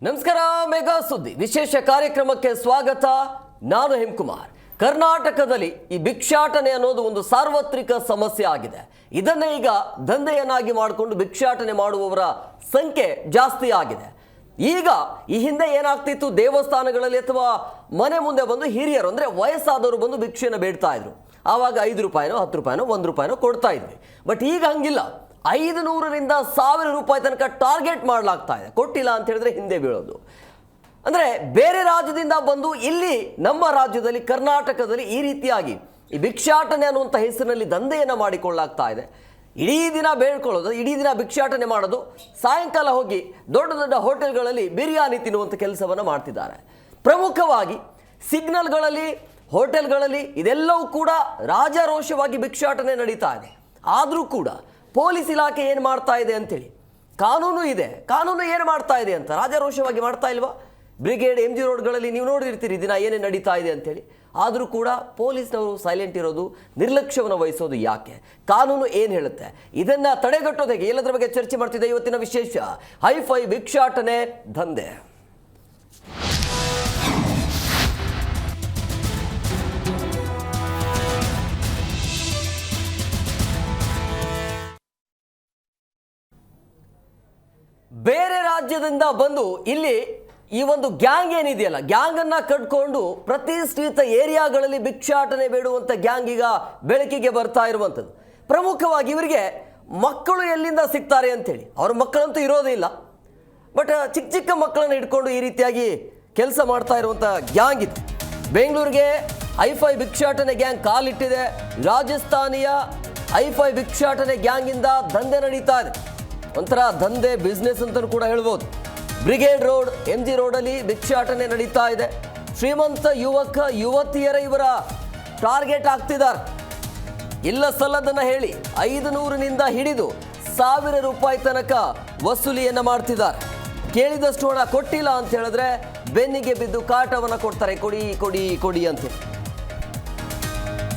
ನಮಸ್ಕಾರ. ಮೆಗಾ ಸುದ್ದಿ ವಿಶೇಷ ಕಾರ್ಯಕ್ರಮಕ್ಕೆ ಸ್ವಾಗತ. ನಾನು ಹೇಮಕುಮಾರ್. ಕರ್ನಾಟಕದಲ್ಲಿ ಈ ಭಿಕ್ಷಾಟನೆ ಅನ್ನೋದು ಒಂದು ಸಾರ್ವತ್ರಿಕ ಸಮಸ್ಯೆ ಆಗಿದೆ. ಇದನ್ನೇ ಈಗ ದಂಧೆಯನ್ನಾಗಿ ಮಾಡಿಕೊಂಡು ಭಿಕ್ಷಾಟನೆ ಮಾಡುವವರ ಸಂಖ್ಯೆ ಜಾಸ್ತಿ ಆಗಿದೆ. ಈಗ ಈ ಹಿಂದೆ ಏನಾಗ್ತಿತ್ತು, ದೇವಸ್ಥಾನಗಳಲ್ಲಿ ಅಥವಾ ಮನೆ ಮುಂದೆ ಬಂದು ಹಿರಿಯರು ಅಂದರೆ ವಯಸ್ಸಾದವರು ಬಂದು ಭಿಕ್ಷೆಯನ್ನು ಬೇಡ್ತಾ ಇದ್ರು. ಆವಾಗ 5 ರೂಪಾಯಿನೋ 10 ರೂಪಾಯಿನೋ 1 ರೂಪಾಯಿನೋ ಕೊಡ್ತಾ ಇದ್ವಿ. ಬಟ್ ಈಗ ಹಂಗಿಲ್ಲ. 500ರಿಂದ 1000 ರೂಪಾಯಿ ತನಕ ಟಾರ್ಗೆಟ್ ಮಾಡಲಾಗ್ತಾ ಇದೆ. ಕೊಟ್ಟಿಲ್ಲ ಅಂತ ಹೇಳಿದ್ರೆ ಹಿಂದೆ ಬೀಳೋದು. ಅಂದರೆ ಬೇರೆ ರಾಜ್ಯದಿಂದ ಬಂದು ಇಲ್ಲಿ ನಮ್ಮ ರಾಜ್ಯದಲ್ಲಿ ಕರ್ನಾಟಕದಲ್ಲಿ ಈ ರೀತಿಯಾಗಿ ಈ ಭಿಕ್ಷಾಟನೆ ಅನ್ನುವಂಥ ಹೆಸರಿನಲ್ಲಿ ದಂಧೆಯನ್ನು ಮಾಡಿಕೊಳ್ಳಲಾಗ್ತಾ ಇದೆ. ಇಡೀ ದಿನ ಬೇಡ್ಕೊಳ್ಳೋದು, ಇಡೀ ದಿನ ಭಿಕ್ಷಾಟನೆ ಮಾಡೋದು, ಸಾಯಂಕಾಲ ಹೋಗಿ ದೊಡ್ಡ ದೊಡ್ಡ ಹೋಟೆಲ್ಗಳಲ್ಲಿ ಬಿರಿಯಾನಿ ತಿನ್ನುವಂಥ ಕೆಲಸವನ್ನು ಮಾಡ್ತಿದ್ದಾರೆ. ಪ್ರಮುಖವಾಗಿ ಸಿಗ್ನಲ್ಗಳಲ್ಲಿ, ಹೋಟೆಲ್ಗಳಲ್ಲಿ ಇದೆಲ್ಲವೂ ಕೂಡ ರಾಜಾರೋಷವಾಗಿ ಭಿಕ್ಷಾಟನೆ ನಡೀತಾ ಇದೆ. ಆದರೂ ಕೂಡ ಪೊಲೀಸ್ ಇಲಾಖೆ ಏನು ಮಾಡ್ತಾ ಇದೆ ಅಂತೇಳಿ, ಕಾನೂನು ಇದೆ, ಕಾನೂನು ಏನು ಮಾಡ್ತಾ ಇದೆ ಅಂತ ರಾಜಾರೋಷವಾಗಿ ಮಾಡ್ತಾ ಇಲ್ವಾ? ಬ್ರಿಗೇಡ್ MG ರೋಡ್ಗಳಲ್ಲಿ ನೀವು ನೋಡಿರ್ತೀರಿ ದಿನ ಏನೇನು ನಡೀತಾ ಇದೆ ಅಂತೇಳಿ. ಆದರೂ ಕೂಡ ಪೊಲೀಸ್ನವರು ಸೈಲೆಂಟ್ ಇರೋದು, ನಿರ್ಲಕ್ಷ್ಯವನ್ನು ವಹಿಸೋದು ಯಾಕೆ? ಕಾನೂನು ಏನು ಹೇಳುತ್ತೆ? ಇದನ್ನು ತಡೆಗಟ್ಟೋದು ಹೇಗೆ? ಎಲ್ಲದರ ಬಗ್ಗೆ ಚರ್ಚೆ ಮಾಡ್ತಿದ್ದೆ. ಇವತ್ತಿನ ವಿಶೇಷ ಹೈಫೈ ಭಿಕ್ಷಾಟನೆ ದಂಧೆ. ಬೇರೆ ರಾಜ್ಯದಿಂದ ಬಂದು ಇಲ್ಲಿ ಈ ಒಂದು ಗ್ಯಾಂಗ್ ಏನಿದೆಯಲ್ಲ, ಗ್ಯಾಂಗನ್ನು ಕಟ್ಕೊಂಡು ಪ್ರತಿಷ್ಠಿತ ಏರಿಯಾಗಳಲ್ಲಿ ಭಿಕ್ಷಾಟನೆ ಬೇಡುವಂಥ ಗ್ಯಾಂಗ್ ಈಗ ಬೆಳಕಿಗೆ ಬರ್ತಾ ಇರುವಂಥದ್ದು. ಪ್ರಮುಖವಾಗಿ ಇವರಿಗೆ ಮಕ್ಕಳು ಎಲ್ಲಿಂದ ಸಿಗ್ತಾರೆ ಅಂತೇಳಿ, ಅವ್ರ ಮಕ್ಕಳಂತೂ ಇರೋದೇ ಇಲ್ಲ. ಬಟ್ ಚಿಕ್ಕ ಚಿಕ್ಕ ಮಕ್ಕಳನ್ನು ಇಟ್ಕೊಂಡು ಈ ರೀತಿಯಾಗಿ ಕೆಲಸ ಮಾಡ್ತಾ ಇರುವಂಥ ಗ್ಯಾಂಗ್ ಇದು. ಬೆಂಗಳೂರಿಗೆ ಹೈಫೈ ಭಿಕ್ಷಾಟನೆ ಗ್ಯಾಂಗ್ ಕಾಲಿಟ್ಟಿದೆ. ರಾಜಸ್ಥಾನಿಯ ಹೈಫೈ ಭಿಕ್ಷಾಟನೆ ಗ್ಯಾಂಗಿಂದ ದಂಧೆ ನಡೀತಾ ಇದೆ. ಒಂಥರ ದಂಧೆ ಬಿಸ್ನೆಸ್ ಅಂತಲೂ ಕೂಡ ಹೇಳ್ಬೋದು. ಬ್ರಿಗೇಡ್ ರೋಡ್, MG ರೋಡಲ್ಲಿ ಭಿಕ್ಷಾಟನೆ ನಡೀತಾ ಇದೆ. ಶ್ರೀಮಂತ ಯುವಕ ಯುವತಿಯರ ಇವರ ಟಾರ್ಗೆಟ್ ಆಗ್ತಿದ್ದಾರೆ. ಇಲ್ಲ ಸಲ್ಲದನ್ನು ಹೇಳಿ 500ನಿಂದ ಹಿಡಿದು 1000 ರೂಪಾಯಿ ತನಕ ವಸೂಲಿಯನ್ನು ಮಾಡ್ತಿದ್ದಾರೆ. ಕೇಳಿದಷ್ಟು ಹಣ ಕೊಟ್ಟಿಲ್ಲ ಅಂತ ಹೇಳಿದ್ರೆ ಬೆನ್ನಿಗೆ ಬಿದ್ದು ಕಾಟವನ್ನು ಕೊಡ್ತಾರೆ, ಕೊಡಿ ಕೊಡಿ ಕೊಡಿ ಅಂತೇಳಿ.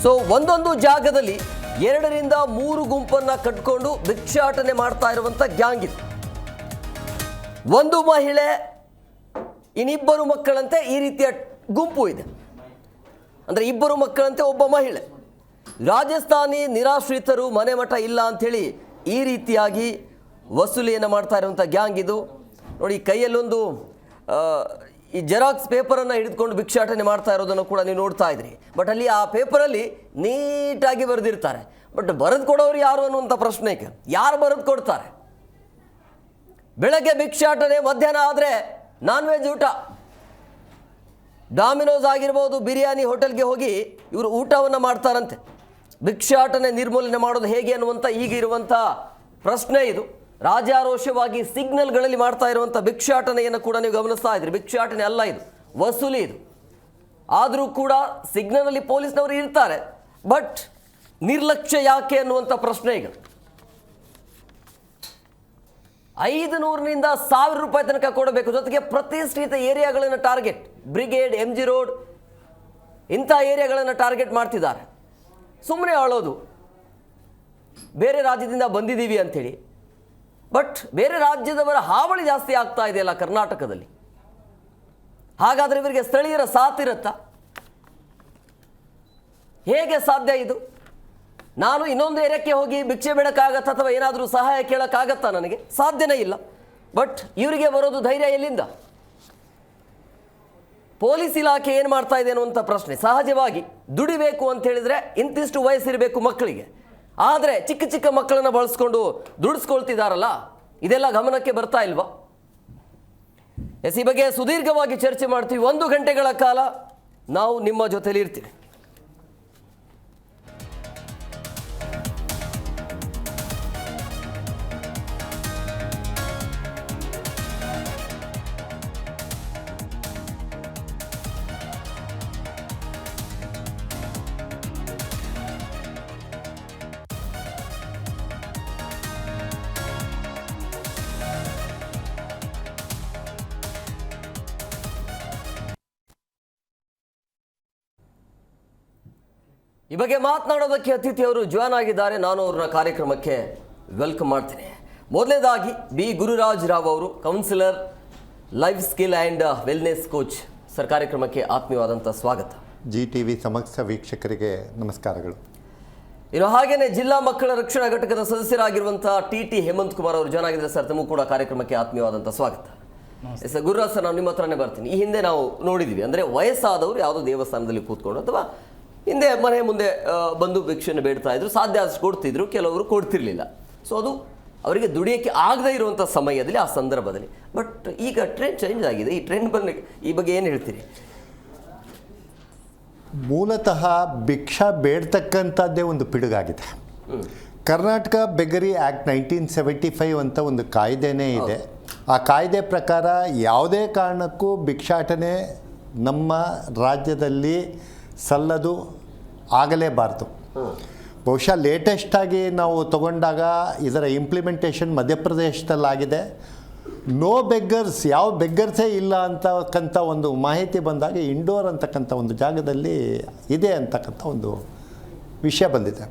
ಸೊ ಒಂದೊಂದು ಜಾಗದಲ್ಲಿ 2ರಿಂದ 3 ಗುಂಪನ್ನು ಕಟ್ಕೊಂಡು ಭಿಕ್ಷಾಟನೆ ಮಾಡ್ತಾ ಇರುವಂಥ ಗ್ಯಾಂಗ್ ಇದು. ಒಂದು ಮಹಿಳೆ, ಇನ್ನಿಬ್ಬರು ಮಕ್ಕಳಂತೆ ಈ ರೀತಿಯ ಗುಂಪು ಇದೆ. ಅಂದರೆ 2 ಮಕ್ಕಳಂತೆ ಒಬ್ಬ ಮಹಿಳೆ. ರಾಜಸ್ಥಾನಿ ನಿರಾಶ್ರಿತರು ಮನೆ ಮಠ ಇಲ್ಲ ಅಂಥೇಳಿ ಈ ರೀತಿಯಾಗಿ ವಸೂಲಿಯನ್ನು ಮಾಡ್ತಾ ಇರುವಂಥ ಗ್ಯಾಂಗ್ ಇದು. ನೋಡಿ, ಕೈಯಲ್ಲೊಂದು ಈ ಜೆರಾಕ್ಸ್ ಪೇಪರನ್ನು ಹಿಡಿದುಕೊಂಡು ಭಿಕ್ಷಾಟನೆ ಮಾಡ್ತಾ ಇರೋದನ್ನು ಕೂಡ ನೀವು ನೋಡ್ತಾ ಇದ್ರಿ. ಬಟ್ ಅಲ್ಲಿ ಆ ಪೇಪರಲ್ಲಿ ನೀಟಾಗಿ ಬರೆದಿರ್ತಾರೆ. ಬಟ್ ಬರೆದು ಕೊಡೋರು ಯಾರು ಅನ್ನುವಂಥ ಪ್ರಶ್ನೆಗೆ, ಯಾರು ಬರೆದು ಕೊಡ್ತಾರೆ? ಬೆಳಗ್ಗೆ ಭಿಕ್ಷಾಟನೆ, ಮಧ್ಯಾಹ್ನ ಆದರೆ ನಾನ್ ವೆಜ್ ಊಟ. ಡಾಮಿನೋಸ್ ಆಗಿರ್ಬೋದು, ಬಿರಿಯಾನಿ ಹೋಟೆಲ್ಗೆ ಹೋಗಿ ಇವರು ಊಟವನ್ನು ಮಾಡ್ತಾರಂತೆ. ಭಿಕ್ಷಾಟನೆ ನಿರ್ಮೂಲನೆ ಮಾಡೋದು ಹೇಗೆ ಅನ್ನುವಂಥ ಈಗಿರುವಂಥ ಪ್ರಶ್ನೆ ಇದು. ರಾಜಾರೋಷವಾಗಿ ಸಿಗ್ನಲ್ಗಳಲ್ಲಿ ಮಾಡ್ತಾ ಇರುವಂಥ ಭಿಕ್ಷಾಟನೆಯನ್ನು ಕೂಡ ನೀವು ಗಮನಿಸ್ತಾ ಇದ್ರಿ. ಭಿಕ್ಷಾಟನೆ ಅಲ್ಲ ಇದು, ವಸೂಲಿ ಇದು. ಆದರೂ ಕೂಡ ಸಿಗ್ನಲಲ್ಲಿ ಪೊಲೀಸ್ನವರು ಇರ್ತಾರೆ. ಬಟ್ ನಿರ್ಲಕ್ಷ್ಯ ಯಾಕೆ ಅನ್ನುವಂಥ ಪ್ರಶ್ನೆ ಈಗ. 500ನಿಂದ 1000 ರೂಪಾಯಿ ತನಕ ಕೊಡಬೇಕು. ಜೊತೆಗೆ ಪ್ರತಿಷ್ಠಿತ ಏರಿಯಾಗಳನ್ನು ಟಾರ್ಗೆಟ್, ಬ್ರಿಗೇಡ್, MG ರೋಡ್ ಇಂಥ ಏರಿಯಾಗಳನ್ನು ಟಾರ್ಗೆಟ್ ಮಾಡ್ತಿದ್ದಾರೆ. ಸುಮ್ಮನೆ ಆಳೋದು, ಬೇರೆ ರಾಜ್ಯದಿಂದ ಬಂದಿದ್ದೀವಿ ಅಂಥೇಳಿ. ಬಟ್ ಬೇರೆ ರಾಜ್ಯದವರ ಹಾವಳಿ ಜಾಸ್ತಿ ಆಗ್ತಾ ಇದೆಯಲ್ಲ ಕರ್ನಾಟಕದಲ್ಲಿ. ಹಾಗಾದರೆ ಇವರಿಗೆ ಸ್ಥಳೀಯರ ಸಾಥ್ ಇರುತ್ತಾ? ಹೇಗೆ ಸಾಧ್ಯ ಇದು? ನಾನು ಇನ್ನೊಂದು ಏರಿಯಾಕ್ಕೆ ಹೋಗಿ ಭಿಕ್ಷೆ ಬೇಡಕ್ಕಾಗತ್ತಾ ಅಥವಾ ಏನಾದರೂ ಸಹಾಯ ಕೇಳೋಕ್ಕಾಗತ್ತಾ? ನನಗೆ ಸಾಧ್ಯನೇ ಇಲ್ಲ. ಬಟ್ ಇವರಿಗೆ ಬರೋದು ಧೈರ್ಯ ಎಲ್ಲಿಂದ? ಪೊಲೀಸ್ ಇಲಾಖೆ ಏನು ಮಾಡ್ತಾ ಇದೆ ಅನ್ನುವಂಥ ಪ್ರಶ್ನೆ. ಸಹಜವಾಗಿ ದುಡಿಬೇಕು ಅಂತ ಹೇಳಿದರೆ ಇಂತಿಷ್ಟು ವಯಸ್ಸಿರಬೇಕು ಮಕ್ಕಳಿಗೆ. ಆದರೆ ಚಿಕ್ಕ ಚಿಕ್ಕ ಮಕ್ಕಳನ್ನು ಬಳಸ್ಕೊಂಡು ದುಡಿಸ್ಕೊಳ್ತಿದ್ದಾರಲ್ಲ, ಇದೆಲ್ಲ ಗಮನಕ್ಕೆ ಬರ್ತಾ ಇಲ್ವಾ? ಈ ಬಗ್ಗೆ ಸುದೀರ್ಘವಾಗಿ ಚರ್ಚೆ ಮಾಡ್ತೀವಿ. 1 ಗಂಟೆಗಳ ಕಾಲ ನಾವು ನಿಮ್ಮ ಜೊತೆಲಿ ಇರ್ತೀವಿ. ಈ ಬಗ್ಗೆ ಮಾತನಾಡೋದಕ್ಕೆ ಅತಿಥಿಯವರು ಜಾಯ್ನ್ ಆಗಿದ್ದಾರೆ. ನಾನು ಅವ್ರನ್ನ ಕಾರ್ಯಕ್ರಮಕ್ಕೆ ವೆಲ್ಕಮ್ ಮಾಡ್ತೀನಿ. ಮೊದಲನೇದಾಗಿ ಬಿ ಗುರುರಾಜ್ ರಾವ್ ಅವರು, counsellor, life skill and wellness coach sir, ಕಾರ್ಯಕ್ರಮಕ್ಕೆ ಆತ್ಮೀಯವಾದಂಥ ಸ್ವಾಗತ. GTV ಸಮಸ್ತ ವೀಕ್ಷಕರಿಗೆ ನಮಸ್ಕಾರಗಳು. ಇನ್ನು ಹಾಗೇನೆ ಜಿಲ್ಲಾ ಮಕ್ಕಳ ರಕ್ಷಣಾ ಘಟಕದ ಸದಸ್ಯರಾಗಿರುವಂಥ TT ಹೇಮಂತ್ ಕುಮಾರ್ ಅವರು ಜಾಯ್ನ್ ಆಗಿದ್ದಾರೆ. ಸರ್, ತಮಗೂ ಕೂಡ ಕಾರ್ಯಕ್ರಮಕ್ಕೆ ಆತ್ಮೀಯವಾದಂಥ ಸ್ವಾಗತ. ಸರ್ ಗುರುರಾಜ್ ಸರ್, ನಾನು ನಿಮ್ಮ ಹತ್ರನೇ ಬರ್ತೀನಿ. ಈ ಹಿಂದೆ ನಾವು ನೋಡಿದ್ದೀವಿ, ಅಂದರೆ ವಯಸ್ಸಾದವರು ಯಾವುದೋ ದೇವಸ್ಥಾನದಲ್ಲಿ ಕೂತ್ಕೊಂಡು ಅಥವಾ ಹಿಂದೆ ಮನೆ ಮುಂದೆ ಬಂದು ಭಿಕ್ಷೆಯನ್ನು ಬೇಡ್ತಾ ಇದ್ರು, ಸಾಧ್ಯ ಆದಷ್ಟು ಕೊಡ್ತಿದ್ರು, ಕೆಲವರು ಕೊಡ್ತಿರ್ಲಿಲ್ಲ. ಸೊ ಅದು ಅವರಿಗೆ ದುಡಿಯೋಕ್ಕೆ ಆಗದೇ ಇರುವಂಥ ಸಮಯದಲ್ಲಿ, ಆ ಸಂದರ್ಭದಲ್ಲಿ. ಬಟ್ ಈಗ ಟ್ರೆಂಡ್ ಚೇಂಜ್ ಆಗಿದೆ. ಈ ಟ್ರೆಂಡ್ ಈ ಬಗ್ಗೆ ಏನು ಹೇಳ್ತೀರಿ? ಮೂಲತಃ ಭಿಕ್ಷಾ ಬೇಡ್ತಕ್ಕಂಥದ್ದೇ ಒಂದು ಪಿಡುಗಾಗಿದೆ. ಕರ್ನಾಟಕ ಬೆಗರಿ ಆ್ಯಕ್ಟ್ 1975 ಅಂತ ಒಂದು ಕಾಯ್ದೆನೇ ಇದೆ. ಆ ಕಾಯ್ದೆ ಪ್ರಕಾರ ಯಾವುದೇ ಕಾರಣಕ್ಕೂ ಭಿಕ್ಷಾಟನೆ ನಮ್ಮ ರಾಜ್ಯದಲ್ಲಿ ಸಲ್ಲದು, ಆಗಲೇಬಾರ್ದು. ಬಹುಶಃ ಲೇಟೆಸ್ಟಾಗಿ ನಾವು ತಗೊಂಡಾಗ ಇದರ ಇಂಪ್ಲಿಮೆಂಟೇಷನ್ ಮಧ್ಯಪ್ರದೇಶದಲ್ಲಾಗಿದೆ. ನೋ ಬೆಗ್ಗರ್ಸ್, ಯಾವ ಬೆಗ್ಗರ್ಸೇ ಇಲ್ಲ ಅಂತಕ್ಕಂಥ ಒಂದು ಮಾಹಿತಿ ಬಂದಾಗ ಇಂಡೋರ್ ಅಂತಕ್ಕಂಥ ಒಂದು ಜಾಗದಲ್ಲಿ ಇದೆ ಅಂತಕ್ಕಂಥ ಒಂದು ವಿಷಯ ಬಂದಿದೆ.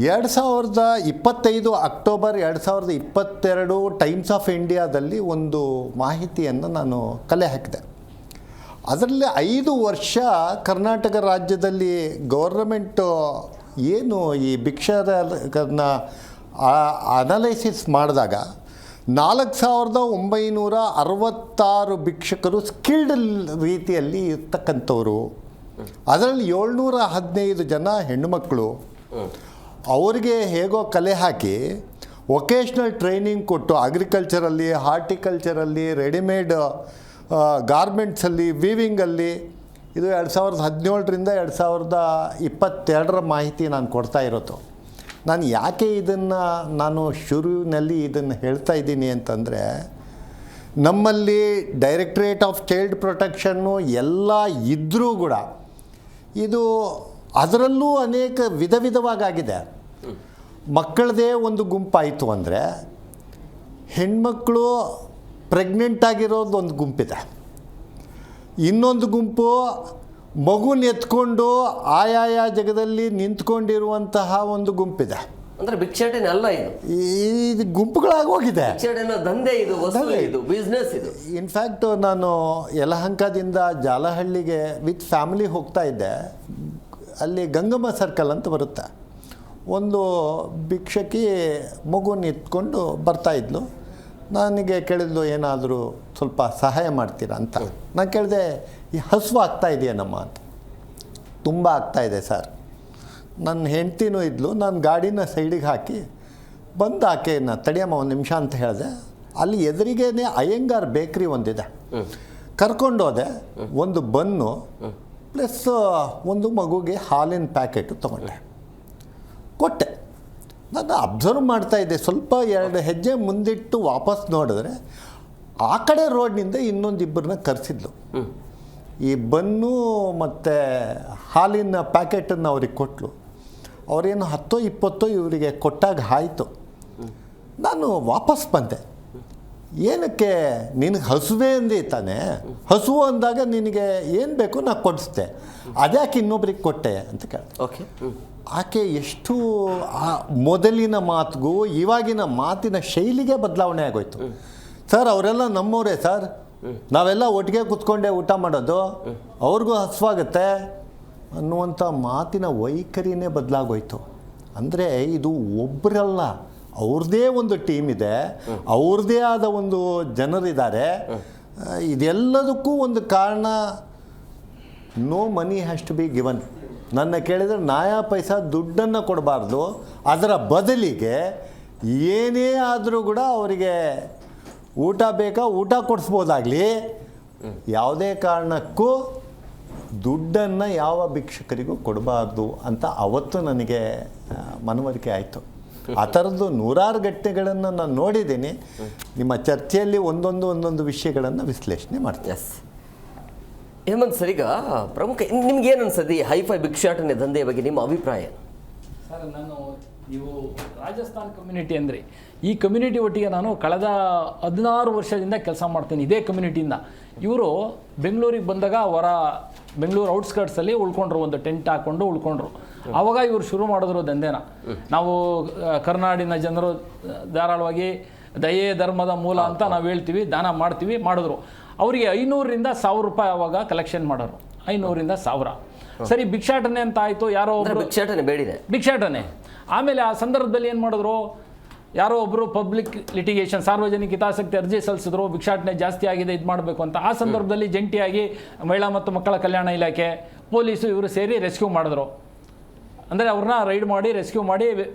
2025 ಅಕ್ಟೋಬರ್ 2022 ಟೈಮ್ಸ್ ಆಫ್ ಇಂಡಿಯಾದಲ್ಲಿ ಒಂದು ಮಾಹಿತಿಯನ್ನು ನಾನು ಕಲೆ ಹಾಕಿದೆ. ಅದರಲ್ಲಿ 5 ವರ್ಷ ಕರ್ನಾಟಕ ರಾಜ್ಯದಲ್ಲಿ ಗೌರ್ನಮೆಂಟು ಏನು ಈ ಭಿಕ್ಷಾಟನ ಅನಾಲಿಸಿಸ್ ಮಾಡಿದಾಗ 4966 ಭಿಕ್ಷಕರು ಸ್ಕಿಲ್ಡ್ ರೀತಿಯಲ್ಲಿ ಇರ್ತಕ್ಕಂಥವ್ರು. ಅದರಲ್ಲಿ 715 ಜನ ಹೆಣ್ಣುಮಕ್ಕಳು. ಅವರಿಗೆ ಹೇಗೋ ಕಲೆ ಹಾಕಿ ವೊಕೇಶ್ನಲ್ ಟ್ರೈನಿಂಗ್ ಕೊಟ್ಟು ಅಗ್ರಿಕಲ್ಚರಲ್ಲಿ, ಹಾರ್ಟಿಕಲ್ಚರಲ್ಲಿ, ರೆಡಿಮೇಡ್ ಗಾರ್ಮೆಂಟ್ಸಲ್ಲಿ, ವೀವಿಂಗಲ್ಲಿ, ಇದು 2017ರಿಂದ 2022 ಮಾಹಿತಿ ನಾನು ಕೊಡ್ತಾ ಇರೋದು. ನಾನು ಯಾಕೆ ನಾನು ಶುರುವಿನಲ್ಲಿ ಇದನ್ನು ಹೇಳ್ತಾ ಇದ್ದೀನಿ ಅಂತಂದರೆ, ನಮ್ಮಲ್ಲಿ ಡೈರೆಕ್ಟ್ರೇಟ್ ಆಫ್ ಚೈಲ್ಡ್ ಪ್ರೊಟೆಕ್ಷನ್ನು ಎಲ್ಲ ಇದ್ದರೂ ಕೂಡ ಇದು ಅದರಲ್ಲೂ ಅನೇಕ ವಿಧವಾಗಿದೆ. ಮಕ್ಕಳದೇ ಒಂದು ಗುಂಪಾಯಿತು ಅಂದರೆ, ಹೆಣ್ಮಕ್ಕಳು ಪ್ರೆಗ್ನೆಂಟ್ ಆಗಿರೋದು ಒಂದು ಗುಂಪಿದೆ. ಇನ್ನೊಂದು ಗುಂಪು ಮಗುನ ಎತ್ಕೊಂಡು ಆಯಾಯ ಜಾಗದಲ್ಲಿ ನಿಂತ್ಕೊಂಡಿರುವಂತಹ ಒಂದು ಗುಂಪಿದೆ. ಅಂದರೆ ಭಿಕ್ಷಾಟನೆ ಅಲ್ಲ ಇದು, ಈ ಗುಂಪುಗಳಾಗೋಗಿದೆ. ದಂಧೆ ಇದು, ಇದು ಬಿಸ್ನೆಸ್ ಇದು. ಇನ್ಫ್ಯಾಕ್ಟ್ ನಾನು ಯಲಹಂಕದಿಂದ ಜಾಲಹಳ್ಳಿಗೆ ವಿತ್ ಫ್ಯಾಮಿಲಿ ಹೋಗ್ತಾ ಇದ್ದೆ. ಅಲ್ಲಿ ಗಂಗಮ್ಮ ಸರ್ಕಲ್ ಅಂತ ಬರುತ್ತೆ. ಒಂದು ಭಿಕ್ಷಕಿ ಮಗುನ ಎತ್ಕೊಂಡು ಬರ್ತಾಯಿದ್ಲು. ನನಗೆ ಕೇಳಿದ್ಲು, ಏನಾದರೂ ಸ್ವಲ್ಪ ಸಹಾಯ ಮಾಡ್ತೀರಾ ಅಂತ. ನಾನು ಕೇಳಿದೆ, ಈ ಹಸುವು ಆಗ್ತಾ ಇದೆಯೇನಮ್ಮ ಅಂತ. ತುಂಬ ಆಗ್ತಾಯಿದೆ ಸರ್. ನನ್ನ ಹೆಂಡ್ತಿನೂ ಇದ್ಲು. ನಾನು ಗಾಡಿನ ಸೈಡಿಗೆ ಹಾಕಿ ಬಂದು ಆಕೆನ ತಡಿಯಮ್ಮ ಒಂದು ನಿಮಿಷ ಅಂತ ಹೇಳಿದೆ. ಅಲ್ಲಿ ಎದುರಿಗೇನೆ ಅಯ್ಯಂಗಾರ್ ಬೇಕ್ರಿ ಒಂದಿದೆ. ಕರ್ಕೊಂಡೋದೆ. ಒಂದು ಬನ್ನು ಪ್ಲಸ್ ಒಂದು ಮಗುಗೆ ಹಾಲಿನ ಪ್ಯಾಕೆಟು ತೊಗೊಂಡೆ, ಕೊಟ್ಟೆ. ನಾನು ಅಬ್ಸರ್ವ್ ಮಾಡ್ತಾಯಿದ್ದೆ. ಸ್ವಲ್ಪ 2 ಹೆಜ್ಜೆ ಮುಂದಿಟ್ಟು ವಾಪಸ್ ನೋಡಿದ್ರೆ ಆ ಕಡೆ ರೋಡ್ನಿಂದ ಇನ್ನೊಂದಿಬ್ಬರನ್ನ ಕರೆಸಿದ್ಲು. ಈ ಬನ್ನು ಮತ್ತು ಹಾಲಿನ ಪ್ಯಾಕೆಟನ್ನು ಅವ್ರಿಗೆ ಕೊಟ್ಟಳು. ಅವರೇನು 10-20 ಇವರಿಗೆ ಕೊಟ್ಟಾಗ ಆಯಿತು. ನಾನು ವಾಪಸ್ ಬಂದೆ. ಏನಕ್ಕೆ, ನಿನಗೆ ಹಸುವೆ ಅಂದಿ ತಾನೆ, ಹಸುವು ಅಂದಾಗ ನಿನಗೆ ಏನು ಬೇಕು ನಾನು ಕೊಡಿಸ್ದೆ, ಅದ್ಯಾಕೆ ಇನ್ನೊಬ್ರಿಗೆ ಕೊಟ್ಟೆ ಅಂತ ಕೇಳಿದೆ. ಓಕೆ. ಆಕೆ ಎಷ್ಟು ಮೊದಲಿನ ಮಾತಿಗೂ ಇವಾಗಿನ ಮಾತಿನ ಶೈಲಿಗೆ ಬದಲಾವಣೆ ಆಗೋಯ್ತು. ಸರ್, ಅವರೆಲ್ಲ ನಮ್ಮವರೇ ಸರ್, ನಾವೆಲ್ಲ ಒಟ್ಟಿಗೆ ಕೂತ್ಕೊಂಡೆ ಊಟ ಮಾಡೋದು, ಅವ್ರಿಗೂ ಹಸುವಾಗುತ್ತೆ ಅನ್ನುವಂಥ ಮಾತಿನ ವೈಖರಿನೇ ಬದಲಾಗೋಯ್ತು. ಅಂದರೆ ಇದು ಒಬ್ಬರಲ್ಲ, ಅವ್ರದ್ದೇ ಒಂದು ಟೀಮ್ ಇದೆ, ಅವ್ರದ್ದೇ ಆದ ಒಂದು ಜನರಿದ್ದಾರೆ. ಇದೆಲ್ಲದಕ್ಕೂ ಒಂದು ಕಾರಣ, no money has to be given. ನನ್ನ ಕೇಳಿದರೆ ನಯಾ ಪೈಸಾ ದುಡ್ಡನ್ನು ಕೊಡಬಾರ್ದು, ಅದರ ಬದಲಿಗೆ ಏನೇ ಆದರೂ ಕೂಡ ಅವರಿಗೆ ಊಟ ಬೇಕಾ ಊಟ ಕೊಡಿಸ್ಬೋದಾಗಲಿ, ಯಾವುದೇ ಕಾರಣಕ್ಕೂ ದುಡ್ಡನ್ನು ಯಾವ ಭಿಕ್ಷಕರಿಗೂ ಕೊಡಬಾರ್ದು ಅಂತ ಅವತ್ತು ನನಗೆ ಮನವರಿಕೆ ಆಯಿತು. ಆ ಥರದ್ದು 100 ಘಟನೆಗಳನ್ನು ನಾನು ನೋಡಿದ್ದೀನಿ. ನಿಮ್ಮ ಚರ್ಚೆಯಲ್ಲಿ ಒಂದೊಂದು ವಿಷಯಗಳನ್ನು ವಿಶ್ಲೇಷಣೆ ಮಾಡ್ತೀನಿ. ಎಸ್ ಹೇಮಂತ್ ಸರ್, ಈಗ ಪ್ರಮುಖ ನಿಮ್ಗೇನು ಅನ್ಸದೆ ಈ ಹೈಫೈ ಭಿಕ್ಷಾಟನೆ ದಂಧೆಯ ಬಗ್ಗೆ ನಿಮ್ಮ ಅಭಿಪ್ರಾಯ? ಸರ್, ನೀವು ರಾಜಸ್ಥಾನ್ ಕಮ್ಯುನಿಟಿ ಅಂದರೆ ಈ ಕಮ್ಯುನಿಟಿ ಒಟ್ಟಿಗೆ ನಾನು ಕಳೆದ 16 ವರ್ಷದಿಂದ ಕೆಲಸ ಮಾಡ್ತೀನಿ ಇದೇ ಕಮ್ಯುನಿಟಿಯಿಂದ. ಇವರು ಬೆಂಗಳೂರಿಗೆ ಬಂದಾಗ ಬೆಂಗಳೂರು ಔಟ್ಸ್ಕರ್ಟ್ಸಲ್ಲಿ ಉಳ್ಕೊಂಡ್ರು, ಒಂದು ಟೆಂಟ್ ಹಾಕ್ಕೊಂಡು ಉಳ್ಕೊಂಡ್ರು. ಆವಾಗ ಇವರು ಶುರು ಮಾಡಿದ್ರು ದಂಧೆನ. ನಾವು ಕರ್ನಾಡಿನ ಜನರು ಧಾರಾಳವಾಗಿ ದಯೆ ಧರ್ಮದ ಮೂಲ ಅಂತ ನಾವು ಹೇಳ್ತೀವಿ, ದಾನ ಮಾಡ್ತೀವಿ, ಮಾಡಿದ್ರು. ಅವರಿಗೆ 500ರಿಂದ 1000 ರೂಪಾಯಿ ಅವಾಗ ಕಲೆಕ್ಷನ್ ಮಾಡೋರು, 500ರಿಂದ 1000. ಸರಿ, ಭಿಕ್ಷಾಟನೆ ಅಂತ ಆಯಿತು, ಯಾರೋ ಒಬ್ಬರು ಭಿಕ್ಷಾಟನೆ ಬೇಡಿದೆ, ಭಿಕ್ಷಾಟನೆ. ಆಮೇಲೆ ಆ ಸಂದರ್ಭದಲ್ಲಿ ಏನು ಮಾಡಿದ್ರು, ಯಾರೋ ಒಬ್ಬರು ಪಬ್ಲಿಕ್ ಲಿಟಿಗೇಷನ್, ಸಾರ್ವಜನಿಕ ಹಿತಾಸಕ್ತಿ ಅರ್ಜಿ ಸಲ್ಲಿಸಿದ್ರು, ಭಿಕ್ಷಾಟನೆ ಜಾಸ್ತಿ ಆಗಿದೆ, ಇದು ಮಾಡಬೇಕು ಅಂತ. ಆ ಸಂದರ್ಭದಲ್ಲಿ ಜಂಟಿಯಾಗಿ ಮಹಿಳಾ ಮತ್ತು ಮಕ್ಕಳ ಕಲ್ಯಾಣ ಇಲಾಖೆ, ಪೊಲೀಸು ಇವರು ಸೇರಿ ರೆಸ್ಕ್ಯೂ ಮಾಡಿದ್ರು. ಅಂದರೆ ಅವ್ರನ್ನ ರೈಡ್ ಮಾಡಿ ರೆಸ್ಕ್ಯೂ ಮಾಡಿ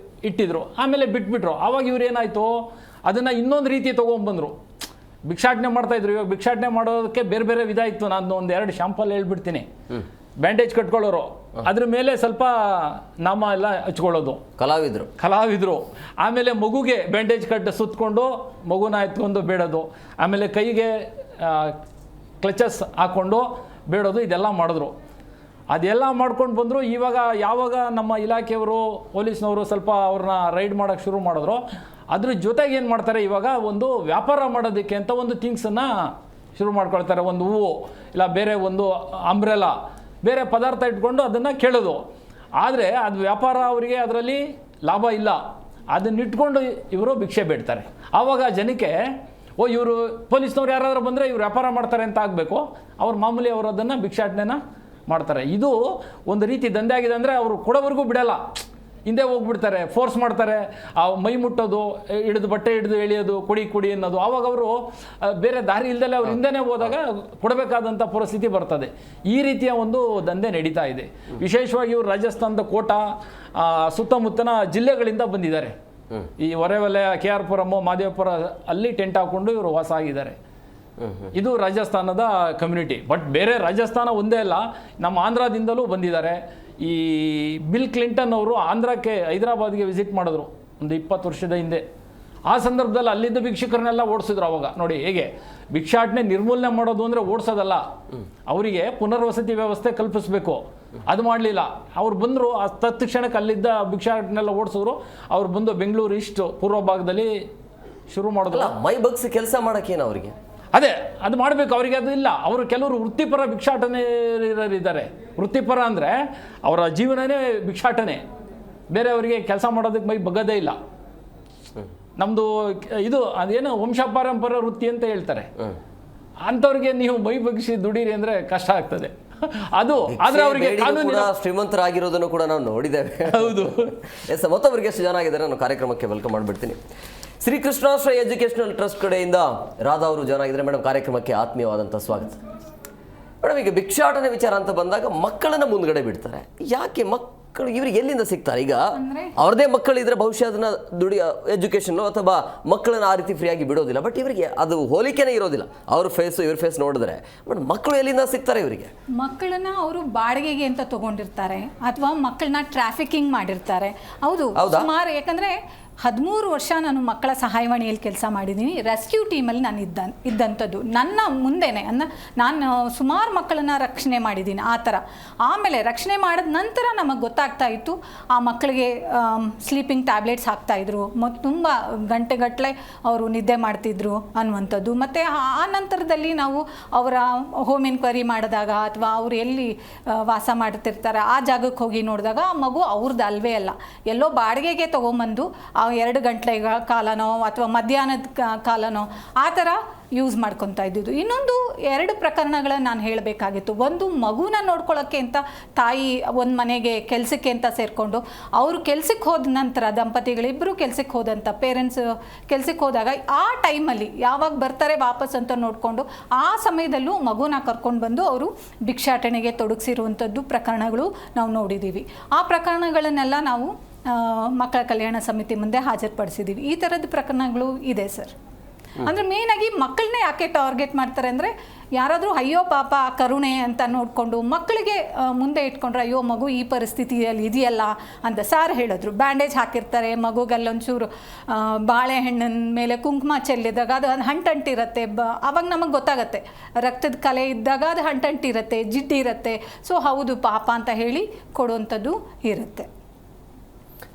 ಇಟ್ಟಿದ್ರು. ಆಮೇಲೆ ಬಿಟ್ಬಿಟ್ರು. ಆವಾಗ ಇವ್ರು ಏನಾಯಿತು, ಅದನ್ನು ಇನ್ನೊಂದು ರೀತಿ ತೊಗೊಂಡ್ಬಂದರು. ಭಿಕ್ಷಾಟನೆ ಮಾಡ್ತಾಯಿದ್ರು. ಇವಾಗ ಭಿಕ್ಷಾಟನೆ ಮಾಡೋದಕ್ಕೆ ಬೇರೆ ಬೇರೆ ವಿಧ ಇತ್ತು. ನಾನು ಒಂದೆರಡು ಶಾಂಪಲ್ ಹೇಳ್ಬಿಡ್ತೀನಿ. ಬ್ಯಾಂಡೇಜ್ ಕಟ್ಕೊಳ್ಳೋರು, ಅದ್ರ ಮೇಲೆ ಸ್ವಲ್ಪ ನಾಮ ಎಲ್ಲ ಹಚ್ಕೊಳ್ಳೋದು, ಕಲಾವಿದರು. ಆಮೇಲೆ ಮಗುಗೆ ಬ್ಯಾಂಡೇಜ್ ಸುತ್ತಕೊಂಡು ಮಗುನ ಎತ್ಕೊಂಡು ಬೇಡೋದು. ಆಮೇಲೆ ಕೈಗೆ ಕ್ಲಚಸ್ ಹಾಕ್ಕೊಂಡು ಬೇಡೋದು. ಇದೆಲ್ಲ ಮಾಡಿದ್ರು. ಅದೆಲ್ಲ ಮಾಡ್ಕೊಂಡು ಬಂದರು. ಇವಾಗ ಯಾವಾಗ ನಮ್ಮ ಇಲಾಖೆಯವರು, ಪೊಲೀಸ್ನವರು ಸ್ವಲ್ಪ ಅವ್ರನ್ನ ರೈಡ್ ಮಾಡೋಕ್ಕೆ ಶುರು ಮಾಡಿದ್ರು, ಅದ್ರ ಜೊತೆಗೆ ಏನು ಮಾಡ್ತಾರೆ, ಇವಾಗ ಒಂದು ವ್ಯಾಪಾರ ಮಾಡೋದಕ್ಕೆ ಅಂತ ಒಂದು ಥಿಂಗ್ಸನ್ನು ಶುರು ಮಾಡ್ಕೊಳ್ತಾರೆ. ಒಂದು ಹೂವು, ಇಲ್ಲ ಬೇರೆ ಒಂದು ಅಂಬ್ರೆಲಾ, ಬೇರೆ ಪದಾರ್ಥ ಇಟ್ಕೊಂಡು ಅದನ್ನು ಕೇಳೋದು. ಆದರೆ ಅದು ವ್ಯಾಪಾರ, ಅವರಿಗೆ ಅದರಲ್ಲಿ ಲಾಭ ಇಲ್ಲ. ಅದನ್ನಿಟ್ಕೊಂಡು ಇವರು ಭಿಕ್ಷೆ ಬೇಡ್ತಾರೆ. ಆವಾಗ ಜನಕ್ಕೆ ಇವರು ಪೊಲೀಸ್ನವ್ರು ಯಾರಾದರೂ ಬಂದರೆ ಇವ್ರು ವ್ಯಾಪಾರ ಮಾಡ್ತಾರೆ ಅಂತ ಆಗಬೇಕು. ಅವ್ರು ಮಾಮೂಲಿ ಅವರು ಅದನ್ನು ಭಿಕ್ಷಾಟನೆನ ಮಾಡ್ತಾರೆ. ಇದು ಒಂದು ರೀತಿ ದಂಧೆ ಆಗಿದೆ. ಅಂದರೆ ಅವರು ಕೊಡೋವರೆಗೂ ಬಿಡಲ್ಲ, ಹಿಂದೆ ಹೋಗ್ಬಿಡ್ತಾರೆ, ಫೋರ್ಸ್ ಮಾಡ್ತಾರೆ. ಆ ಮೈ ಮುಟ್ಟೋದು, ಬಟ್ಟೆ ಹಿಡಿದು ಎಳೆಯೋದು, ಕುಡಿ ಅನ್ನೋದು. ಆವಾಗ ಅವರು ಬೇರೆ ದಾರಿ ಇಲ್ದಲೆ ಅವ್ರು ಹಿಂದೆನೇ ಹೋದಾಗ ಕೊಡಬೇಕಾದಂಥ ಪರಿಸ್ಥಿತಿ ಬರ್ತದೆ. ಈ ರೀತಿಯ ಒಂದು ದಂಧೆ ನಡೀತಾ ಇದೆ. ವಿಶೇಷವಾಗಿ ಇವರು ರಾಜಸ್ಥಾನದ ಕೋಟಾ ಸುತ್ತಮುತ್ತನ ಜಿಲ್ಲೆಗಳಿಂದ ಬಂದಿದ್ದಾರೆ. ಈ ಹೊರೆವಲಯ, KR ಪುರಮ್, ಮಾದೇವಪುರ ಅಲ್ಲಿ ಟೆಂಟ್ ಹಾಕ್ಕೊಂಡು ಇವರು ವಾಸ ಆಗಿದ್ದಾರೆ. ಇದು ರಾಜಸ್ಥಾನದ ಕಮ್ಯುನಿಟಿ. ಬಟ್ ಬೇರೆ ರಾಜಸ್ಥಾನ ಒಂದೇ ಅಲ್ಲ, ನಮ್ಮ ಆಂಧ್ರದಿಂದಲೂ ಬಂದಿದ್ದಾರೆ. ಈ ಬಿಲ್ ಕ್ಲಿಂಟನ್ ಅವರು ಆಂಧ್ರಕ್ಕೆ, ಹೈದರಾಬಾದ್ಗೆ ವಿಸಿಟ್ ಮಾಡಿದ್ರು ಒಂದು 20 ವರ್ಷದ ಹಿಂದೆ. ಆ ಸಂದರ್ಭದಲ್ಲಿ ಅಲ್ಲಿದ್ದ ಭಿಕ್ಷುಕರನ್ನೆಲ್ಲ ಓಡಿಸಿದ್ರು. ಅವಾಗ ನೋಡಿ ಹೇಗೆ ಭಿಕ್ಷಾಟನೆ ನಿರ್ಮೂಲನೆ ಮಾಡೋದು ಅಂದರೆ ಓಡಿಸೋದಲ್ಲ, ಅವರಿಗೆ ಪುನರ್ವಸತಿ ವ್ಯವಸ್ಥೆ ಕಲ್ಪಿಸಬೇಕು. ಅದು ಮಾಡಲಿಲ್ಲ. ಅವ್ರು ಬಂದರು, ಆ ತತ್ಕ್ಷಣಕ್ಕೆ ಅಲ್ಲಿದ್ದ ಭಿಕ್ಷಾಟನೆಲ್ಲ ಓಡಿಸಿದ್ರು. ಅವ್ರು ಬಂದು ಬೆಂಗಳೂರು ಈಸ್ಟ್ ಪೂರ್ವ ಭಾಗದಲ್ಲಿ ಶುರು ಮಾಡಿದ್ರು. ಮೈ ಬಗ್ಸಿ ಕೆಲಸ ಮಾಡೋಕ್ಕೇನು ಅವರಿಗೆ? ಅದೇ ಅದು ಮಾಡಬೇಕು. ಅವರಿಗೆ ಅದು ಇಲ್ಲ. ಅವರು ಕೆಲವರು ವೃತ್ತಿಪರ ಭಿಕ್ಷಾಟನೆರಿದ್ದಾರೆ. ವೃತ್ತಿಪರ ಅಂದರೆ ಅವರ ಜೀವನನೇ ಭಿಕ್ಷಾಟನೆ. ಬೇರೆಯವರಿಗೆ ಕೆಲಸ ಮಾಡೋದಕ್ಕೆ ಮೈ ಬಗ್ಗದೇ ಇಲ್ಲ. ನಮ್ಮದು ಇದು ಅದೇನು ವಂಶಪಾರಂಪರ್ಯ ವೃತ್ತಿ ಅಂತ ಹೇಳ್ತಾರೆ. ಅಂಥವ್ರಿಗೆ ನೀವು ಮೈ ಬಗ್ಗಿಸಿ ದುಡೀರಿ ಅಂದರೆ ಕಷ್ಟ ಆಗ್ತದೆ. ಅದು ಆದರೆ ಅವರಿಗೆ ಕಾನೂನು ಶ್ರೀಮಂತರಾಗಿರೋದನ್ನು ಕೂಡ ನಾವು ನೋಡಿದ್ದೇವೆ. ಹೌದು. ಎಸ್, ಮತ್ತೊಬ್ಬರಿಗೆ ಎಷ್ಟು ಜನ ಆಗಿದ್ದಾರೆ ನಾನು ಕಾರ್ಯಕ್ರಮಕ್ಕೆ ವೆಲ್ಕಮ್ ಮಾಡಿಬಿಡ್ತೀನಿ. ಶ್ರೀ ಕೃಷ್ಣಾಶ್ರಯ ಎಜುಕೇಷನಲ್ ಟ್ರಸ್ಟ್ ಕಡೆಯಿಂದ ರಾಧಾ ಅವರು ಜಾಯ್ನ್ ಆಗಿದ್ದಾರೆ. ಮೇಡಮ್, ಕಾರ್ಯಕ್ರಮಕ್ಕೆ ಆತ್ಮೀಯವಾದಂಥ ಸ್ವಾಗತ. ಮೇಡಮ್, ಈಗ ಭಿಕ್ಷಾಟನೆ ವಿಚಾರ ಅಂತ ಬಂದಾಗ ಮಕ್ಕಳನ್ನ ಮುಂದ್ಗಡೆ ಬಿಡ್ತಾರೆ. ಯಾಕೆ ಮಕ್ಕಳು ಇವರಿಗೆ ಎಲ್ಲಿಂದ ಸಿಗ್ತಾರೆ? ಈಗ ಅವ್ರದೇ ಮಕ್ಕಳಿದ್ರೆ ಬಹುಶಃ ಅದನ್ನ ಎಜುಕೇಷನ್ ಅಥವಾ ಮಕ್ಕಳನ್ನ ಆ ರೀತಿ ಫ್ರೀಯಾಗಿ ಬಿಡೋದಿಲ್ಲ. ಬಟ್ ಇವರಿಗೆ ಅದು ಹೋಲಿಕೆನೇ ಇರೋದಿಲ್ಲ. ಅವ್ರ ಫೇಸ್ ಇವ್ರ ಫೇಸ್ ನೋಡಿದ್ರೆ ಬಟ್ ಮಕ್ಕಳು ಎಲ್ಲಿಂದ ಸಿಗ್ತಾರೆ ಇವರಿಗೆ? ಮಕ್ಕಳನ್ನ ಅವರು ಬಾಡಿಗೆಗೆ ಅಂತ ತಗೊಂಡಿರ್ತಾರೆ ಅಥವಾ ಮಕ್ಕಳನ್ನ ಟ್ರಾಫಿಕಿಂಗ್ ಮಾಡಿರ್ತಾರೆ. ಹೌದು, ಸುಮಾರು. ಯಾಕಂದ್ರೆ 13 ವರ್ಷ ನಾನು ಮಕ್ಕಳ ಸಹಾಯವಾಣಿಯಲ್ಲಿ ಕೆಲಸ ಮಾಡಿದ್ದೀನಿ. ರೆಸ್ಕ್ಯೂ ಟೀಮಲ್ಲಿ ನಾನು ಇದ್ದಂಥದ್ದು. ನನ್ನ ಮುಂದೆನೆ ನಾನು ಸುಮಾರು ಮಕ್ಕಳನ್ನ ರಕ್ಷಣೆ ಮಾಡಿದ್ದೀನಿ ಆ ಥರ. ಆಮೇಲೆ ರಕ್ಷಣೆ ಮಾಡಿದ ನಂತರ ನಮಗೆ ಗೊತ್ತಾಗ್ತಾ ಇತ್ತು ಆ ಮಕ್ಕಳಿಗೆ ಸ್ಲೀಪಿಂಗ್ ಟ್ಯಾಬ್ಲೆಟ್ಸ್ ಹಾಕ್ತಾಯಿದ್ರು ಮತ್ತು ತುಂಬ ಗಂಟೆಗಟ್ಟಲೆ ಅವರು ನಿದ್ದೆ ಮಾಡ್ತಿದ್ರು ಅನ್ನುವಂಥದ್ದು. ಮತ್ತು ಆ ನಂತರದಲ್ಲಿ ನಾವು ಅವರ ಹೋಮ್ ಎನ್ಕ್ವೈರಿ ಮಾಡಿದಾಗ ಅಥವಾ ಅವರು ಎಲ್ಲಿ ವಾಸ ಮಾಡ್ತಿರ್ತಾರೆ ಆ ಜಾಗಕ್ಕೆ ಹೋಗಿ ನೋಡಿದಾಗ ಆ ಮಗು ಅವ್ರದ್ದು ಅಲ್ವೇ ಅಲ್ಲ, ಎಲ್ಲೋ ಬಾಡಿಗೆಗೆ ತೊಗೊಂಬಂದು 2 ಗಂಟೆಗಳ ಕಾಲನೋ ಅಥವಾ ಮಧ್ಯಾಹ್ನದ ಕಾಲನೋ ಆ ಥರ ಯೂಸ್ ಮಾಡ್ಕೊತಾ ಇದ್ದಿದ್ದು. ಇನ್ನೊಂದು 2 ಪ್ರಕರಣಗಳನ್ನು ನಾನು ಹೇಳಬೇಕಾಗಿತ್ತು. ಒಂದು, ಮಗುನ ನೋಡ್ಕೊಳ್ಳೋಕ್ಕೆ ಅಂತ ತಾಯಿ ಒಂದು ಮನೆಗೆ ಕೆಲಸಕ್ಕೆ ಅಂತ ಸೇರಿಕೊಂಡು ಅವರು ಕೆಲಸಕ್ಕೆ ಹೋದ ನಂತರ ದಂಪತಿಗಳಿಬ್ಬರು ಕೆಲಸಕ್ಕೆ ಹೋದಂಥ ಪೇರೆಂಟ್ಸ್ ಕೆಲಸಕ್ಕೆ ಹೋದಾಗ ಆ ಟೈಮಲ್ಲಿ ಯಾವಾಗ ಬರ್ತಾರೆ ವಾಪಸ್ ಅಂತ ನೋಡಿಕೊಂಡು ಆ ಸಮಯದಲ್ಲೂ ಮಗುನ ಕರ್ಕೊಂಡು ಬಂದು ಅವರು ಭಿಕ್ಷಾಟನೆಗೆ ತೊಡಗಿಸಿರುವಂಥದ್ದು ಪ್ರಕರಣಗಳು ನಾವು ನೋಡಿದ್ದೀವಿ. ಆ ಪ್ರಕರಣಗಳನ್ನೆಲ್ಲ ನಾವು ಮಕ್ಕಳ ಕಲ್ಯಾಣ ಸಮಿತಿ ಮುಂದೆ ಹಾಜರುಪಡಿಸಿದ್ದೀವಿ. ಈ ಥರದ ಪ್ರಕರಣಗಳು ಇದೆ ಸರ್. ಅಂದರೆ ಮೇಯ್ನಾಗಿ ಮಕ್ಕಳನ್ನೇ ಯಾಕೆ ಟಾರ್ಗೆಟ್ ಮಾಡ್ತಾರೆ ಅಂದರೆ ಯಾರಾದರೂ ಅಯ್ಯೋ ಪಾಪ ಕರುಣೆ ಅಂತ ನೋಡಿಕೊಂಡು ಮಕ್ಕಳಿಗೆ ಮುಂದೆ ಇಟ್ಕೊಂಡ್ರೆ ಅಯ್ಯೋ ಮಗು ಈ ಪರಿಸ್ಥಿತಿಯಲ್ಲಿ ಇದೆಯಲ್ಲ ಅಂತ ಸಾರ್ ಹೇಳಿದ್ರು. ಬ್ಯಾಂಡೇಜ್ ಹಾಕಿರ್ತಾರೆ, ಮಗುಗಲ್ಲೊಂಚೂರು ಬಾಳೆಹಣ್ಣಿನ ಮೇಲೆ ಕುಂಕುಮ ಚೆಲ್ಲಿದಾಗ ಅದು ಅಂಟಂಟಿರುತ್ತೆ. ಆವಾಗ ನಮಗೆ ಗೊತ್ತಾಗತ್ತೆ ರಕ್ತದ ಕಲೆ ಇದ್ದಾಗ ಅದು ಅಂಟಂಟಿರುತ್ತೆ, ಜಿಡ್ಡಿರುತ್ತೆ. ಸೊ ಹೌದು ಪಾಪ ಅಂತ ಹೇಳಿ ಕೊಡುವಂಥದ್ದು ಇರುತ್ತೆ.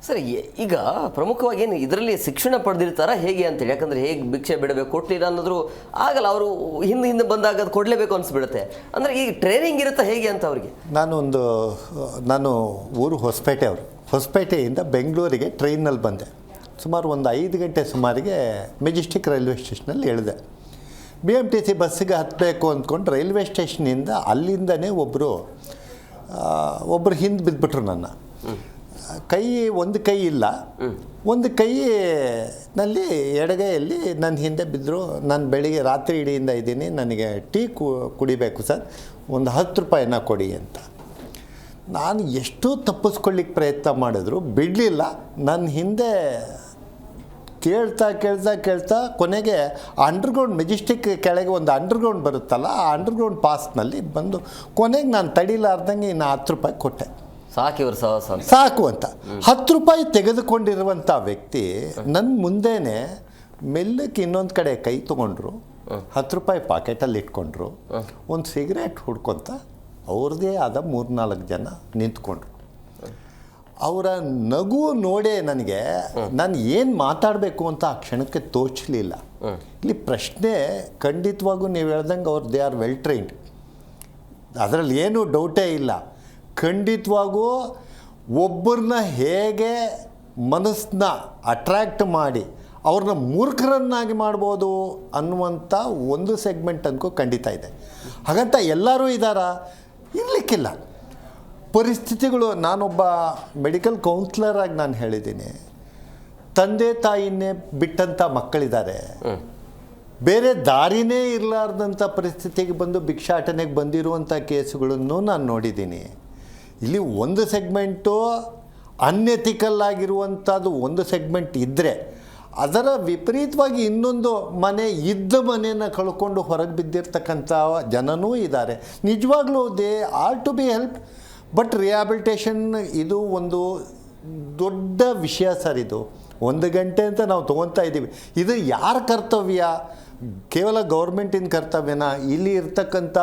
ಸರಿ, ಈಗ ಪ್ರಮುಖವಾಗಿ ಏನು ಇದರಲ್ಲಿ ಶಿಕ್ಷಣ ಪಡೆದಿರ್ತಾರ ಹೇಗೆ ಅಂತೇಳಿ? ಯಾಕಂದರೆ ಹೇಗೆ ಭಿಕ್ಷೆ ಬಿಡಬೇಕು ಕೊಟ್ಟಿಲ್ಲ ಅನ್ನೋದ್ರು ಆಗಲ್ಲ. ಅವರು ಹಿಂದೆ ಬಂದಾಗ ಅದು ಕೊಡಲೇಬೇಕು ಅನಿಸ್ಬಿಡುತ್ತೆ. ಅಂದರೆ ಈಗ ಟ್ರೈನಿಂಗ್ ಇರುತ್ತಾ ಹೇಗೆ ಅಂತ ಅವ್ರಿಗೆ? ನಾನು ಊರು ಹೊಸಪೇಟೆ. ಹೊಸಪೇಟೆಯಿಂದ ಬೆಂಗಳೂರಿಗೆ ಟ್ರೈನಲ್ಲಿ ಬಂದೆ. ಸುಮಾರು ಒಂದು 5 ಗಂಟೆ ಸುಮಾರಿಗೆ ಮೆಜೆಸ್ಟಿಕ್ ರೈಲ್ವೆ ಸ್ಟೇಷನಲ್ಲಿ ಇಳಿದೆ. BMTC ಬಸ್ಸಿಗೆ ಹತ್ತಬೇಕು ಅಂದ್ಕೊಂಡು ರೈಲ್ವೆ ಸ್ಟೇಷನಿಂದ ಅಲ್ಲಿಂದನೇ ಒಬ್ಬರು ಹಿಂದೆ ಬಿದ್ದುಬಿಟ್ರು. ನನ್ನ ಒಂದು ಕೈ ಇಲ್ಲ, ಒಂದು ಕೈನಲ್ಲಿ ಎಡಗೈಯಲ್ಲಿ ನನ್ನ ಹಿಂದೆ ಬಿದ್ದರು. ನಾನು ಬೆಳಿಗ್ಗೆ ರಾತ್ರಿ ಇಡಿಯಿಂದ ಇದ್ದೀನಿ, ನನಗೆ ಟೀ ಕುಡಿಬೇಕು ಸರ್, ಒಂದು 10 ರೂಪಾಯಿನ ಕೊಡಿ ಅಂತ. ನಾನು ಎಷ್ಟು ತಪ್ಪಿಸ್ಕೊಳ್ಳಿಕ್ಕೆ ಪ್ರಯತ್ನ ಮಾಡಿದ್ರು ಬಿಡಲಿಲ್ಲ. ನನ್ನ ಹಿಂದೆ ಕೇಳ್ತಾ ಕೊನೆಗೆ ಅಂಡರ್ಗ್ರೌಂಡ್ ಮೆಜೆಸ್ಟಿಕ್ ಕೆಳಗೆ ಒಂದು ಅಂಡರ್ಗ್ರೌಂಡ್ ಬರುತ್ತಲ್ಲ, ಆ ಅಂಡರ್ಗ್ರೌಂಡ್ ಪಾಸ್ನಲ್ಲಿ ಬಂದು ಕೊನೆಗೆ ನಾನು ತಡಿಲಾರ್ದಂಗೆ ಇನ್ನು 10 ರೂಪಾಯಿ ಕೊಟ್ಟೆ. ಸಾಕು ಅಂತ 10 ರೂಪಾಯಿ ತೆಗೆದುಕೊಂಡಿರುವಂಥ ವ್ಯಕ್ತಿ ನನ್ನ ಮುಂದೆನೇ ಮೆಲ್ಲಕ್ಕೆ ಇನ್ನೊಂದು ಕಡೆ ಕೈ ತೊಗೊಂಡ್ರು, 10 ರೂಪಾಯಿ ಪಾಕೆಟಲ್ಲಿ ಇಟ್ಕೊಂಡ್ರು, ಒಂದು ಸಿಗರೇಟ್ ಹುಡ್ಕೊತ ಅವ್ರದ್ದೇ ಆದ 3-4 ಜನ ನಿಂತ್ಕೊಂಡ್ರು. ಅವರ ನಗು ನೋಡೇ ನನಗೆ ನಾನು ಏನು ಮಾತಾಡಬೇಕು ಅಂತ ಆ ಕ್ಷಣಕ್ಕೆ ತೋಚಲಿಲ್ಲ. ಇಲ್ಲಿ ಪ್ರಶ್ನೆ ಖಂಡಿತವಾಗೂ ನೀವು ಹೇಳ್ದಂಗೆ ಅವ್ರು ದೇ ಆರ್ ವೆಲ್ ಟ್ರೈನ್ಡ್, ಅದರಲ್ಲಿ ಏನೂ ಡೌಟೇ ಇಲ್ಲ. ಖಂಡಿತವಾಗೂ ಒಬ್ಬರನ್ನ ಹೇಗೆ ಮನಸ್ಸನ್ನ ಅಟ್ರ್ಯಾಕ್ಟ್ ಮಾಡಿ ಅವ್ರನ್ನ ಮೂರ್ಖರನ್ನಾಗಿ ಮಾಡ್ಬೋದು ಅನ್ನುವಂಥ ಒಂದು ಸೆಗ್ಮೆಂಟ್ ಅನ್ಕೋ ಖಂಡಿತ ಇದೆ. ಹಾಗಂತ ಎಲ್ಲರೂ ಇದ್ದಾರಾ? ಇರಲಿಕ್ಕಿಲ್ಲ. ಪರಿಸ್ಥಿತಿಗಳು, ನಾನೊಬ್ಬ ಮೆಡಿಕಲ್ ಕೌನ್ಸಿಲರ್ ಆಗಿ ನಾನು ಹೇಳಿದ್ದೀನಿ, ತಂದೆ ತಾಯಿನೇ ಬಿಟ್ಟಂಥ ಮಕ್ಕಳಿದ್ದಾರೆ, ಬೇರೆ ದಾರಿನೇ ಇರಲಾರ್ದಂಥ ಪರಿಸ್ಥಿತಿಗೆ ಬಂದು ಭಿಕ್ಷಾಟನೆಗೆ ಬಂದಿರುವಂಥ ಕೇಸುಗಳನ್ನು ನಾನು ನೋಡಿದ್ದೀನಿ. ಇಲ್ಲಿ ಒಂದು ಸೆಗ್ಮೆಂಟು ಅನ್ಎಥಿಕಲ್ ಆಗಿರುವಂಥದ್ದು ಒಂದು ಸೆಗ್ಮೆಂಟ್ ಇದ್ದರೆ, ಅದರ ವಿಪರೀತವಾಗಿ ಇನ್ನೊಂದು ಇದ್ದ ಮನೆಯನ್ನು ಕಳ್ಕೊಂಡು ಹೊರಗೆ ಬಿದ್ದಿರ್ತಕ್ಕಂಥ ಜನನೂ ಇದ್ದಾರೆ. ನಿಜವಾಗ್ಲೂ they are to be help. But rehabilitation ಇದು ಒಂದು ದೊಡ್ಡ ವಿಷಯ ಸರ್. ಇದು 1 ಗಂಟೆ ಅಂತ ನಾವು ತೊಗೊತಾ ಇದ್ದೀವಿ. ಇದು ಯಾರ ಕರ್ತವ್ಯ? ಕೇವಲ ಗೌರ್ಮೆಂಟಿನ ಕರ್ತವ್ಯನಾ? ಇಲ್ಲಿ ಇರ್ತಕ್ಕಂಥ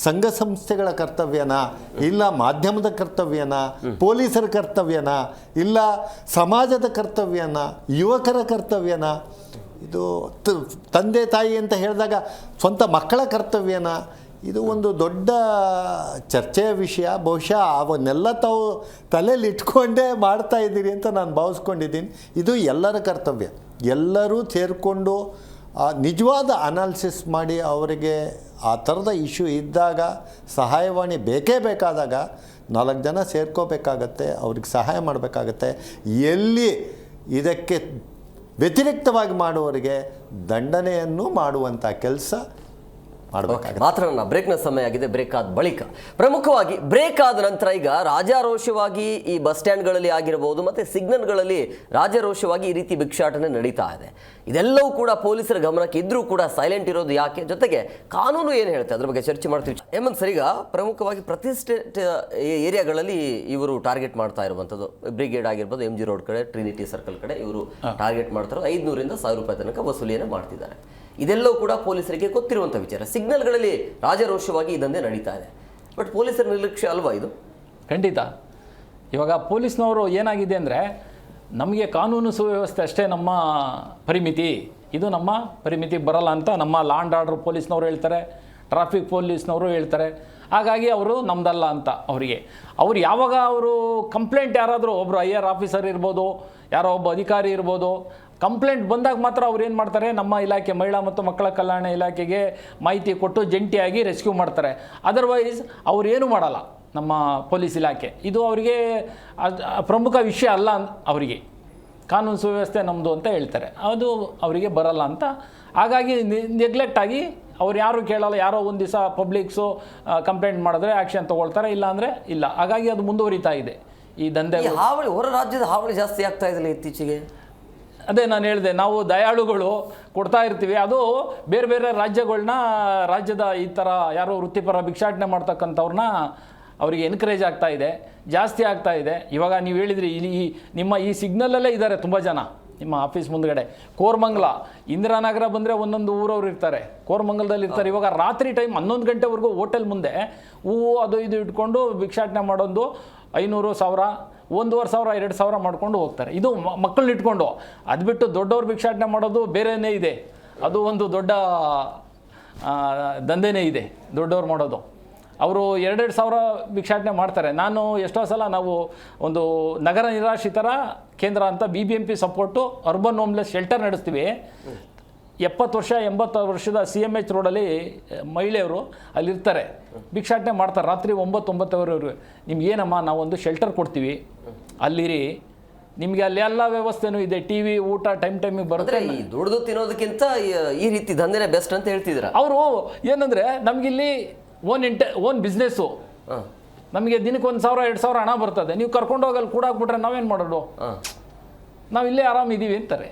ಸಂಘ ಸಂಸ್ಥೆಗಳ ಕರ್ತವ್ಯನಾ? ಇಲ್ಲ ಮಾಧ್ಯಮದ ಕರ್ತವ್ಯನಾ? ಪೊಲೀಸರ ಕರ್ತವ್ಯನಾ? ಇಲ್ಲ ಸಮಾಜದ ಕರ್ತವ್ಯನಾ? ಯುವಕರ ಕರ್ತವ್ಯನಾ? ಇದು ತಂದೆ ತಾಯಿ ಅಂತ ಹೇಳಿದಾಗ ಸ್ವಂತ ಮಕ್ಕಳ ಕರ್ತವ್ಯನಾ? ಇದು ಒಂದು ದೊಡ್ಡ ಚರ್ಚೆಯ ವಿಷಯ. ಬಹುಶಃ ಅವನ್ನೆಲ್ಲ ತಾವು ತಲೆಯಲ್ಲಿ ಇಟ್ಕೊಂಡೇ ಮಾಡ್ತಾ ಇದ್ದೀರಿ ಅಂತ ನಾನು ಭಾವಿಸ್ಕೊಂಡಿದ್ದೀನಿ. ಇದು ಎಲ್ಲರ ಕರ್ತವ್ಯ. ಎಲ್ಲರೂ ಸೇರಿಕೊಂಡು ನಿಜವಾದ ಅನಾಲಿಸಿಸ್ ಮಾಡಿ ಅವರಿಗೆ ಆ ಥರದ ಇಶ್ಯೂ ಇದ್ದಾಗ ಸಹಾಯವಾಣಿ ಬೇಕೇ ಬೇಕಾದಾಗ 4 ಜನ ಸೇರ್ಕೋಬೇಕಾಗತ್ತೆ, ಅವ್ರಿಗೆ ಸಹಾಯ ಮಾಡಬೇಕಾಗತ್ತೆ. ಎಲ್ಲಿ ಇದಕ್ಕೆ ವ್ಯತಿರಿಕ್ತವಾಗಿ ಮಾಡುವವರಿಗೆ ದಂಡನೆಯನ್ನು ಮಾಡುವಂಥ ಕೆಲಸ ಮಾತ್ರ. ಬ್ರೇಕ್ನ ಸಮಯ ಆಗಿದೆ. ಬ್ರೇಕ್ ಆದ ಬಳಿಕ ಪ್ರಮುಖವಾಗಿ ಬ್ರೇಕ್ ಆದ ನಂತರ ಈಗ ರಾಜಾರೋಷವಾಗಿ ಈ ಬಸ್ ಸ್ಟ್ಯಾಂಡ್ಗಳಲ್ಲಿ ಆಗಿರಬಹುದು ಮತ್ತೆ ಸಿಗ್ನಲ್ಗಳಲ್ಲಿ ರಾಜಾರೋಷವಾಗಿ ಈ ರೀತಿ ಭಿಕ್ಷಾಟನೆ ನಡೀತಾ ಇದೆ. ಇದೆಲ್ಲವೂ ಕೂಡ ಪೊಲೀಸರ ಗಮನಕ್ಕೆ ಇದ್ರೂ ಕೂಡ ಸೈಲೆಂಟ್ ಇರೋದು ಯಾಕೆ? ಜೊತೆಗೆ ಕಾನೂನು ಏನು ಹೇಳುತ್ತೆ ಅದ್ರ ಬಗ್ಗೆ ಚರ್ಚೆ ಮಾಡ್ತೀವಿ. ಹೇಮಂತ್ ಸರ್, ಈಗ ಪ್ರಮುಖವಾಗಿ ಪ್ರತಿಷ್ಠಿತ ಏರಿಯಾಗಳಲ್ಲಿ ಇವರು ಟಾರ್ಗೆಟ್ ಮಾಡ್ತಾ ಇರುವಂಥದ್ದು, ಬ್ರಿಗೇಡ್ ಆಗಿರ್ಬೋದು, MG ರೋಡ್ ಕಡೆ, ಟ್ರಿನಿಟಿ ಸರ್ಕಲ್ ಕಡೆ ಇವರು ಟಾರ್ಗೆಟ್ ಮಾಡ್ತಾರೆ. 500 ರಿಂದ 1000 ರೂಪಾಯಿ ತನಕ ವಸೂಲಿಯನ್ನು ಮಾಡ್ತಿದ್ದಾರೆ. ಇದೆಲ್ಲವೂ ಕೂಡ ಪೊಲೀಸರಿಗೆ ಗೊತ್ತಿರುವಂಥ ವಿಚಾರ. ಸಿಗ್ನಲ್ಗಳಲ್ಲಿ ರಾಜಾರೋಷವಾಗಿ ಇದಂದೇ ನಡೀತಾ ಇದೆ. ಬಟ್ ಪೊಲೀಸರ ನಿರ್ಲಕ್ಷ್ಯ ಅಲ್ವಾ ಇದು? ಖಂಡಿತ. ಇವಾಗ ಪೊಲೀಸ್ನವರು ಏನಾಗಿದೆ ಅಂದರೆ, ನಮಗೆ ಕಾನೂನು ಸುವ್ಯವಸ್ಥೆ ಅಷ್ಟೇ ನಮ್ಮ ಪರಿಮಿತಿ, ಇದು ನಮ್ಮ ಪರಿಮಿತಿಗೆ ಬರಲ್ಲ ಅಂತ ನಮ್ಮ ಲಾ ಆ್ಯಂಡ್ ಆರ್ಡರ್ ಪೊಲೀಸ್ನವರು ಹೇಳ್ತಾರೆ, ಟ್ರಾಫಿಕ್ ಪೊಲೀಸ್ನವರು ಹೇಳ್ತಾರೆ. ಹಾಗಾಗಿ ಅವರು ನಮ್ಮದಲ್ಲ ಅಂತ ಅವ್ರು ಯಾವಾಗ ಅವರು ಕಂಪ್ಲೇಂಟ್, ಯಾರಾದರೂ ಒಬ್ಬರು IR ಆಫೀಸರ್ ಇರ್ಬೋದು, ಯಾರೋ ಒಬ್ಬ ಅಧಿಕಾರಿ ಇರ್ಬೋದು, ಕಂಪ್ಲೇಂಟ್ ಬಂದಾಗ ಮಾತ್ರ ಅವ್ರು ಏನು ಮಾಡ್ತಾರೆ, ನಮ್ಮ ಇಲಾಖೆ ಮಹಿಳಾ ಮತ್ತು ಮಕ್ಕಳ ಕಲ್ಯಾಣ ಇಲಾಖೆಗೆ ಮಾಹಿತಿ ಕೊಟ್ಟು ಜಂಟಿಯಾಗಿ ರೆಸ್ಕ್ಯೂ ಮಾಡ್ತಾರೆ. ಅದರ್ವೈಸ್ ಅವ್ರು ಏನೂ ಮಾಡಲ್ಲ ನಮ್ಮ ಪೊಲೀಸ್ ಇಲಾಖೆ. ಇದು ಅವರಿಗೆ ಪ್ರಮುಖ ವಿಷಯ ಅಲ್ಲ. ಅವರಿಗೆ ಕಾನೂನು ಸುವ್ಯವಸ್ಥೆ ನಮ್ಮದು ಅಂತ ಹೇಳ್ತಾರೆ, ಅದು ಅವರಿಗೆ ಬರಲ್ಲ ಅಂತ. ಹಾಗಾಗಿ ನೆಗ್ಲೆಕ್ಟ್ ಆಗಿ ಅವ್ರು ಯಾರು ಕೇಳಲ್ಲ. ಯಾರೋ ಒಂದು ದಿವಸ ಪಬ್ಲಿಕ್ಸು ಕಂಪ್ಲೇಂಟ್ ಮಾಡಿದ್ರೆ ಆ್ಯಕ್ಷನ್ ತೊಗೊಳ್ತಾರೆ, ಇಲ್ಲ ಅಂದರೆ ಇಲ್ಲ. ಹಾಗಾಗಿ ಅದು ಮುಂದುವರಿತಾ ಇದೆ ಈ ದಂಧೆ. ಹಾವಳಿ, ಹೊರ ರಾಜ್ಯದ ಹಾವಳಿ ಜಾಸ್ತಿ ಆಗ್ತಾ ಇದೆಯಲ್ಲ ಇತ್ತೀಚೆಗೆ. ಅದೇ ನಾನು ಹೇಳಿದೆ, ನಾವು ದಯಾಳುಗಳು ಕೊಡ್ತಾ ಇರ್ತೀವಿ, ಅದು ಬೇರೆ ಬೇರೆ ರಾಜ್ಯದ ಈ ಥರ ಯಾರೋ ವೃತ್ತಿಪರ ಭಿಕ್ಷಾಟನೆ ಮಾಡ್ತಕ್ಕಂಥವ್ರನ್ನ ಅವರಿಗೆ ಎನ್ಕರೇಜ್ ಆಗ್ತಾ ಇದೆ, ಜಾಸ್ತಿ ಆಗ್ತಾ ಇದೆ. ಇವಾಗ ನೀವು ಹೇಳಿದ್ರಿ, ನಿಮ್ಮ ಈ ಸಿಗ್ನಲ್ಲಲ್ಲೇ ಇದ್ದಾರೆ ತುಂಬ ಜನ ನಿಮ್ಮ ಆಫೀಸ್ ಮುಂದ್ಗಡೆ. ಕೋರಮಂಗಲ, ಇಂದಿರಾನಗರ ಬಂದರೆ ಒಂದೊಂದು ಊರವ್ರು ಇರ್ತಾರೆ, ಕೋರಮಂಗಲದಲ್ಲಿ ಇರ್ತಾರೆ. ಇವಾಗ ರಾತ್ರಿ ಟೈಮ್ 11 ಗಂಟೆವರೆಗೂ ಹೋಟೆಲ್ ಮುಂದೆ ಹೂವು ಅದು ಇದು ಇಟ್ಕೊಂಡು ಭಿಕ್ಷಾಟನೆ ಮಾಡೋದು 500, 1000, 1500, 2000 ಮಾಡ್ಕೊಂಡು ಹೋಗ್ತಾರೆ. ಇದು ಮಕ್ಕಳನ್ನ ಇಟ್ಕೊಂಡು. ಅದು ಬಿಟ್ಟು ದೊಡ್ಡವ್ರು ಭಿಕ್ಷಾಟನೆ ಮಾಡೋದು ಬೇರೆಯೇ ಇದೆ, ಅದು ಒಂದು ದೊಡ್ಡ ದಂಧೆನೇ ಇದೆ ದೊಡ್ಡವ್ರು ಮಾಡೋದು. ಅವರು 2,000 ಭಿಕ್ಷಾಟನೆ ಮಾಡ್ತಾರೆ. ನಾನು ಎಷ್ಟೋ ಸಲ ನಾವು ಒಂದು ನಗರ ನಿರಾಶ್ರಿತರ ಕೇಂದ್ರ ಅಂತ BBMP support urban homeless shelter ನಡೆಸ್ತೀವಿ. 70 ವರ್ಷ 80 ವರ್ಷದ CMH ರೋಡಲ್ಲಿ ಮಹಿಳೆಯರು ಅಲ್ಲಿರ್ತಾರೆ, ಭಿಕ್ಷಾಟನೆ ಮಾಡ್ತಾರೆ ರಾತ್ರಿ 9-9ವರೆಗೂ. ನಿಮ್ಗೇನಮ್ಮ ನಾವೊಂದು ಶೆಲ್ಟರ್ ಕೊಡ್ತೀವಿ, ಅಲ್ಲಿರಿ, ನಿಮಗೆ ಅಲ್ಲಿ ಎಲ್ಲ ವ್ಯವಸ್ಥೆನೂ ಇದೆ, TV ಊಟ ಟೈಮಿಗೆ ಬರುತ್ತೆ. ಈ ದುಡ್ದು ತಿನ್ನೋದಕ್ಕಿಂತ ಈ ರೀತಿ ದಂಧೆನೇ ಬೆಸ್ಟ್ ಅಂತ ಹೇಳ್ತಿದ್ರ ಅವರು. ಏನಂದರೆ ನಮಗಿಲ್ಲಿ ಓನ್ ಬಿಸ್ನೆಸ್ಸು, ನಮಗೆ ದಿನಕ್ಕೆ 1,000-2,000 ಹಣ ಬರ್ತದೆ, ನೀವು ಕರ್ಕೊಂಡು ಹೋಗಲ್ಲಿ ಕೂಡ ಹಾಕ್ಬಿಟ್ರೆ ನಾವೇನು ಮಾಡೋದು, ನಾವಿಲ್ಲೇ ಆರಾಮಿದ್ದೀವಿ ಅಂತಾರೆ.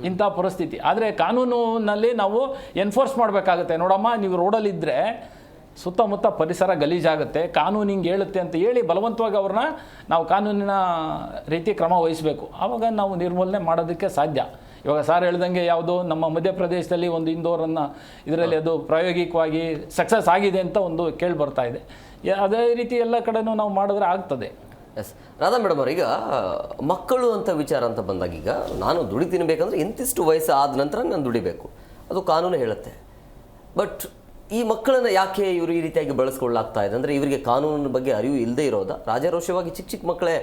ಇಂಥ ಪರಿಸ್ಥಿತಿ. ಆದರೆ ಕಾನೂನಿನಲ್ಲಿ ನಾವು ಎನ್ಫೋರ್ಸ್ ಮಾಡಬೇಕಾಗುತ್ತೆ. ನೋಡಮ್ಮ, ನೀವು ರೋಡಲ್ಲಿದ್ದರೆ ಸುತ್ತಮುತ್ತ ಪರಿಸರ ಗಲೀಜಾಗುತ್ತೆ, ಕಾನೂನು ಹಿಂಗೆ ಹೇಳುತ್ತೆ ಅಂತ ಹೇಳಿ ಬಲವಂತವಾಗಿ ಅವ್ರನ್ನ ನಾವು ಕಾನೂನಿನ ರೀತಿ ಕ್ರಮ ವಹಿಸಬೇಕು. ಆವಾಗ ನಾವು ನಿರ್ಮೂಲನೆ ಮಾಡೋದಕ್ಕೆ ಸಾಧ್ಯ. ಇವಾಗ ಸಾರ್ ಹೇಳ್ದಂಗೆ ಯಾವುದೋ ನಮ್ಮ ಮಧ್ಯಪ್ರದೇಶದಲ್ಲಿ ಒಂದು ಇಂದೋರನ್ನು ಇದರಲ್ಲಿ ಅದು ಪ್ರಾಯೋಗಿಕವಾಗಿ ಸಕ್ಸಸ್ ಆಗಿದೆ ಅಂತ ಒಂದು ಕೇಳಿ ಬರ್ತಾ ಇದೆ. ಅದೇ ರೀತಿ ಎಲ್ಲ ಕಡೆನೂ ನಾವು ಮಾಡಿದ್ರೆ ಆಗ್ತದೆ. ಎಸ್ ರಾಧಾ ಮೇಡಮ್ ಅವ್ರು, ಈಗ ಮಕ್ಕಳು ಅಂತ ವಿಚಾರ ಅಂತ ಬಂದಾಗ, ಈಗ ನಾನು ದುಡಿ ತಿನ್ನಬೇಕಂದ್ರೆ ಇಂತಿಷ್ಟು ವಯಸ್ಸು ಆದ ನಂತರ ನಾನು ದುಡಿಬೇಕು, ಅದು ಕಾನೂನು ಹೇಳುತ್ತೆ. ಬಟ್ ಈ ಮಕ್ಕಳನ್ನು ಯಾಕೆ ಇವರು ಈ ರೀತಿಯಾಗಿ ಬಳಸ್ಕೊಳ್ಳಾಗ್ತಾ ಇದೆ ಅಂದರೆ ಇವರಿಗೆ ಕಾನೂನಿನ ಬಗ್ಗೆ ಅರಿವು ಇಲ್ಲದೆ ಇರೋದಾ? ರಾಜಾರೋಷವಾಗಿ ಚಿಕ್ಕ ಮಕ್ಕಳೇ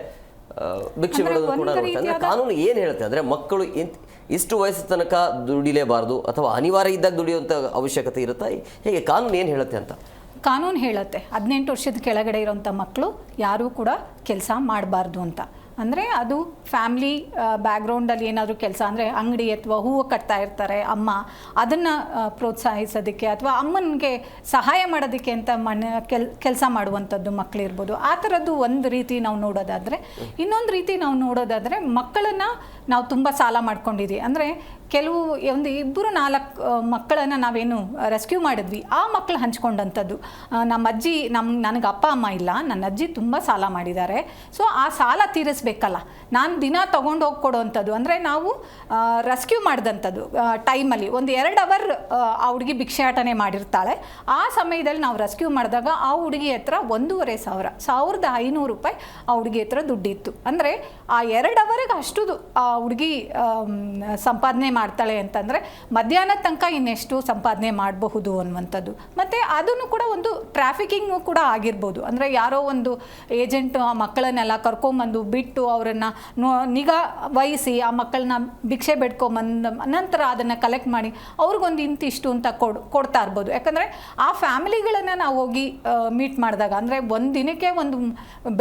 ಭಿಕ್ಷೆ ಬಿಡೋದು ಕೂಡ ನೋಡ್ತಾರೆ. ಅಂದರೆ ಕಾನೂನು ಏನು ಹೇಳುತ್ತೆ ಅಂದರೆ ಮಕ್ಕಳು ಇಷ್ಟು ವಯಸ್ಸು ತನಕ ದುಡಿಲೇಬಾರ್ದು ಅಥವಾ ಅನಿವಾರ್ಯ ಇದ್ದಾಗ ದುಡಿಯುವಂಥ ಅವಶ್ಯಕತೆ ಇರುತ್ತಾ? ಹೇಗೆ ಕಾನೂನು ಏನು ಹೇಳುತ್ತೆ ಅಂತ? ಕಾನೂನು ಹೇಳುತ್ತೆ 18 ವರ್ಷದ ಕೆಳಗಡೆ ಇರೋಂಥ ಮಕ್ಕಳು ಯಾರೂ ಕೂಡ ಕೆಲಸ ಮಾಡಬಾರ್ದು ಅಂತ. ಅಂದರೆ ಅದು ಫ್ಯಾಮ್ಲಿ ಬ್ಯಾಕ್ಗ್ರೌಂಡಲ್ಲಿ ಏನಾದರೂ ಕೆಲಸ ಅಂದರೆ ಅಂಗಡಿ ಅಥವಾ ಹೂವು ಕಟ್ತಾ ಇರ್ತಾರೆ ಅಮ್ಮ, ಅದನ್ನು ಪ್ರೋತ್ಸಾಹಿಸೋದಕ್ಕೆ ಅಥವಾ ಅಮ್ಮನಿಗೆ ಸಹಾಯ ಮಾಡೋದಕ್ಕೆ ಅಂತ ಕೆಲಸ ಮಾಡುವಂಥದ್ದು ಮಕ್ಕಳಿರ್ಬೋದು. ಆ ಥರದ್ದು ಒಂದು ರೀತಿ ನಾವು ನೋಡೋದಾದರೆ, ಇನ್ನೊಂದು ರೀತಿ ನಾವು ನೋಡೋದಾದರೆ ಮಕ್ಕಳನ್ನು ನಾವು ತುಂಬ ಸಾಲ ಮಾಡ್ಕೊಂಡಿದ್ದೀವಿ. ಅಂದರೆ ಕೆಲವು ಒಂದು 2-4 ಮಕ್ಕಳನ್ನು ನಾವೇನು ರೆಸ್ಕ್ಯೂ ಮಾಡಿದ್ವಿ, ಆ ಮಕ್ಕಳು ಹಂಚ್ಕೊಂಡಂಥದ್ದು. ನಮ್ಮ ಅಜ್ಜಿ ನನಗೆ ಅಪ್ಪ ಅಮ್ಮ ಇಲ್ಲ, ನನ್ನ ಅಜ್ಜಿ ತುಂಬ ಸಾಲ ಮಾಡಿದ್ದಾರೆ, ಸೊ ಆ ಸಾಲ ತೀರಿಸ್ಬೇಕಲ್ಲ, ನಾನು ದಿನ ತೊಗೊಂಡು ಹೋಗಿ ಕೊಡೋವಂಥದ್ದು. ಅಂದರೆ ನಾವು ರೆಸ್ಕ್ಯೂ ಮಾಡಿದಂಥದ್ದು ಟೈಮಲ್ಲಿ ಒಂದು 2 ಅವರ್ ಆ ಹುಡುಗಿ ಭಿಕ್ಷಾಟನೆ ಮಾಡಿರ್ತಾಳೆ. ಆ ಸಮಯದಲ್ಲಿ ನಾವು ರೆಸ್ಕ್ಯೂ ಮಾಡಿದಾಗ ಆ ಹುಡುಗಿ ಹತ್ರ 1,500 1,500 ಆ ಹುಡುಗಿ ಹತ್ರ ದುಡ್ಡಿತ್ತು. ಅಂದರೆ ಆ 2 ಅವರಿಗೆ ಅಷ್ಟು ಆ ಹುಡುಗಿ ಸಂಪಾದನೆ ಮಾಡ್ತಾಳೆ ಅಂತಂದರೆ ಮಧ್ಯಾಹ್ನದ ತನಕ ಇನ್ನೆಷ್ಟು ಸಂಪಾದನೆ ಮಾಡಬಹುದು ಅನ್ನುವಂಥದ್ದು. ಮತ್ತು ಅದನ್ನು ಕೂಡ ಒಂದು ಟ್ರಾಫಿಕಿಂಗು ಕೂಡ ಆಗಿರ್ಬೋದು. ಅಂದರೆ ಯಾರೋ ಒಂದು ಏಜೆಂಟ್ ಆ ಮಕ್ಕಳನ್ನೆಲ್ಲ ಕರ್ಕೊಂಬಂದು ಬಿಟ್ಟು ಅವರನ್ನು ನಿಗಾ ವಹಿಸಿ ಆ ಮಕ್ಕಳನ್ನ ಭಿಕ್ಷೆ ಬೇಡ್ಕೊಂಬಂದ ನಂತರ ಅದನ್ನು ಕಲೆಕ್ಟ್ ಮಾಡಿ ಅವ್ರಿಗೊಂದು ಇಂತಿಷ್ಟು ಅಂತ ಕೊಡ್ತಾ ಇರ್ಬೋದು. ಯಾಕಂದರೆ ಆ ಫ್ಯಾಮಿಲಿಗಳನ್ನು ನಾವು ಹೋಗಿ ಮೀಟ್ ಮಾಡಿದಾಗ, ಅಂದರೆ ಒಂದು ದಿನಕ್ಕೆ ಒಂದು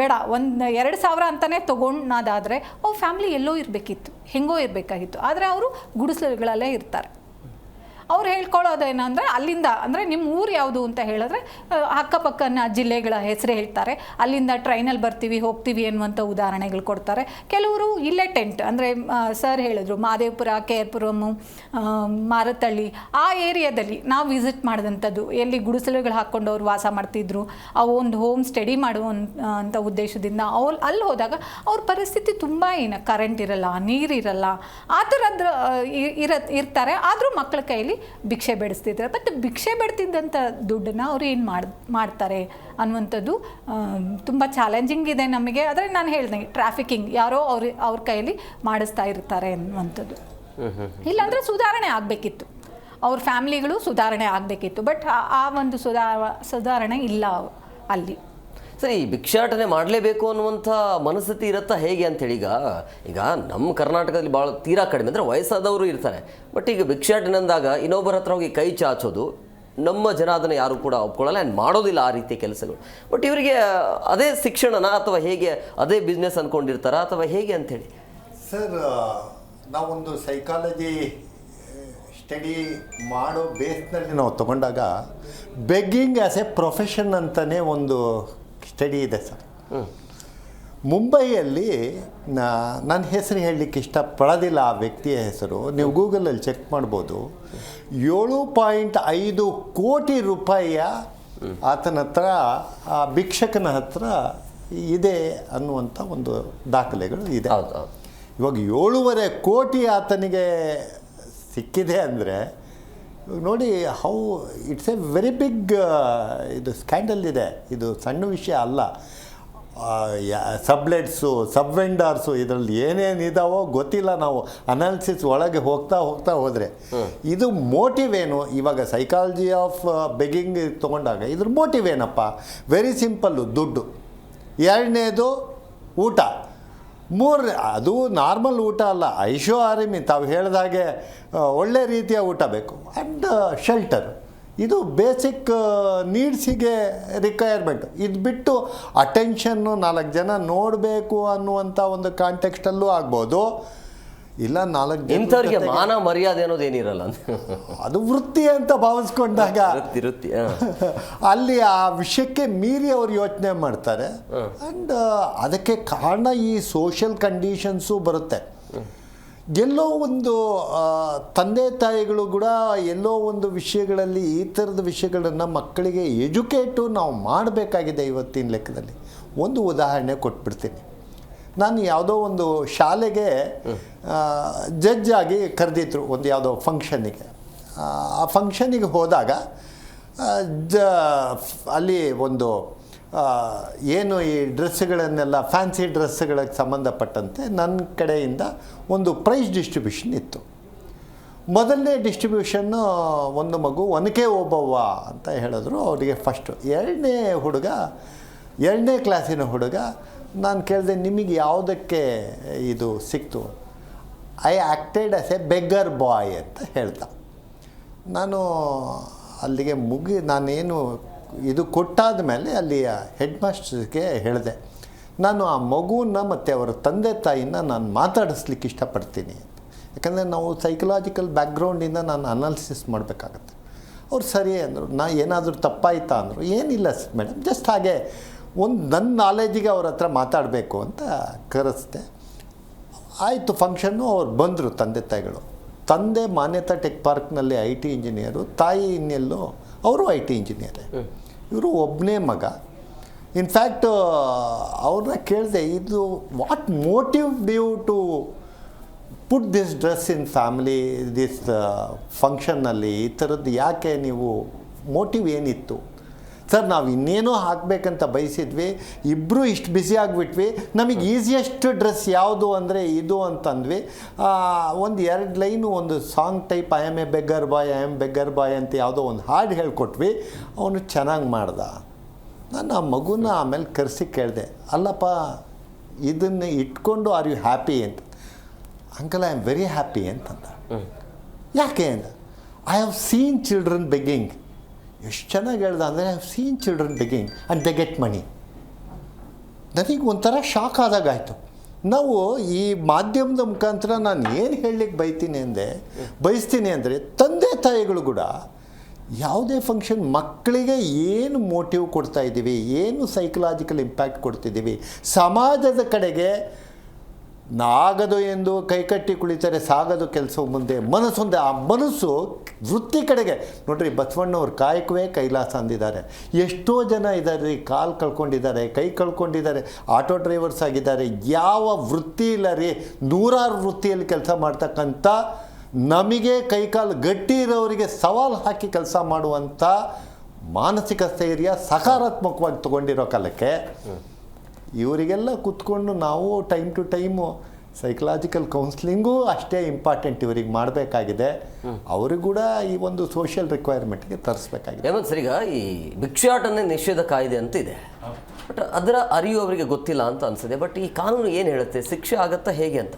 ಬೇಡ 2,000 ಅಂತಲೇ ತೊಗೊಂಡಾದರೆ ಅವ್ರ ಫ್ಯಾಮಿಲಿ ಎಲ್ಲೋ ಇರಬೇಕಿತ್ತು, ಹೆಂಗೋ ಇರಬೇಕಾಗಿತ್ತು. ಆದರೆ ಅವರು ಗುಡಿಸಲುಗಳಲ್ಲೇ ಇರ್ತಾರೆ. ಅವ್ರು ಹೇಳ್ಕೊಳ್ಳೋದೇನು ಅಂದರೆ ಅಲ್ಲಿಂದ, ಅಂದರೆ ನಿಮ್ಮ ಊರು ಯಾವುದು ಅಂತ ಹೇಳಿದ್ರೆ ಅಕ್ಕಪಕ್ಕನ ಜಿಲ್ಲೆಗಳ ಹೆಸರು ಹೇಳ್ತಾರೆ, ಅಲ್ಲಿಂದ ಟ್ರೈನಲ್ಲಿ ಬರ್ತೀವಿ ಹೋಗ್ತೀವಿ ಅನ್ನುವಂಥ ಉದಾಹರಣೆಗಳು ಕೊಡ್ತಾರೆ. ಕೆಲವರು ಇಲ್ಲೇ ಟೆಂಟ್, ಅಂದರೆ ಸರ್ ಹೇಳಿದ್ರು ಮಾದೇವಪುರ, KR-ಪುರಂ, ಮಾರತಳ್ಳಿ ಆ ಏರಿಯಾದಲ್ಲಿ ನಾವು ವಿಸಿಟ್ ಮಾಡಿದಂಥದ್ದು, ಎಲ್ಲಿ ಗುಡಿಸಲುಗಳು ಹಾಕ್ಕೊಂಡು ಅವ್ರು ವಾಸ ಮಾಡ್ತಿದ್ರು, ಅವು ಒಂದು ಹೋಮ್ ಸ್ಟಡಿ ಮಾಡುವಂಥ ಉದ್ದೇಶದಿಂದ ಅಲ್ಲಿ ಹೋದಾಗ ಅವ್ರ ಪರಿಸ್ಥಿತಿ ತುಂಬ ಕರೆಂಟ್ ಇರಲ್ಲ, ನೀರಿರಲ್ಲ, ಆ ಥರದ್ದು ಇರ್ತಾರೆ. ಆದರೂ ಮಕ್ಕಳ ಕೈಯಲ್ಲಿ ಭಿಕ್ಷೆ ಬೇಡಿಸ್ತಿದ್ದಾರೆ. ಮತ್ತು ಭಿಕ್ಷೆ ಬೇಡ್ತಿದ್ದಂಥ ದುಡ್ಡನ್ನು ಅವ್ರು ಏನು ಮಾಡ್ತಾರೆ ಅನ್ನುವಂಥದ್ದು ತುಂಬ ಚಾಲೆಂಜಿಂಗ್ ಇದೆ ನಮಗೆ. ಆದರೆ ನಾನು ಹೇಳ್ದಂಗೆ ಟ್ರಾಫಿಕಿಂಗ್ ಯಾರೋ ಅವ್ರ ಕೈಯಲ್ಲಿ ಮಾಡಿಸ್ತಾ ಇರ್ತಾರೆ ಅನ್ನುವಂಥದ್ದು. ಇಲ್ಲಾಂದರೆ ಸುಧಾರಣೆ ಆಗಬೇಕಿತ್ತು, ಅವ್ರ ಫ್ಯಾಮ್ಲಿಗಳು ಸುಧಾರಣೆ ಆಗಬೇಕಿತ್ತು. ಬಟ್ ಆ ಒಂದು ಸುಧಾರಣೆ ಇಲ್ಲ ಅಲ್ಲಿ. ಸರಿ, ಭಿಕ್ಷಾಟನೆ ಮಾಡಲೇಬೇಕು ಅನ್ನುವಂಥ ಮನಸ್ಥಿತಿ ಇರುತ್ತಾ ಹೇಗೆ ಅಂತೇಳಿ? ಈಗ ನಮ್ಮ ಕರ್ನಾಟಕದಲ್ಲಿ ಭಾಳ ತೀರಾ ಕಡಿಮೆ, ಅಂದರೆ ವಯಸ್ಸಾದವರು ಇರ್ತಾರೆ. ಬಟ್ ಈಗ ಭಿಕ್ಷಾಟನೆ ಅಂದಾಗ ಇನ್ನೊಬ್ಬರ ಹತ್ರ ಹೋಗಿ ಕೈ ಚಾಚೋದು, ನಮ್ಮ ಜನ ಅದನ್ನು ಯಾರು ಕೂಡ ಒಪ್ಕೊಳ್ಳಲ್ಲ, ಆ್ಯಂಡ್ ಮಾಡೋದಿಲ್ಲ ಆ ರೀತಿಯ ಕೆಲಸಗಳು. ಬಟ್ ಇವರಿಗೆ ಅದೇ ಶಿಕ್ಷಣನ ಅಥವಾ ಹೇಗೆ ಅದೇ ಬಿಸ್ನೆಸ್ ಅಂದ್ಕೊಂಡಿರ್ತಾರಾ ಅಥವಾ ಹೇಗೆ ಅಂಥೇಳಿ? ಸರ್, ನಾವೊಂದು ಸೈಕಾಲಜಿ ಸ್ಟಡಿ ಮಾಡೋ ಬೇಸ್ನಲ್ಲಿ ನಾವು ತಗೊಂಡಾಗ ಬೆಗ್ಗಿಂಗ್ ಆ್ಯಸ್ ಎ ಪ್ರೊಫೆಷನ್ ಅಂತಲೇ ಒಂದು ಸ್ಟಡಿ ಇದೆ ಸರ್. ಮುಂಬೈಯಲ್ಲಿ ನನ್ನ ಹೆಸರು ಹೇಳಲಿಕ್ಕೆ ಇಷ್ಟಪಡೋದಿಲ್ಲ, ಆ ವ್ಯಕ್ತಿಯ ಹೆಸರು ನೀವು ಗೂಗಲಲ್ಲಿ ಚೆಕ್ ಮಾಡ್ಬೋದು. 7.5 ಕೋಟಿ ರೂಪಾಯಿಯ ಆತನ ಹತ್ರ, ಆ ಭಿಕ್ಷಕನ ಹತ್ರ ಇದೆ ಅನ್ನುವಂಥ ಒಂದು ದಾಖಲೆಗಳು ಇದೆ. ಇವಾಗ 7.5 ಕೋಟಿ ಆತನಿಗೆ ಸಿಕ್ಕಿದೆ ಅಂದರೆ ನೋಡಿ, how it's a very big ಇದು ಸ್ಕ್ಯಾಂಡಲ್ ಇದೆ. ಇದು ಸಣ್ಣ ವಿಷಯ ಅಲ್ಲ. ಸಬ್ಲೆಟ್ಸು ಸಬ್ವೆಂಡರ್ಸು ಇದರಲ್ಲಿ ಏನೇನಿದಾವೋ ಗೊತ್ತಿಲ್ಲ. ನಾವು ಅನಾಲಿಸಿಸ್ ಒಳಗೆ ಹೋಗ್ತಾ ಹೋದರೆ ಇದು ಮೋಟಿವ್ ಏನು? ಇವಾಗ ಸೈಕಾಲಜಿ ಆಫ್ ಬೆಗಿಂಗ್ ತೊಗೊಂಡಾಗ ಇದ್ರ ಮೋಟಿವ್ ಏನಪ್ಪ? ವೆರಿ ಸಿಂಪಲ್ಲು, ದುಡ್ಡು. ಎರಡನೇದು ಊಟ. ಅದು ನಾರ್ಮಲ್ ಊಟ ಅಲ್ಲ, ಐಶೋ ಆರಾಮಿ ತಾವು ಹೇಳಿದಾಗೆ ಒಳ್ಳೆ ರೀತಿಯ ಊಟ ಬೇಕು. ಆ್ಯಂಡ್ ಶೆಲ್ಟರ್, ಇದು ಬೇಸಿಕ್ ನೀಡ್ಸಿಗೆ ರಿಕ್ವೈರ್ಮೆಂಟ್. ಇದು ಬಿಟ್ಟು ಅಟೆನ್ಷನ್ನು 4 ಜನ ನೋಡಬೇಕು ಅನ್ನುವಂಥ ಒಂದು ಕಾಂಟೆಕ್ಸ್ಟಲ್ಲೂ ಆಗ್ಬೋದು. ಇಲ್ಲ 4 ಜನ ಇಂಥವ್ರಿಗೆ ಮಾನ ಮರ್ಯಾದೆ ಅನ್ನೋದೇನಿರಲ್ಲ, ಅದು ವೃತ್ತಿ ಅಂತ ಭಾವಿಸ್ಕೊಂಡಾಗ ವೃತ್ತಿ ಅಲ್ಲಿ ಆ ವಿಷಯಕ್ಕೆ ಮೀರಿ ಅವರು ಯೋಚನೆ ಮಾಡ್ತಾರೆ. ಆ್ಯಂಡ್ ಅದಕ್ಕೆ ಕಾರಣ ಈ ಸೋಷಿಯಲ್ ಕಂಡೀಷನ್ಸು ಬರುತ್ತೆ. ಎಲ್ಲೋ ಒಂದು ತಂದೆ ತಾಯಿಗಳು ಕೂಡ ಎಲ್ಲೋ ಒಂದು ವಿಷಯಗಳಲ್ಲಿ ಈ ಥರದ ವಿಷಯಗಳನ್ನು ಮಕ್ಕಳಿಗೆ ಎಜುಕೇಟು ನಾವು ಮಾಡಬೇಕಾಗಿದೆ ಇವತ್ತಿನ ಲೆಕ್ಕದಲ್ಲಿ. ಒಂದು ಉದಾಹರಣೆ ಕೊಟ್ಬಿಡ್ತೀನಿ. ನಾನು ಯಾವುದೋ ಒಂದು ಶಾಲೆಗೆ ಜಡ್ಜ್ ಆಗಿ ಕರೆದಿದ್ರು ಒಂದು ಯಾವುದೋ ಫಂಕ್ಷನ್ನಿಗೆ. ಆ ಫಂಕ್ಷನಿಗೆ ಹೋದಾಗ ಅಲ್ಲಿ ಒಂದು ಏನು ಈ ಡ್ರೆಸ್ಸುಗಳನ್ನೆಲ್ಲ ಫ್ಯಾನ್ಸಿ ಡ್ರೆಸ್ಸುಗಳಿಗೆ ಸಂಬಂಧಪಟ್ಟಂತೆ ನನ್ನ ಕಡೆಯಿಂದ ಒಂದು ಪ್ರೈಸ್ ಡಿಸ್ಟ್ರಿಬ್ಯೂಷನ್ ಇತ್ತು. ಮೊದಲನೇ ಡಿಸ್ಟ್ರಿಬ್ಯೂಷನ್ನು ಒಂದು ಮಗು ಒನಕೆ ಓಬವ್ವ ಅಂತ ಹೇಳಿದ್ರು, ಅವರಿಗೆ ಫಸ್ಟು. ಎರಡನೇ ಕ್ಲಾಸಿನ ಹುಡುಗ ನಾನು ಕೇಳಿದೆ, ನಿಮಗೆ ಯಾವುದಕ್ಕೆ ಇದು ಸಿಕ್ತು? I acted as a beggar boy ಅಂತ ಹೇಳ್ತಾ. ನಾನು ಅಲ್ಲಿಗೆ ನಾನೇನು ಇದು ಕೊಟ್ಟಾದ ಮೇಲೆ ಅಲ್ಲಿಯ ಹೆಡ್ ಮಾಸ್ಟರ್ಗೆ ಹೇಳಿದೆ, ನಾನು ಆ ಮಗುವನ್ನು ಮತ್ತು ಅವರ ತಂದೆ ತಾಯಿನ ನಾನು ಮಾತಾಡಿಸ್ಲಿಕ್ಕೆ ಇಷ್ಟಪಡ್ತೀನಿ ಅಂತ. ಯಾಕಂದರೆ ನಾವು ಸೈಕಲಾಜಿಕಲ್ ಬ್ಯಾಕ್ಗ್ರೌಂಡಿಂದ ನಾನು ಅನಾಲಿಸಿಸ್ ಮಾಡಬೇಕಾಗತ್ತೆ. ಅವ್ರು ಸರಿ ಅಂದರು. ಏನಾದರೂ ತಪ್ಪಾಯ್ತಾ ಅಂದರು. ಏನಿಲ್ಲ ಮೇಡಮ್, ಜಸ್ಟ್ ಹಾಗೆ ನನ್ನ ನಾಲೆಜಿಗೆ ಅವ್ರ ಹತ್ರ ಮಾತಾಡಬೇಕು ಅಂತ ಕರೆಸ್ದೆ. ಆಯಿತು, ಫಂಕ್ಷನ್ನು ಅವ್ರು ಬಂದರು ತಂದೆ ತಾಯಿಗಳು. ತಂದೆ ಮಾನ್ಯತಾ ಟೆಕ್ ಪಾರ್ಕ್ನಲ್ಲಿ IT ಇಂಜಿನಿಯರು, ತಾಯಿ ಇನ್ನೆಲ್ಲೋ ಅವರು IT ಇಂಜಿನಿಯರೇ. ಇವರು ಒಬ್ಬನೇ ಮಗ. ಇನ್ಫ್ಯಾಕ್ಟ್ ಅವ್ರನ್ನ ಕೇಳಿದೆ, ಇದು what motive due to put this dress in family this ಫಂಕ್ಷನ್ನಲ್ಲಿ? ಈ ಥರದ್ದು ಯಾಕೆ ನೀವು, ಮೋಟಿವ್ ಏನಿತ್ತು? ಸರ್, ನಾವು ಇನ್ನೇನೋ ಹಾಕಬೇಕಂತ ಬಯಸಿದ್ವಿ, ಇಬ್ಬರು ಇಷ್ಟು ಬ್ಯುಸಿ ಆಗಿಬಿಟ್ವಿ, ನಮಗೆ ಈಸಿಯೆಸ್ಟ್ ಡ್ರೆಸ್ ಯಾವುದು ಅಂದರೆ ಇದು ಅಂತಂದ್ವಿ. ಒಂದು 2 ಲೈನು ಒಂದು song type, I am a beggar boy ಅಂತ ಯಾವುದೋ ಒಂದು ಹಾಡು ಹೇಳ್ಕೊಟ್ವಿ. ಅವನು ಚೆನ್ನಾಗಿ ಮಾಡ್ದ. ನಾನು ಆ ಮಗುನ ಆಮೇಲೆ ಕರೆಸಿ ಕೇಳಿದೆ, ಅಲ್ಲಪ್ಪ ಇದನ್ನು ಇಟ್ಕೊಂಡು ಆರ್ ಯು ಹ್ಯಾಪಿ ಅಂತ? Uncle, I am very happy ಅಂತಂದ. ಯಾಕೆ ಅಂತ? I have seen children begging. ಎಷ್ಟು ಚೆನ್ನಾಗಿ ಹೇಳ್ದ ಅಂದರೆ, I have seen children begging and they get money. ನನಗೆ ಒಂಥರ ಶಾಕ್ ಆದಾಗಾಯಿತು. ನಾವು ಈ ಮಾಧ್ಯಮದ ಮುಖಾಂತರ ನಾನು ಏನು ಹೇಳಲಿಕ್ಕೆ ಬಯಸ್ತೀನಿ ಅಂದರೆ, ತಂದೆ ತಾಯಿಗಳು ಕೂಡ ಯಾವುದೇ ಫಂಕ್ಷನ್ ಮಕ್ಕಳಿಗೆ ಏನು ಮೋಟಿವ್ ಕೊಡ್ತಾ ಇದ್ದೀವಿ, ಏನು ಸೈಕಲಾಜಿಕಲ್ ಇಂಪ್ಯಾಕ್ಟ್ ಕೊಡ್ತಿದ್ದೀವಿ, ಸಮಾಜದ ಕಡೆಗೆ ಆಗದು ಎಂದು ಕೈಕಟ್ಟಿ ಕುಳಿತರೆ ಸಾಗದು ಕೆಲಸ ಮುಂದೆ ಮನಸ್ಸೊಂದೆ. ಆ ಮನಸ್ಸು ವೃತ್ತಿ ಕಡೆಗೆ ನೋಡ್ರಿ, ಬಸವಣ್ಣವ್ರು ಕಾಯಕವೇ ಕೈಲಾಸ ಅಂದಿದ್ದಾರೆ. ಎಷ್ಟೋ ಜನ ಇದ್ದಾರೆ, ಕಾಲು ಕಳ್ಕೊಂಡಿದ್ದಾರೆ, ಕೈ ಕಳ್ಕೊಂಡಿದ್ದಾರೆ, ಆಟೋ ಡ್ರೈವರ್ಸ್ ಆಗಿದ್ದಾರೆ. ಯಾವ ವೃತ್ತಿ ಇಲ್ಲ ರೀ, 100 ವೃತ್ತಿಯಲ್ಲಿ ಕೆಲಸ ಮಾಡ್ತಕ್ಕಂಥ, ನಮಗೆ ಕೈಕಾಲು ಗಟ್ಟಿ ಇರೋರಿಗೆ ಸವಾಲು ಹಾಕಿ ಕೆಲಸ ಮಾಡುವಂಥ ಮಾನಸಿಕ ಸ್ಥೈರ್ಯ ಸಕಾರಾತ್ಮಕವಾಗಿ ತಗೊಂಡಿರೋ ಕಾಲಕ್ಕೆ ಇವರಿಗೆಲ್ಲ ಕೂತ್ಕೊಂಡು ನಾವು ಟೈಮ್ ಟು ಟೈಮು ಸೈಕಲಾಜಿಕಲ್ ಕೌನ್ಸ್ಲಿಂಗೂ ಅಷ್ಟೇ ಇಂಪಾರ್ಟೆಂಟ್ ಇವರಿಗೆ ಮಾಡಬೇಕಾಗಿದೆ. ಅವ್ರಿಗೆ ಕೂಡ ಈ ಒಂದು ಸೋಷಿಯಲ್ ರಿಕ್ವೈರ್ಮೆಂಟ್ಗೆ ತರಿಸ್ಬೇಕಾಗಿದೆ. ಹೇಮಂತ್ ಸರ್, ಈಗ ಈ ಭಿಕ್ಷಾಟನೆ ನಿಷೇಧ ಕಾಯ್ದೆ ಅಂತ ಇದೆ, ಬಟ್ ಅದರ ಅರಿವು ಅವರಿಗೆ ಗೊತ್ತಿಲ್ಲ ಅಂತ ಅನಿಸಿದೆ. ಬಟ್ ಈ ಕಾನೂನು ಏನು ಹೇಳುತ್ತೆ, ಶಿಕ್ಷೆ ಆಗುತ್ತಾ ಹೇಗೆ ಅಂತ?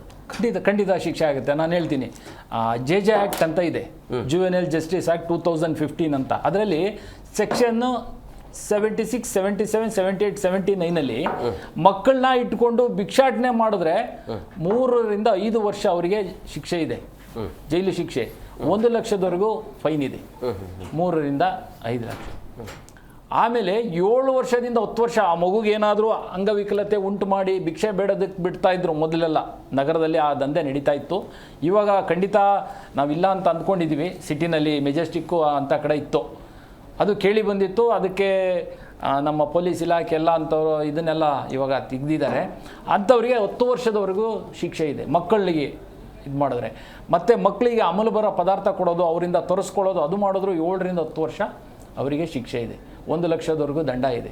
ಖಂಡಿತ ಶಿಕ್ಷೆ ಆಗುತ್ತೆ. ನಾನು ಹೇಳ್ತೀನಿ, JJ ಆ್ಯಕ್ಟ್ ಅಂತ ಇದೆ, ಜುವೆನೈಲ್ ಜಸ್ಟಿಸ್ ಆ್ಯಕ್ಟ್ 2015 ಅಂತ. ಅದರಲ್ಲಿ ಸೆಕ್ಷನ್ನು 76, 77, 78, 79ನಲ್ಲಿ ಮಕ್ಕಳನ್ನ ಇಟ್ಕೊಂಡು ಭಿಕ್ಷಾಟನೆ ಮಾಡಿದ್ರೆ 3 ರಿಂದ 5 ವರ್ಷ ಅವರಿಗೆ ಶಿಕ್ಷೆ ಇದೆ, ಜೈಲು ಶಿಕ್ಷೆ. 1 ಲಕ್ಷದವರೆಗೂ ಫೈನ್ ಇದೆ, 3 ರಿಂದ 5 ಲಕ್ಷ. ಆಮೇಲೆ 7 ವರ್ಷದಿಂದ 10 ವರ್ಷ ಆ ಮಗುಗೆ ಏನಾದರೂ ಅಂಗವಿಕಲತೆ ಉಂಟು ಮಾಡಿ ಭಿಕ್ಷೆ ಬೇಡೋದಕ್ಕೆ ಬಿಡ್ತಾ ಇದ್ರು. ಮೊದಲೆಲ್ಲ ನಗರದಲ್ಲಿ ಆ ದಂಧೆ ನಡೀತಾ ಇತ್ತು. ಇವಾಗ ಖಂಡಿತ ನಾವಿಲ್ಲ ಅಂತ ಅಂದ್ಕೊಂಡಿದ್ದೀವಿ. ಸಿಟಿನಲ್ಲಿ ಮೆಜೆಸ್ಟಿಕ್ಕು ಅಂಥ ಕಡೆ ಇತ್ತು, ಅದು ಕೇಳಿ ಬಂದಿತ್ತು. ಅದಕ್ಕೆ ನಮ್ಮ ಪೊಲೀಸ್ ಇಲಾಖೆ ಎಲ್ಲ ಅಂಥವ್ರು ಇದನ್ನೆಲ್ಲ ಇವಾಗ ತೆಗೆದಿದ್ದಾರೆ. ಅಂಥವ್ರಿಗೆ 10 ವರ್ಷದವರೆಗೂ ಶಿಕ್ಷೆ ಇದೆ ಮಕ್ಕಳಿಗೆ ಇದು ಮಾಡಿದ್ರೆ. ಮತ್ತು ಮಕ್ಕಳಿಗೆ ಅಮಲು ಬರೋ ಪದಾರ್ಥ ಕೊಡೋದು, ಅವರಿಂದ ತರಿಸ್ಕೊಳ್ಳೋದು, ಅದು ಮಾಡಿದ್ರು 7 ರಿಂದ 10 ವರ್ಷ ಅವರಿಗೆ ಶಿಕ್ಷೆ ಇದೆ. 1 ಲಕ್ಷದವರೆಗೂ ದಂಡ ಇದೆ.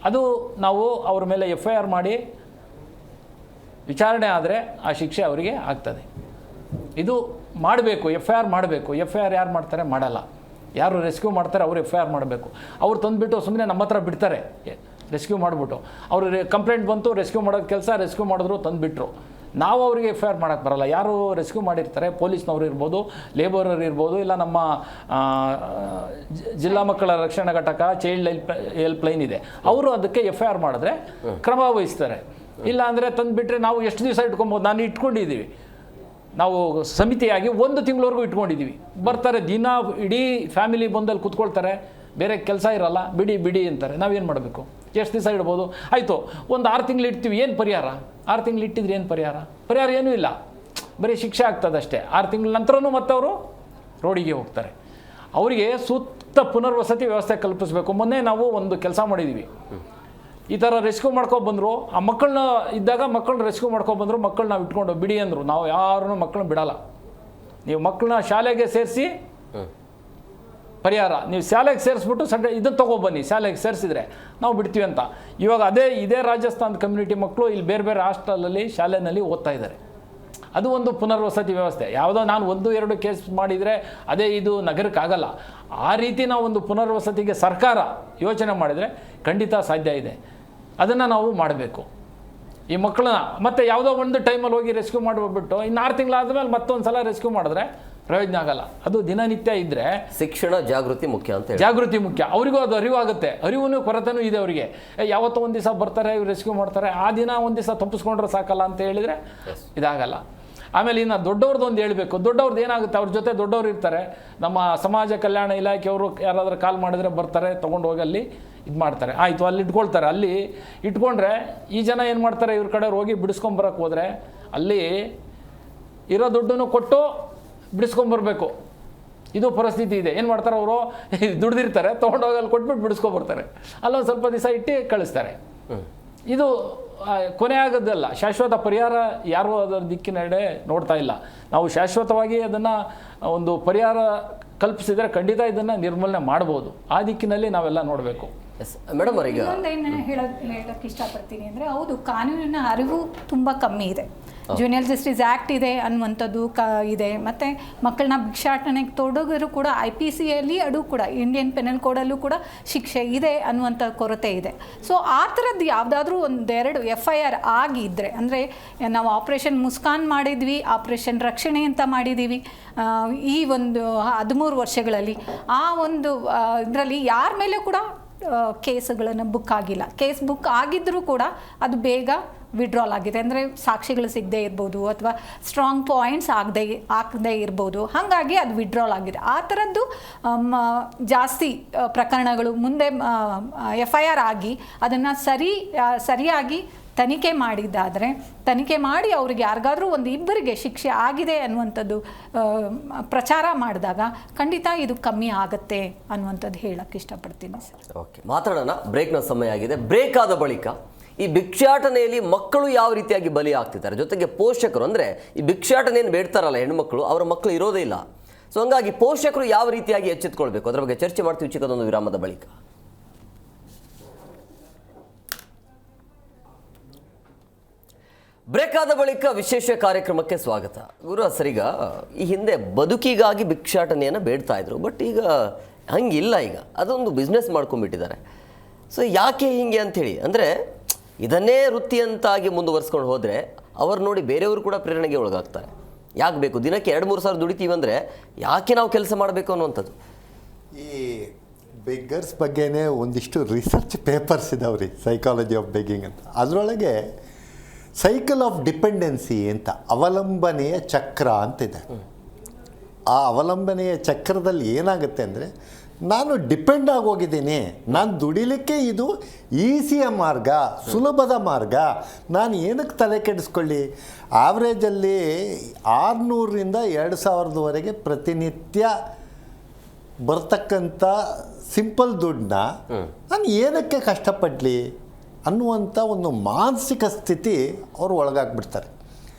ಅದು ನಾವು ಅವ್ರ ಮೇಲೆ FIR ಮಾಡಿ ವಿಚಾರಣೆ ಆದರೆ ಆ ಶಿಕ್ಷೆ ಅವರಿಗೆ ಆಗ್ತದೆ. ಇದು ಮಾಡಬೇಕು, FIR ಮಾಡಬೇಕು. FIR ಯಾರು ಮಾಡ್ತಾರೆ? ಮಾಡಲ್ಲ. ಯಾರು ರೆಸ್ಕ್ಯೂ ಮಾಡ್ತಾರೆ ಅವರು FIR ಮಾಡಬೇಕು. ಅವ್ರು ತಂದುಬಿಟ್ಟು ಸುಮ್ಮನೆ ನಮ್ಮ ಹತ್ರ ಬಿಡ್ತಾರೆ ರೆಸ್ಕ್ಯೂ ಮಾಡಿಬಿಟ್ಟು. ಅವರು ಕಂಪ್ಲೇಂಟ್ ಬಂತು, ರೆಸ್ಕ್ಯೂ ಮಾಡೋದು ಕೆಲಸ, ರೆಸ್ಕ್ಯೂ ಮಾಡಿದ್ರು, ತಂದುಬಿಟ್ರು. ನಾವು ಅವರಿಗೆ FIR ಮಾಡೋಕ್ಕೆ ಬರಲ್ಲ. ಯಾರು ರೆಸ್ಕ್ಯೂ ಮಾಡಿರ್ತಾರೆ, ಪೊಲೀಸ್ನವ್ರು ಇರ್ಬೋದು, ಲೇಬರರ್ ಇರ್ಬೋದು, ಇಲ್ಲ ನಮ್ಮ ಜಿಲ್ಲಾ ಮಕ್ಕಳ ರಕ್ಷಣಾ ಘಟಕ, ಚೈಲ್ಡ್ ಹೆಲ್ಪ್ ಲೈನ್ ಇದೆ, ಅವರು ಅದಕ್ಕೆ FIR ಮಾಡಿದ್ರೆ ಕ್ರಮ ವಹಿಸ್ತಾರೆ. ಇಲ್ಲ ಅಂದರೆ ತಂದುಬಿಟ್ರೆ ನಾವು ಎಷ್ಟು ದಿವಸ ಇಟ್ಕೊಬೋದು? ನಾನು ಇಟ್ಕೊಂಡಿದ್ದೀವಿ, ನಾವು ಸಮಿತಿಯಾಗಿ 1 ತಿಂಗಳವರೆಗೂ ಇಟ್ಕೊಂಡಿದ್ದೀವಿ. ಬರ್ತಾರೆ ದಿನ, ಇಡೀ ಫ್ಯಾಮಿಲಿ ಬಂದಲ್ಲಿ ಕೂತ್ಕೊಳ್ತಾರೆ, ಬೇರೆ ಕೆಲಸ ಇರಲ್ಲ, ಬಿಡಿ ಅಂತಾರೆ. ನಾವೇನು ಮಾಡಬೇಕು? ಎಷ್ಟು ದಿವಸ ಇಡ್ಬೋದು? ಆಯಿತು, ಒಂದು 6 ತಿಂಗಳು ಇಡ್ತೀವಿ, ಏನು ಪರಿಹಾರ? 6 ತಿಂಗಳು ಇಟ್ಟಿದ್ರೆ ಏನು ಪರಿಹಾರ ಏನೂ ಇಲ್ಲ, ಬರೀ ಶಿಕ್ಷೆ ಆಗ್ತದೆ ಅಷ್ಟೇ. 6 ತಿಂಗಳ ನಂತರನೂ ಮತ್ತೆ ಅವರು ರೋಡಿಗೆ ಹೋಗ್ತಾರೆ. ಅವರಿಗೆ ಸೂಕ್ತ ಪುನರ್ವಸತಿ ವ್ಯವಸ್ಥೆ ಕಲ್ಪಿಸಬೇಕು. ಮೊನ್ನೆ ನಾವು ಒಂದು ಕೆಲಸ ಮಾಡಿದ್ದೀವಿ, ಈ ಥರ ರೆಸ್ಕ್ಯೂ ಮಾಡ್ಕೊಬಂದರು. ಆ ಮಕ್ಕಳನ್ನ ಇದ್ದಾಗ ಮಕ್ಕಳನ್ನ ರೆಸ್ಕ್ಯೂ ಮಾಡ್ಕೊಬಂದರು, ಮಕ್ಕಳನ್ನ ನಾವು ಇಟ್ಕೊಂಡು ಬಿಡಿ ಅಂದರು. ನಾವು ಯಾರನ್ನೂ ಮಕ್ಕಳನ್ನ ಬಿಡಲ್ಲ. ನೀವು ಮಕ್ಕಳನ್ನ ಶಾಲೆಗೆ ಸೇರಿಸಿ ಪರಿಹಾರ, ನೀವು ಶಾಲೆಗೆ ಸೇರಿಸ್ಬಿಟ್ಟು ಇದನ್ನು ತೊಗೊಬನ್ನಿ, ಶಾಲೆಗೆ ಸೇರಿಸಿದ್ರೆ ನಾವು ಬಿಡ್ತೀವಿ ಅಂತ. ಇವಾಗ ಇದೇ ರಾಜಸ್ಥಾನದ ಕಮ್ಯುನಿಟಿ ಮಕ್ಕಳು ಇಲ್ಲಿ ಬೇರೆ ಬೇರೆ ಹಾಸ್ಟೆಲಲ್ಲಿ, ಶಾಲೆಯಲ್ಲಿ ಓದ್ತಾ ಇದ್ದಾರೆ. ಅದು ಒಂದು ಪುನರ್ವಸತಿ ವ್ಯವಸ್ಥೆ. ಯಾವುದೋ ನಾನು 1-2 ಕೇಸ್ ಮಾಡಿದರೆ ಅದೇ ಇದು ನಗರಕ್ಕಾಗಲ್ಲ. ಆ ರೀತಿ ನಾವು ಒಂದು ಪುನರ್ವಸತಿಗೆ ಸರ್ಕಾರ ಯೋಚನೆ ಮಾಡಿದರೆ ಖಂಡಿತ ಸಾಧ್ಯ ಇದೆ. ಅದನ್ನು ನಾವು ಮಾಡಬೇಕು. ಈ ಮಕ್ಕಳನ್ನ ಮತ್ತೆ ಯಾವುದೋ ಒಂದು ಟೈಮಲ್ಲಿ ಹೋಗಿ ರೆಸ್ಕ್ಯೂ ಮಾಡಿಬಿಟ್ಟು ಇನ್ನು 6 ತಿಂಗಳಾದ್ಮೇಲೆ ಮತ್ತೊಂದು ಸಲ ರೆಸ್ಕ್ಯೂ ಮಾಡಿದ್ರೆ ಪ್ರಯೋಜನ ಆಗಲ್ಲ. ಅದು ದಿನನಿತ್ಯ ಇದ್ದರೆ ಶಿಕ್ಷಣ ಜಾಗೃತಿ ಮುಖ್ಯ ಅಂತ ಹೇಳಿ. ಜಾಗೃತಿ ಮುಖ್ಯ. ಅವರಿಗೂ ಅದು ಅರಿವಾಗುತ್ತೆ. ಅರಿವು ಕೊರತೆನೂ ಇದೆ ಅವರಿಗೆ. ಯಾವತ್ತೋ ಒಂದು ದಿವಸ ಬರ್ತಾರೆ, ಇವ್ರು ರೆಸ್ಕ್ಯೂ ಮಾಡ್ತಾರೆ, ಆ ದಿನ ಒಂದು ದಿವಸ ತಪ್ಪಿಸ್ಕೊಂಡ್ರೆ ಸಾಕಲ್ಲ ಅಂತ ಹೇಳಿದರೆ ಇದಾಗಲ್ಲ. ಆಮೇಲೆ ಇನ್ನು ದೊಡ್ಡವ್ರದ್ದು ಒಂದು ಹೇಳಬೇಕು. ದೊಡ್ಡವ್ರದ್ದು ಏನಾಗುತ್ತೆ, ಅವ್ರ ಜೊತೆ ದೊಡ್ಡವ್ರು ಇರ್ತಾರೆ. ನಮ್ಮ ಸಮಾಜ ಕಲ್ಯಾಣ ಇಲಾಖೆಯವರು ಯಾರಾದರೂ ಕಾಲ್ ಮಾಡಿದ್ರೆ ಬರ್ತಾರೆ, ತೊಗೊಂಡು ಹೋಗಿ ಅಲ್ಲಿ ಇದು ಮಾಡ್ತಾರೆ. ಆಯಿತು, ಅಲ್ಲಿ ಇಟ್ಕೊಳ್ತಾರೆ. ಅಲ್ಲಿ ಇಟ್ಕೊಂಡ್ರೆ ಈ ಜನ ಏನು ಮಾಡ್ತಾರೆ, ಇವ್ರ ಕಡೆ ಹೋಗಿ ಬಿಡಿಸ್ಕೊಂಬರಕ್ಕೆ ಹೋದರೆ ಅಲ್ಲಿ ಇರೋ ದುಡ್ಡನ್ನು ಕೊಟ್ಟು ಬಿಡಿಸ್ಕೊಂಬರ್ಬೇಕು. ಇದು ಪರಿಸ್ಥಿತಿ ಇದೆ. ಏನು ಮಾಡ್ತಾರೆ, ಅವರು ದುಡ್ದಿರ್ತಾರೆ, ತೊಗೊಂಡೋಗಿ ಅಲ್ಲಿ ಕೊಟ್ಬಿಟ್ಟು ಬಿಡಿಸ್ಕೊಂಬರ್ತಾರೆ. ಅಲ್ಲೊಂದು ಸ್ವಲ್ಪ ದಿವಸ ಇಟ್ಟು ಕಳಿಸ್ತಾರೆ. ಇದು ಕೊನೆ ಆಗೋದಲ್ಲ. ಶಾಶ್ವತ ಪರಿಹಾರ ಯಾರೂ ಅದರ ದಿಕ್ಕಿನೆಡೆ ನೋಡ್ತಾ ಇಲ್ಲ. ನಾವು ಶಾಶ್ವತವಾಗಿ ಅದನ್ನು ಒಂದು ಪರಿಹಾರ ಕಲ್ಪಿಸಿದರೆ ಖಂಡಿತ ಇದನ್ನು ನಿರ್ಮೂಲನೆ ಮಾಡ್ಬೋದು. ಆ ದಿಕ್ಕಿನಲ್ಲಿ ನಾವೆಲ್ಲ ನೋಡಬೇಕು. ಮೇಡಮ್ ಅವರೀಗ ಇನ್ನೊಂದೇನು ಹೇಳೋಕ್ಕೆ ಇಷ್ಟಪಡ್ತೀನಿ ಅಂದರೆ, ಹೌದು, ಕಾನೂನಿನ ಅರಿವು ತುಂಬ ಕಮ್ಮಿ ಇದೆ. ಜೂನಿಯರ್ ಜಸ್ಟಿಸ್ ಆ್ಯಕ್ಟ್ ಇದೆ ಅನ್ನುವಂಥದ್ದು ಇದೆ. ಮತ್ತು ಮಕ್ಕಳನ್ನ ಭಿಕ್ಷಾಟನೆಗೆ ತೊಡಗಿದ್ರು ಕೂಡ IPCಯಲ್ಲಿ ಅದು ಕೂಡ ಇಂಡಿಯನ್ ಪೆನಲ್ ಕೋಡಲ್ಲೂ ಕೂಡ ಶಿಕ್ಷೆ ಇದೆ ಅನ್ನುವಂಥ ಕೊರತೆ ಇದೆ. ಸೊ ಆ ಥರದ್ದು ಯಾವುದಾದ್ರೂ 1-2 FIR ಆಗಿದ್ದರೆ, ಅಂದರೆ ನಾವು ಆಪ್ರೇಷನ್ ಮುಸ್ಕಾನ್ ಮಾಡಿದ್ವಿ, ಆಪ್ರೇಷನ್ ರಕ್ಷಣೆ ಅಂತ ಮಾಡಿದ್ದೀವಿ ಈ ಒಂದು 13 ವರ್ಷಗಳಲ್ಲಿ. ಆ ಒಂದು ಇದರಲ್ಲಿ ಯಾರ ಮೇಲೆ ಕೂಡ ಕೇಸುಗಳನ್ನು ಬುಕ್ ಆಗಿಲ್ಲ. ಕೇಸ್ ಬುಕ್ ಆಗಿದ್ದರೂ ಕೂಡ ಅದು ಬೇಗ ವಿಡ್ರಾಲ್ ಆಗಿದೆ. ಅಂದರೆ ಸಾಕ್ಷಿಗಳು ಸಿಗದೇ ಇರ್ಬೋದು, ಅಥವಾ ಸ್ಟ್ರಾಂಗ್ ಪಾಯಿಂಟ್ಸ್ ಆಗದೇ ಇರ್ಬೋದು. ಹಾಗಾಗಿ ಅದು ವಿಡ್ರಾಲ್ ಆಗಿದೆ. ಆ ಥರದ್ದು ಜಾಸ್ತಿ ಪ್ರಕರಣಗಳು ಮುಂದೆ FIR ಆಗಿ ಅದನ್ನು ಸರಿಯಾಗಿ ತನಿಖೆ ಮಾಡಿದ್ದಾದರೆ, ತನಿಖೆ ಮಾಡಿ ಅವ್ರಿಗೆ ಯಾರಿಗಾದ್ರೂ 1-2 ಶಿಕ್ಷೆ ಆಗಿದೆ ಅನ್ನುವಂಥದ್ದು ಪ್ರಚಾರ ಮಾಡಿದಾಗ ಖಂಡಿತ ಇದು ಕಮ್ಮಿ ಆಗುತ್ತೆ ಅನ್ನುವಂಥದ್ದು ಹೇಳಕ್ಕೆ ಇಷ್ಟಪಡ್ತೀನಿ ಸರ್. ಓಕೆ, ಮಾತಾಡೋಣ. ಬ್ರೇಕ್ನ ಸಮಯ ಆಗಿದೆ. ಬ್ರೇಕ್ ಆದ ಬಳಿಕ ಈ ಭಿಕ್ಷಾಟನೆಯಲ್ಲಿ ಮಕ್ಕಳು ಯಾವ ರೀತಿಯಾಗಿ ಬಲಿ ಆಗ್ತಿದ್ದಾರೆ, ಜೊತೆಗೆ ಪೋಷಕರು, ಅಂದರೆ ಈ ಭಿಕ್ಷಾಟನೆಯನ್ನು ಬೇಡ್ತಾರಲ್ಲ ಹೆಣ್ಮಕ್ಳು, ಅವರ ಮಕ್ಕಳು ಇರೋದೇ ಇಲ್ಲ. ಸೊ ಹಂಗಾಗಿ ಪೋಷಕರು ಯಾವ ರೀತಿಯಾಗಿ ಎಚ್ಚೆತ್ಕೊಳ್ಬೇಕು, ಅದರ ಬಗ್ಗೆ ಚರ್ಚೆ ಮಾಡ್ತೀವಿ ಚಿಕ್ಕದೊಂದು ವಿರಾಮದ ಬಳಿಕ. ಬ್ರೇಕ್ ಆದ ಬಳಿಕ ವಿಶೇಷ ಕಾರ್ಯಕ್ರಮಕ್ಕೆ ಸ್ವಾಗತ. ಗುರು ಸರಿಗ ಈ ಹಿಂದೆ ಬದುಕಿಗಾಗಿ ಭಿಕ್ಷಾಟನೆಯನ್ನು ಬೇಡ್ತಾ ಇದ್ರು, ಬಟ್ ಈಗ ಹಂಗಿಲ್ಲ. ಈಗ ಅದೊಂದು ಬಿಸ್ನೆಸ್ ಮಾಡ್ಕೊಂಡ್ಬಿಟ್ಟಿದ್ದಾರೆ. ಸೊ ಯಾಕೆ ಹೀಗೆ ಅಂಥೇಳಿ ಅಂದರೆ, ಇದನ್ನೇ ವೃತ್ತಿಯಂತಾಗಿ ಮುಂದುವರ್ಸ್ಕೊಂಡು ಹೋದರೆ ಅವ್ರು ನೋಡಿ ಬೇರೆಯವರು ಕೂಡ ಪ್ರೇರಣೆಗೆ ಒಳಗಾಗ್ತಾರೆ. ಯಾಕೆ ಬೇಕು, ದಿನಕ್ಕೆ 2-3 ಸಾವಿರ ದುಡಿತೀವಿ ಅಂದರೆ ಯಾಕೆ ನಾವು ಕೆಲಸ ಮಾಡಬೇಕು ಅನ್ನುವಂಥದ್ದು. ಈ ಬೆಗ್ಗರ್ಸ್ ಬಗ್ಗೆನೇ ಒಂದಿಷ್ಟು ರಿಸರ್ಚ್ ಪೇಪರ್ಸ್ ಇದಾವ್ರಿ, ಸೈಕಾಲಜಿ ಆಫ್ ಬೆಗ್ಗಿಂಗ್ ಅಂತ. ಅದರೊಳಗೆ ಸೈಕಲ್ ಆಫ್ ಡಿಪೆಂಡೆನ್ಸಿ ಅಂತ, ಅವಲಂಬನೆಯ ಚಕ್ರ ಅಂತಿದೆ. ಆ ಅವಲಂಬನೆಯ ಚಕ್ರದಲ್ಲಿ ಏನಾಗುತ್ತೆ ಅಂದರೆ, ನಾನು ಡಿಪೆಂಡ್ ಆಗೋಗಿದ್ದೀನಿ, ನಾನು ದುಡಿಲಿಕ್ಕೆ ಇದು ಈಸಿಯ ಮಾರ್ಗ, ಸುಲಭದ ಮಾರ್ಗ, ನಾನು ಏನಕ್ಕೆ ತಲೆ ಕೆಡಿಸ್ಕೊಳ್ಳಿ. ಆವ್ರೇಜಲ್ಲಿ 600ರಿಂದ 2000ವರೆಗೆ ಪ್ರತಿನಿತ್ಯ ಬರ್ತಕ್ಕಂಥ ಸಿಂಪಲ್ ದುಡ್ಡನ್ನ ನಾನು ಏನಕ್ಕೆ ಕಷ್ಟಪಡಲಿ ಅನ್ನುವಂಥ ಒಂದು ಮಾನಸಿಕ ಸ್ಥಿತಿ ಅವರು ಒಳಗಾಗ್ಬಿಡ್ತಾರೆ.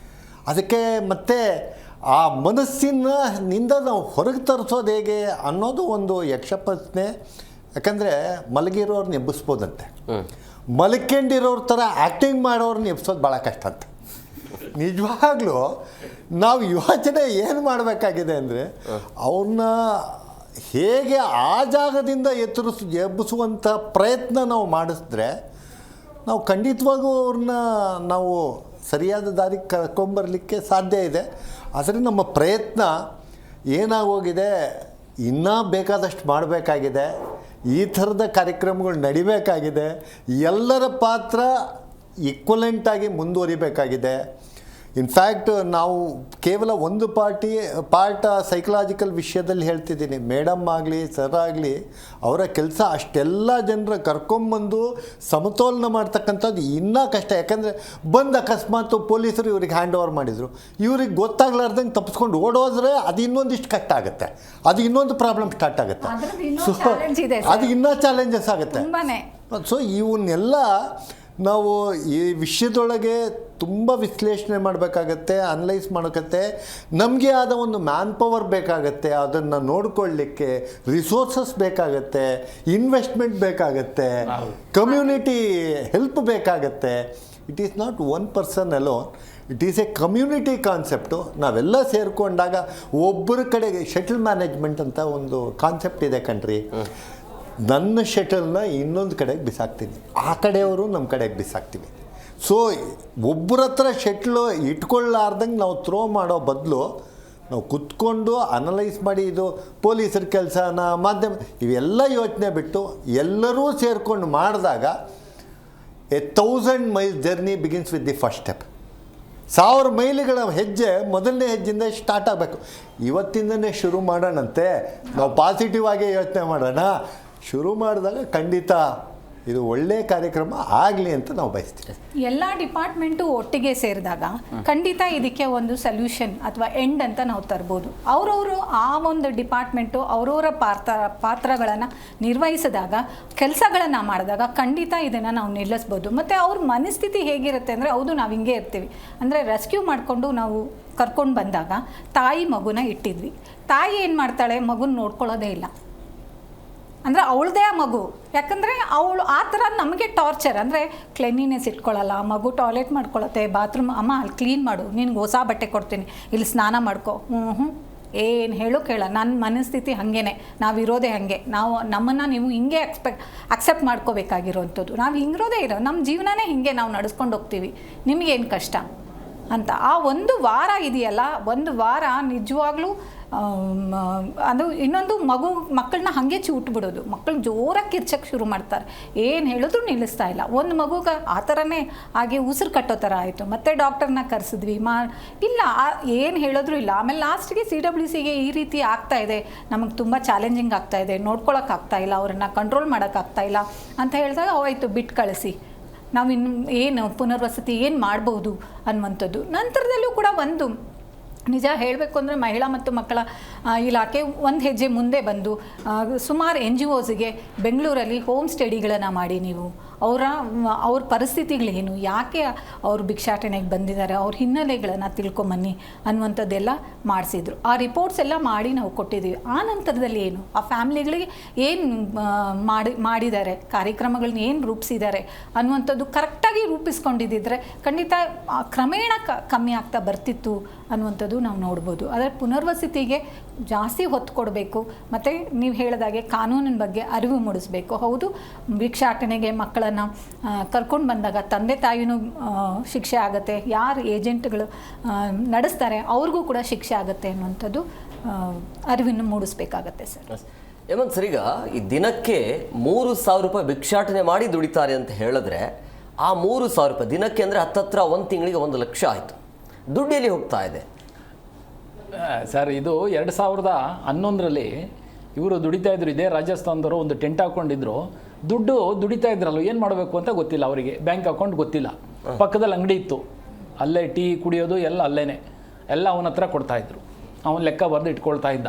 ಅದಕ್ಕೆ ಮತ್ತೆ ಆ ಮನಸ್ಸಿನಿಂದ ನಾವು ಹೊರಗೆ ತರಿಸೋದು ಹೇಗೆ ಅನ್ನೋದು ಒಂದು ಯಕ್ಷಪ್ರಶ್ನೆ ಯಾಕಂದರೆ ಮಲಗಿರೋರ್ನ ಎಬ್ಬಿಸ್ಬೋದಂತೆ, ಮಲ್ಕೊಂಡಿರೋರ ಥರ ಆ್ಯಕ್ಟಿಂಗ್ ಮಾಡೋರ್ನ ಎಬ್ಸೋದು ಭಾಳ ಕಷ್ಟ ಅಂತ. ನಿಜವಾಗ್ಲೂ ನಾವು ಯೋಚನೆ ಏನು ಮಾಡಬೇಕಾಗಿದೆ ಅಂದರೆ ಅವ್ರನ್ನ ಹೇಗೆ ಆ ಜಾಗದಿಂದ ಎಬ್ಬಿಸುವಂಥ ಪ್ರಯತ್ನ ನಾವು ಮಾಡಿಸಿದ್ರೆ ನಾವು ಖಂಡಿತವಾಗೂ ಅವ್ರನ್ನ ನಾವು ಸರಿಯಾದ ದಾರಿಗೆ ಕರ್ಕೊಂಬರಲಿಕ್ಕೆ ಸಾಧ್ಯ ಇದೆ. ಆದರೆ ನಮ್ಮ ಪ್ರಯತ್ನ ಏನಾಗೋಗಿದೆ, ಇನ್ನೂ ಬೇಕಾದಷ್ಟು ಮಾಡಬೇಕಾಗಿದೆ. ಈ ಥರದ ಕಾರ್ಯಕ್ರಮಗಳು ನಡಿಬೇಕಾಗಿದೆ. ಎಲ್ಲರ ಪಾತ್ರ ಈಕ್ವಲೆಂಟಾಗಿ ಮುಂದುವರಿಬೇಕಾಗಿದೆ. ಇನ್ಫ್ಯಾಕ್ಟ್ ನಾವು ಕೇವಲ ಒಂದು ಪಾರ್ಟ್ ಸೈಕಲಾಜಿಕಲ್ ವಿಷಯದಲ್ಲಿ ಹೇಳ್ತಿದ್ದೀನಿ. ಮೇಡಮ್ ಆಗಲಿ ಸರ್ ಆಗಲಿ ಅವರ ಕೆಲಸ ಅಷ್ಟೆಲ್ಲ ಜನರ ಕರ್ಕೊಂಬಂದು ಸಮತೋಲನ ಮಾಡ್ತಕ್ಕಂಥದ್ದು ಇನ್ನೂ ಕಷ್ಟ. ಯಾಕಂದರೆ ಬಂದು ಅಕಸ್ಮಾತ್ ಪೊಲೀಸರು ಇವ್ರಿಗೆ ಹ್ಯಾಂಡ್ ಓವರ್ ಮಾಡಿದರು, ಇವ್ರಿಗೆ ಗೊತ್ತಾಗ್ಲಾರ್ದಂಗೆ ತಪ್ಪಿಸ್ಕೊಂಡು ಓಡೋದ್ರೆ ಅದು ಇನ್ನೊಂದಿಷ್ಟು ಕಷ್ಟ ಆಗುತ್ತೆ, ಅದು ಇನ್ನೊಂದು ಪ್ರಾಬ್ಲಮ್ ಸ್ಟಾರ್ಟ್ ಆಗುತ್ತೆ. ಸೊ ಅದು ಇನ್ನೂ ಚಾಲೆಂಜಸ್ ಆಗುತ್ತೆ. ಸೊ ಇವನ್ನೆಲ್ಲ ನಾವು ಈ ವಿಷಯದೊಳಗೆ ತುಂಬ ವಿಶ್ಲೇಷಣೆ ಮಾಡಬೇಕಾಗತ್ತೆ, ಅನಲೈಸ್ ಮಾಡೋಕತ್ತೆ. ನಮಗೆ ಆದ ಒಂದು ಮ್ಯಾನ್ ಪವರ್ ಬೇಕಾಗತ್ತೆ, ಅದನ್ನು ನೋಡ್ಕೊಳ್ಳಿಕ್ಕೆ ರಿಸೋರ್ಸಸ್ ಬೇಕಾಗತ್ತೆ, ಇನ್ವೆಸ್ಟ್ಮೆಂಟ್ ಬೇಕಾಗತ್ತೆ, ಕಮ್ಯುನಿಟಿ ಹೆಲ್ಪ್ ಬೇಕಾಗತ್ತೆ. It is not one person alone, it is A community concept. ನಾವೆಲ್ಲ ಸೇರಿಕೊಂಡಾಗ ಒಬ್ಬರ ಕಡೆಗೆ ಶಟಲ್ ಮ್ಯಾನೇಜ್ಮೆಂಟ್ ಅಂತ ಒಂದು ಕಾನ್ಸೆಪ್ಟ್ ಇದೆ ಕಣ್ರಿ. ನನ್ನ ಶಟಲ್ನ ಇನ್ನೊಂದು ಕಡೆಗೆ ಬಿಸಾಕ್ತೀನಿ, ಆ ಕಡೆಯವರು ನಮ್ಮ ಕಡೆಗೆ ಬಿಸಾಕ್ತೀವಿ. ಸೊ ಒಬ್ಬರ ಹತ್ರ ಶಟ್ಲು ಇಟ್ಕೊಳ್ಳಾರ್ದಂಗೆ ನಾವು ಥ್ರೋ ಮಾಡೋ ಬದಲು ನಾವು ಕುತ್ಕೊಂಡು ಅನಲೈಸ್ ಮಾಡಿ ಇದು ಪೊಲೀಸರ ಕೆಲಸನ ಮಾಧ್ಯಮ ಇವೆಲ್ಲ ಯೋಚನೆ ಬಿಟ್ಟು ಎಲ್ಲರೂ ಸೇರಿಕೊಂಡು ಮಾಡಿದಾಗ A 1000 miles journey begins with the first step. 1000 ಮೈಲಿಗಳ ಹೆಜ್ಜೆ ಮೊದಲನೇ ಹೆಜ್ಜೆಯಿಂದ ಸ್ಟಾರ್ಟ್ ಆಗಬೇಕು. ಇವತ್ತಿಂದನೇ ಶುರು ಮಾಡೋಣಂತೆ, ನಾವು ಪಾಸಿಟಿವ್ ಆಗಿ ಯೋಚನೆ ಮಾಡೋಣ. ಶುರು ಮಾಡಿದಾಗ ಖಂಡಿತ ಇದು ಒಳ್ಳೆಯ ಕಾರ್ಯಕ್ರಮ ಆಗಲಿ ಅಂತ ನಾವು ಬಯಸ್ತೀವಿ. ಎಲ್ಲ ಡಿಪಾರ್ಟ್ಮೆಂಟು ಒಟ್ಟಿಗೆ ಸೇರಿದಾಗ ಖಂಡಿತ ಇದಕ್ಕೆ ಒಂದು ಸೊಲ್ಯೂಷನ್ ಅಥವಾ ಎಂಡ್ ಅಂತ ನಾವು ತರ್ಬೋದು. ಅವರವರು ಆ ಒಂದು ಡಿಪಾರ್ಟ್ಮೆಂಟು ಅವರವರ ಪಾತ್ರಗಳನ್ನು ನಿರ್ವಹಿಸಿದಾಗ, ಕೆಲಸಗಳನ್ನು ಮಾಡಿದಾಗ ಖಂಡಿತ ಇದನ್ನು ನಾವು ನಿಲ್ಲಿಸ್ಬೋದು. ಮತ್ತು ಅವ್ರ ಮನಸ್ಥಿತಿ ಹೇಗಿರುತ್ತೆ ಅಂದರೆ, ಹೌದು ನಾವು ಹಿಂಗೆ ಇರ್ತೀವಿ ಅಂದರೆ, ರೆಸ್ಕ್ಯೂ ಮಾಡಿಕೊಂಡು ನಾವು ಕರ್ಕೊಂಡು ಬಂದಾಗ ತಾಯಿ ಮಗುನ ಇಟ್ಟಿದ್ವಿ, ತಾಯಿ ಏನು ಮಾಡ್ತಾಳೆ, ಮಗುನ ನೋಡ್ಕೊಳ್ಳೋದೇ ಇಲ್ಲ. ಅಂದರೆ ಅವಳದೇ ಆ ಮಗು, ಯಾಕಂದರೆ ಅವಳು ಆ ಥರ ನಮಗೆ ಟಾರ್ಚರ್. ಅಂದರೆ ಕ್ಲೀನಿನೆಸ್ ಇಟ್ಕೊಳ್ಳಲ್ಲ, ಮಗು ಟಾಯ್ಲೆಟ್ ಮಾಡ್ಕೊಳತ್ತೆ, ಬಾತ್ರೂಮ್ ಅಮ್ಮ ಅಲ್ಲಿ ಕ್ಲೀನ್ ಮಾಡು, ನಿನ್ಗೆ ಹೊಸ ಬಟ್ಟೆ ಕೊಡ್ತೀನಿ, ಇಲ್ಲಿ ಸ್ನಾನ ಮಾಡ್ಕೊ. ಏನು ಹೇಳು ಕೇಳ. ನನ್ನ ಮನಸ್ಥಿತಿ ಹಾಗೇ, ನಾವಿರೋದೇ ಹಾಗೆ, ನಮ್ಮನ್ನು ನೀವು ಹಿಂಗೆ ಅಕ್ಸೆಪ್ಟ್ ಮಾಡ್ಕೋಬೇಕಾಗಿರೋವಂಥದ್ದು. ನಾವು ಹಿಂಗಿರೋದೇ ನಮ್ಮ ಜೀವನನೇ ಹಿಂಗೆ ನಾವು ನಡೆಸ್ಕೊಂಡು ಹೋಗ್ತೀವಿ, ನಿಮಗೇನು ಕಷ್ಟ ಅಂತ. ಆ ಒಂದು ವಾರ ಇದೆಯಲ್ಲ, ಒಂದು ವಾರ ನಿಜವಾಗ್ಲೂ ಅದು ಇನ್ನೊಂದು ಮಕ್ಕಳನ್ನ ಹಾಗೆ ಚೂಟ್ಬಿಡೋದು. ಮಕ್ಕಳು ಜೋರಾಗಿ ಕಿರ್ಚಕ್ಕೆ ಶುರು ಮಾಡ್ತಾರೆ, ಏನು ಹೇಳಿದ್ರು ನಿಲ್ಲಿಸ್ತಾ ಇಲ್ಲ. ಒಂದು ಮಗುಗೆ ಆ ಥರನೇ ಹಾಗೆ ಉಸಿರು ಕಟ್ಟೋ ಥರ ಆಯಿತು. ಮತ್ತು ಡಾಕ್ಟರ್ನ ಕರೆಸಿದ್ವಿ, ಇಲ್ಲ ಏನು ಹೇಳಿದ್ರು ಇಲ್ಲ. ಆಮೇಲೆ ಲಾಸ್ಟಿಗೆ CWCಗೆ ಈ ರೀತಿ ಆಗ್ತಾಯಿದೆ, ನಮಗೆ ತುಂಬ ಚಾಲೆಂಜಿಂಗ್ ಆಗ್ತಾಯಿದೆ, ನೋಡ್ಕೊಳಕ್ಕಾಗ್ತಾಯಿಲ್ಲ, ಅವರನ್ನು ಕಂಟ್ರೋಲ್ ಮಾಡೋಕ್ಕಾಗ್ತಾಯಿಲ್ಲ ಅಂತ ಹೇಳಿದಾಗ ಆಯಿತು ಬಿಟ್ಟು ಕಳಿಸಿ, ನಾವು ಏನು ಪುನರ್ವಸತಿ ಏನು ಮಾಡ್ಬೋದು ಅನ್ನುವಂಥದ್ದು. ನಂತರದಲ್ಲೂ ಕೂಡ ಒಂದು ನಿಜ ಹೇಳಬೇಕು ಅಂದರೆ, ಮಹಿಳಾ ಮತ್ತು ಮಕ್ಕಳ ಇಲಾಖೆ ಒಂದು ಹೆಜ್ಜೆ ಮುಂದೆ ಬಂದು ಸುಮಾರು NGOಸ್ಗೆ ಬೆಂಗಳೂರಲ್ಲಿ ಹೋಮ್ ಸ್ಟಡಿಗಳನ್ನು ಮಾಡಿ, ನೀವು ಅವ್ರ ಪರಿಸ್ಥಿತಿಗಳೇನು, ಯಾಕೆ ಅವರು ಭಿಕ್ಷಾಟನೆಗೆ ಬಂದಿದ್ದಾರೆ, ಅವ್ರ ಹಿನ್ನೆಲೆಗಳನ್ನು ತಿಳ್ಕೊಂಬನ್ನಿ ಅನ್ನುವಂಥದ್ದೆಲ್ಲ ಮಾಡಿಸಿದ್ರು. ಆ ರಿಪೋರ್ಟ್ಸ್ ಎಲ್ಲ ಮಾಡಿ ನಾವು ಕೊಟ್ಟಿದ್ದೀವಿ. ಆ ನಂತರದಲ್ಲಿ ಏನು, ಆ ಫ್ಯಾಮ್ಲಿಗಳಿಗೆ ಏನು ಮಾಡಿದ್ದಾರೆ, ಕಾರ್ಯಕ್ರಮಗಳನ್ನ ಏನು ರೂಪಿಸಿದ್ದಾರೆ ಅನ್ನುವಂಥದ್ದು ಕರೆಕ್ಟಾಗಿ ರೂಪಿಸ್ಕೊಂಡಿದ್ದಿದ್ರೆ ಖಂಡಿತ ಕ್ರಮೇಣ ಕಮ್ಮಿ ಆಗ್ತಾ ಬರ್ತಿತ್ತು ಅನ್ನುವಂಥದ್ದು ನಾವು ನೋಡ್ಬೋದು. ಆದರೆ ಪುನರ್ವಸತಿಗೆ ಜಾಸ್ತಿ ಹೊತ್ತು ಕೊಡಬೇಕು. ಮತ್ತು ನೀವು ಹೇಳಿದಾಗೆ ಕಾನೂನಿನ ಬಗ್ಗೆ ಅರಿವು ಮೂಡಿಸ್ಬೇಕು. ಹೌದು, ಭಿಕ್ಷಾಟನೆಗೆ ಮಕ್ಕಳನ್ನು ಕರ್ಕೊಂಡು ಬಂದಾಗ ತಂದೆ ತಾಯಿನೂ ಶಿಕ್ಷೆ ಆಗುತ್ತೆ, ಯಾರು ಏಜೆಂಟ್ಗಳು ನಡೆಸ್ತಾರೆ ಅವ್ರಿಗೂ ಕೂಡ ಶಿಕ್ಷೆ ಆಗುತ್ತೆ ಅನ್ನುವಂಥದ್ದು ಅರಿವನ್ನು ಮೂಡಿಸ್ಬೇಕಾಗತ್ತೆ ಸರ್. ಹೇಮಂತ್ ಸರ್, ಈಗ ಈ ದಿನಕ್ಕೆ 3,000 ರೂಪಾಯಿ ಭಿಕ್ಷಾಟನೆ ಮಾಡಿ ದುಡಿತಾರೆ ಅಂತ ಹೇಳಿದ್ರೆ, ಆ 3,000 ರೂಪಾಯಿ ದಿನಕ್ಕೆ ಅಂದರೆ ಹತ್ತತ್ರ ಒಂದು ತಿಂಗಳಿಗೆ 1 ಲಕ್ಷ ಆಯಿತು. ದುಡ್ಡು ಎಲ್ಲಿ ಹೋಗ್ತಾ ಇದೆ ಸರ್? ಇದು 2011ರಲ್ಲಿ ಇವರು ದುಡಿತಾ ಇದ್ರು. ಇದೇ ರಾಜಸ್ಥಾನದವರು ಒಂದು ಟೆಂಟ್ ಹಾಕೊಂಡಿದ್ರು, ದುಡಿತಾ ಇದ್ರಲ್ಲ, ಏನು ಮಾಡಬೇಕು ಅಂತ ಗೊತ್ತಿಲ್ಲ ಅವರಿಗೆ, ಬ್ಯಾಂಕ್ ಅಕೌಂಟ್ ಗೊತ್ತಿಲ್ಲ, ಪಕ್ಕದಲ್ಲಿ ಅಂಗಡಿ ಇತ್ತು, ಅಲ್ಲೇ ಟೀ ಕುಡಿಯೋದು ಎಲ್ಲ ಅಲ್ಲೇನೆ, ಎಲ್ಲ ಅವನ ಹತ್ರ ಕೊಡ್ತಾಯಿದ್ರು, ಅವನು ಲೆಕ್ಕ ಬರೆದು ಇಟ್ಕೊಳ್ತಾ ಇದ್ದ.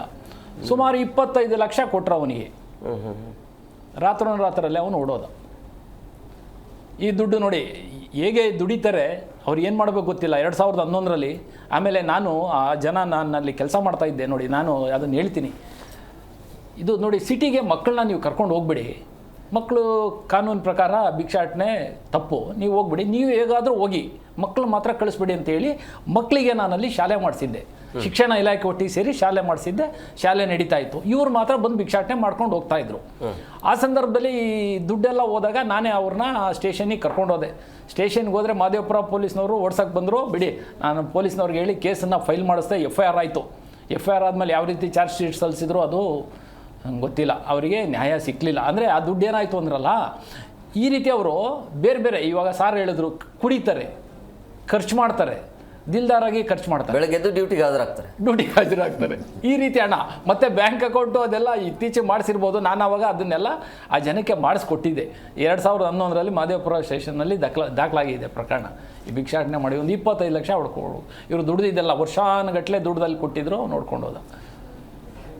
ಸುಮಾರು 25 ಲಕ್ಷ ಕೊಟ್ಟರು ಅವನಿಗೆ. ರಾತ್ರೋರಾತ್ರಲ್ಲೇ ಅವನು ಓಡೋದ. ಈ ದುಡ್ಡು ನೋಡಿ ಹೇಗೆ ದುಡಿತಾರೆ, ಅವ್ರು ಏನು ಮಾಡಬೇಕು ಗೊತ್ತಿಲ್ಲ. 2011ರಲ್ಲಿ ಆಮೇಲೆ ನಾನು ಆ ಜನ, ನಾನು ಅಲ್ಲಿ ಕೆಲಸ ಮಾಡ್ತಾ ಇದ್ದೆ ನೋಡಿ, ನಾನು ಅದನ್ನು ಹೇಳ್ತೀನಿ. ಇದು ನೋಡಿ, ಸಿಟಿಗೆ ಮಕ್ಕಳನ್ನ ನೀವು ಕರ್ಕೊಂಡು ಹೋಗ್ಬಿಡಿ. ಮಕ್ಕಳು ಕಾನೂನು ಪ್ರಕಾರ ಭಿಕ್ಷಾಟನೆ ತಪ್ಪು, ನೀವು ಹೋಗ್ಬಿಡಿ, ನೀವು ಹೇಗಾದರೂ ಹೋಗಿ, ಮಕ್ಕಳು ಮಾತ್ರ ಕಳಿಸ್ಬಿಡಿ ಅಂತೇಳಿ ಮಕ್ಕಳಿಗೆ ನಾನಲ್ಲಿ ಶಾಲೆ ಮಾಡಿಸಿದ್ದೆ. ಶಿಕ್ಷಣ ಇಲಾಖೆ ಒಟ್ಟಿಗೆ ಸೇರಿ ಶಾಲೆ ಮಾಡಿಸಿದ್ದೆ, ಶಾಲೆ ನಡೀತಾ ಇತ್ತು. ಇವ್ರು ಮಾತ್ರ ಬಂದು ಭಿಕ್ಷಾಟನೆ ಮಾಡ್ಕೊಂಡು ಹೋಗ್ತಾ ಇದ್ರು. ಆ ಸಂದರ್ಭದಲ್ಲಿ ಈ ದುಡ್ಡೆಲ್ಲ ಹೋದಾಗ ನಾನೇ ಅವ್ರನ್ನ ಸ್ಟೇಷನಿಗೆ ಕರ್ಕೊಂಡು ಹೋದೆ. ಸ್ಟೇಷನ್ಗೆ ಹೋದರೆ ಮಾದೇವಪುರ ಪೊಲೀಸ್ನವರು ಓಡ್ಸಕ್ಕೆ ಬಂದರು. ಬಿಡಿ, ನಾನು ಪೊಲೀಸ್ನವ್ರಿಗೆ ಹೇಳಿ ಕೇಸನ್ನು ಫೈಲ್ ಮಾಡಿಸ್ದೆ. FIR ಆಯಿತು. FIR ಆದಮೇಲೆ ಯಾವ ರೀತಿ ಚಾರ್ಜ್ ಶೀಟ್ ಸಲ್ಲಿಸಿದ್ರು ಅದು ಗೊತ್ತಿಲ್ಲ, ಅವರಿಗೆ ನ್ಯಾಯ ಸಿಕ್ಕಲಿಲ್ಲ. ಅಂದರೆ ಆ ದುಡ್ಡು ಏನಾಯಿತು ಅಂದ್ರಲ್ಲ, ಈ ರೀತಿ ಅವರು ಬೇರೆ ಬೇರೆ, ಇವಾಗ ಸಾರ್ ಹೇಳಿದ್ರು, ಕುಡಿತಾರೆ, ಖರ್ಚು ಮಾಡ್ತಾರೆ, ದಿಲ್ದಾರಾಗಿ ಖರ್ಚು ಮಾಡ್ತಾರೆ, ಬೆಳಗ್ಗೆ ಎದ್ದು ಡ್ಯೂಟಿಗೆ ಹಾಜರಾಗ್ತಾರೆ. ಈ ರೀತಿ ಹಣ ಮತ್ತೆ ಬ್ಯಾಂಕ್ ಅಕೌಂಟು ಅದೆಲ್ಲ ಇತ್ತೀಚೆಗೆ ಮಾಡಿಸಿರ್ಬೋದು. ನಾನು ಅವಾಗ ಅದನ್ನೆಲ್ಲ ಆ ಜನಕ್ಕೆ ಮಾಡಿಸ್ಕೊಟ್ಟಿದ್ದೆ. 2011ರಲ್ಲಿ ಮಾದೇವಪುರ ಸ್ಟೇಷನ್ನಲ್ಲಿ ದಾಖಲಾಗಿದೆ ಪ್ರಕರಣ. ಈ ಭಿಕ್ಷಾಟನೆ ಮಾಡಿ ಒಂದು 25 ಲಕ್ಷ ಹೊಡ್ಕೊಂಡು ಇವರು ದುಡ್ದಿದ್ದೆಲ್ಲ ವರ್ಷಾನುಗಟ್ಟಲೆ ದುಡ್ದಲ್ಲಿ ಕೊಟ್ಟಿದ್ರು, ನೋಡ್ಕೊಂಡು ಹೋದ.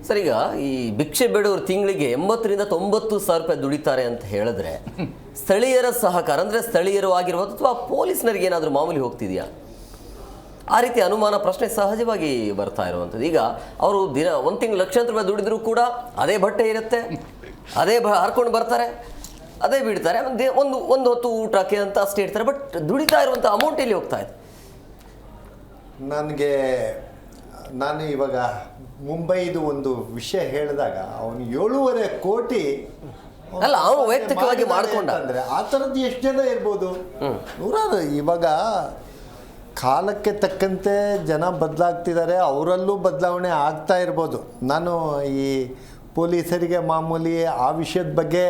ಸರ್, ಈಗ ಈ ಭಿಕ್ಷೆ ಬೇಡವರು ತಿಂಗಳಿಗೆ 80,000 to 90,000 ರೂಪಾಯಿ ದುಡಿತಾರೆ ಅಂತ ಹೇಳಿದ್ರೆ ಸ್ಥಳೀಯರ ಸಹಕಾರ, ಅಂದರೆ ಸ್ಥಳೀಯರು ಆಗಿರ್ಬೋದು ಅಥವಾ ಪೊಲೀಸ್ನರಿಗೆ ಏನಾದರೂ ಮಾಮೂಲಿ ಹೋಗ್ತಿದೆಯಾ? ಆ ರೀತಿ ಅನುಮಾನ, ಪ್ರಶ್ನೆ ಸಹಜವಾಗಿ ಬರ್ತಾ ಇರುವಂಥದ್ದು. ಈಗ ಅವರು ದಿನ 1 ತಿಂಗಳು ಲಕ್ಷಾಂತರ ರೂಪಾಯಿ ದುಡಿದ್ರೂ ಕೂಡ ಅದೇ ಬಟ್ಟೆ ಇರುತ್ತೆ, ಅದೇ ಹರ್ಕೊಂಡು ಬರ್ತಾರೆ, ಅದೇ ಬಿಡ್ತಾರೆ, ಒಂದು ಹೊತ್ತು ಊಟಕ್ಕೆ ಅಂತ ಅಷ್ಟೇ ಇರ್ತಾರೆ. ಬಟ್ ದುಡಿತಾ ಇರುವಂಥ ಅಮೌಂಟ್ ಎಲ್ಲಿ ಹೋಗ್ತಾ ಇದೆ? ನಾನು ಇವಾಗ ಮುಂಬೈದು ಒಂದು ವಿಷಯ ಹೇಳಿದಾಗ ಅವನು 7.5 ಕೋಟಿ ಅಲ್ಲ, ಅವನು ವೈಯಕ್ತಿಕವಾಗಿ ಮಾಡ್ಕೊಂಡ ಅಂದರೆ ಆ ಥರದ್ದು ಎಷ್ಟು ಜನ ಇರ್ಬೋದು? ನೂರಾರು. ಇವಾಗ ಕಾಲಕ್ಕೆ ತಕ್ಕಂತೆ ಜನ ಬದಲಾಗ್ತಿದ್ದಾರೆ, ಅವರಲ್ಲೂ ಬದಲಾವಣೆ ಆಗ್ತಾ ಇರ್ಬೋದು. ನಾನು ಈ ಪೊಲೀಸರಿಗೆ ಮಾಮೂಲಿ ಆ ವಿಷಯದ ಬಗ್ಗೆ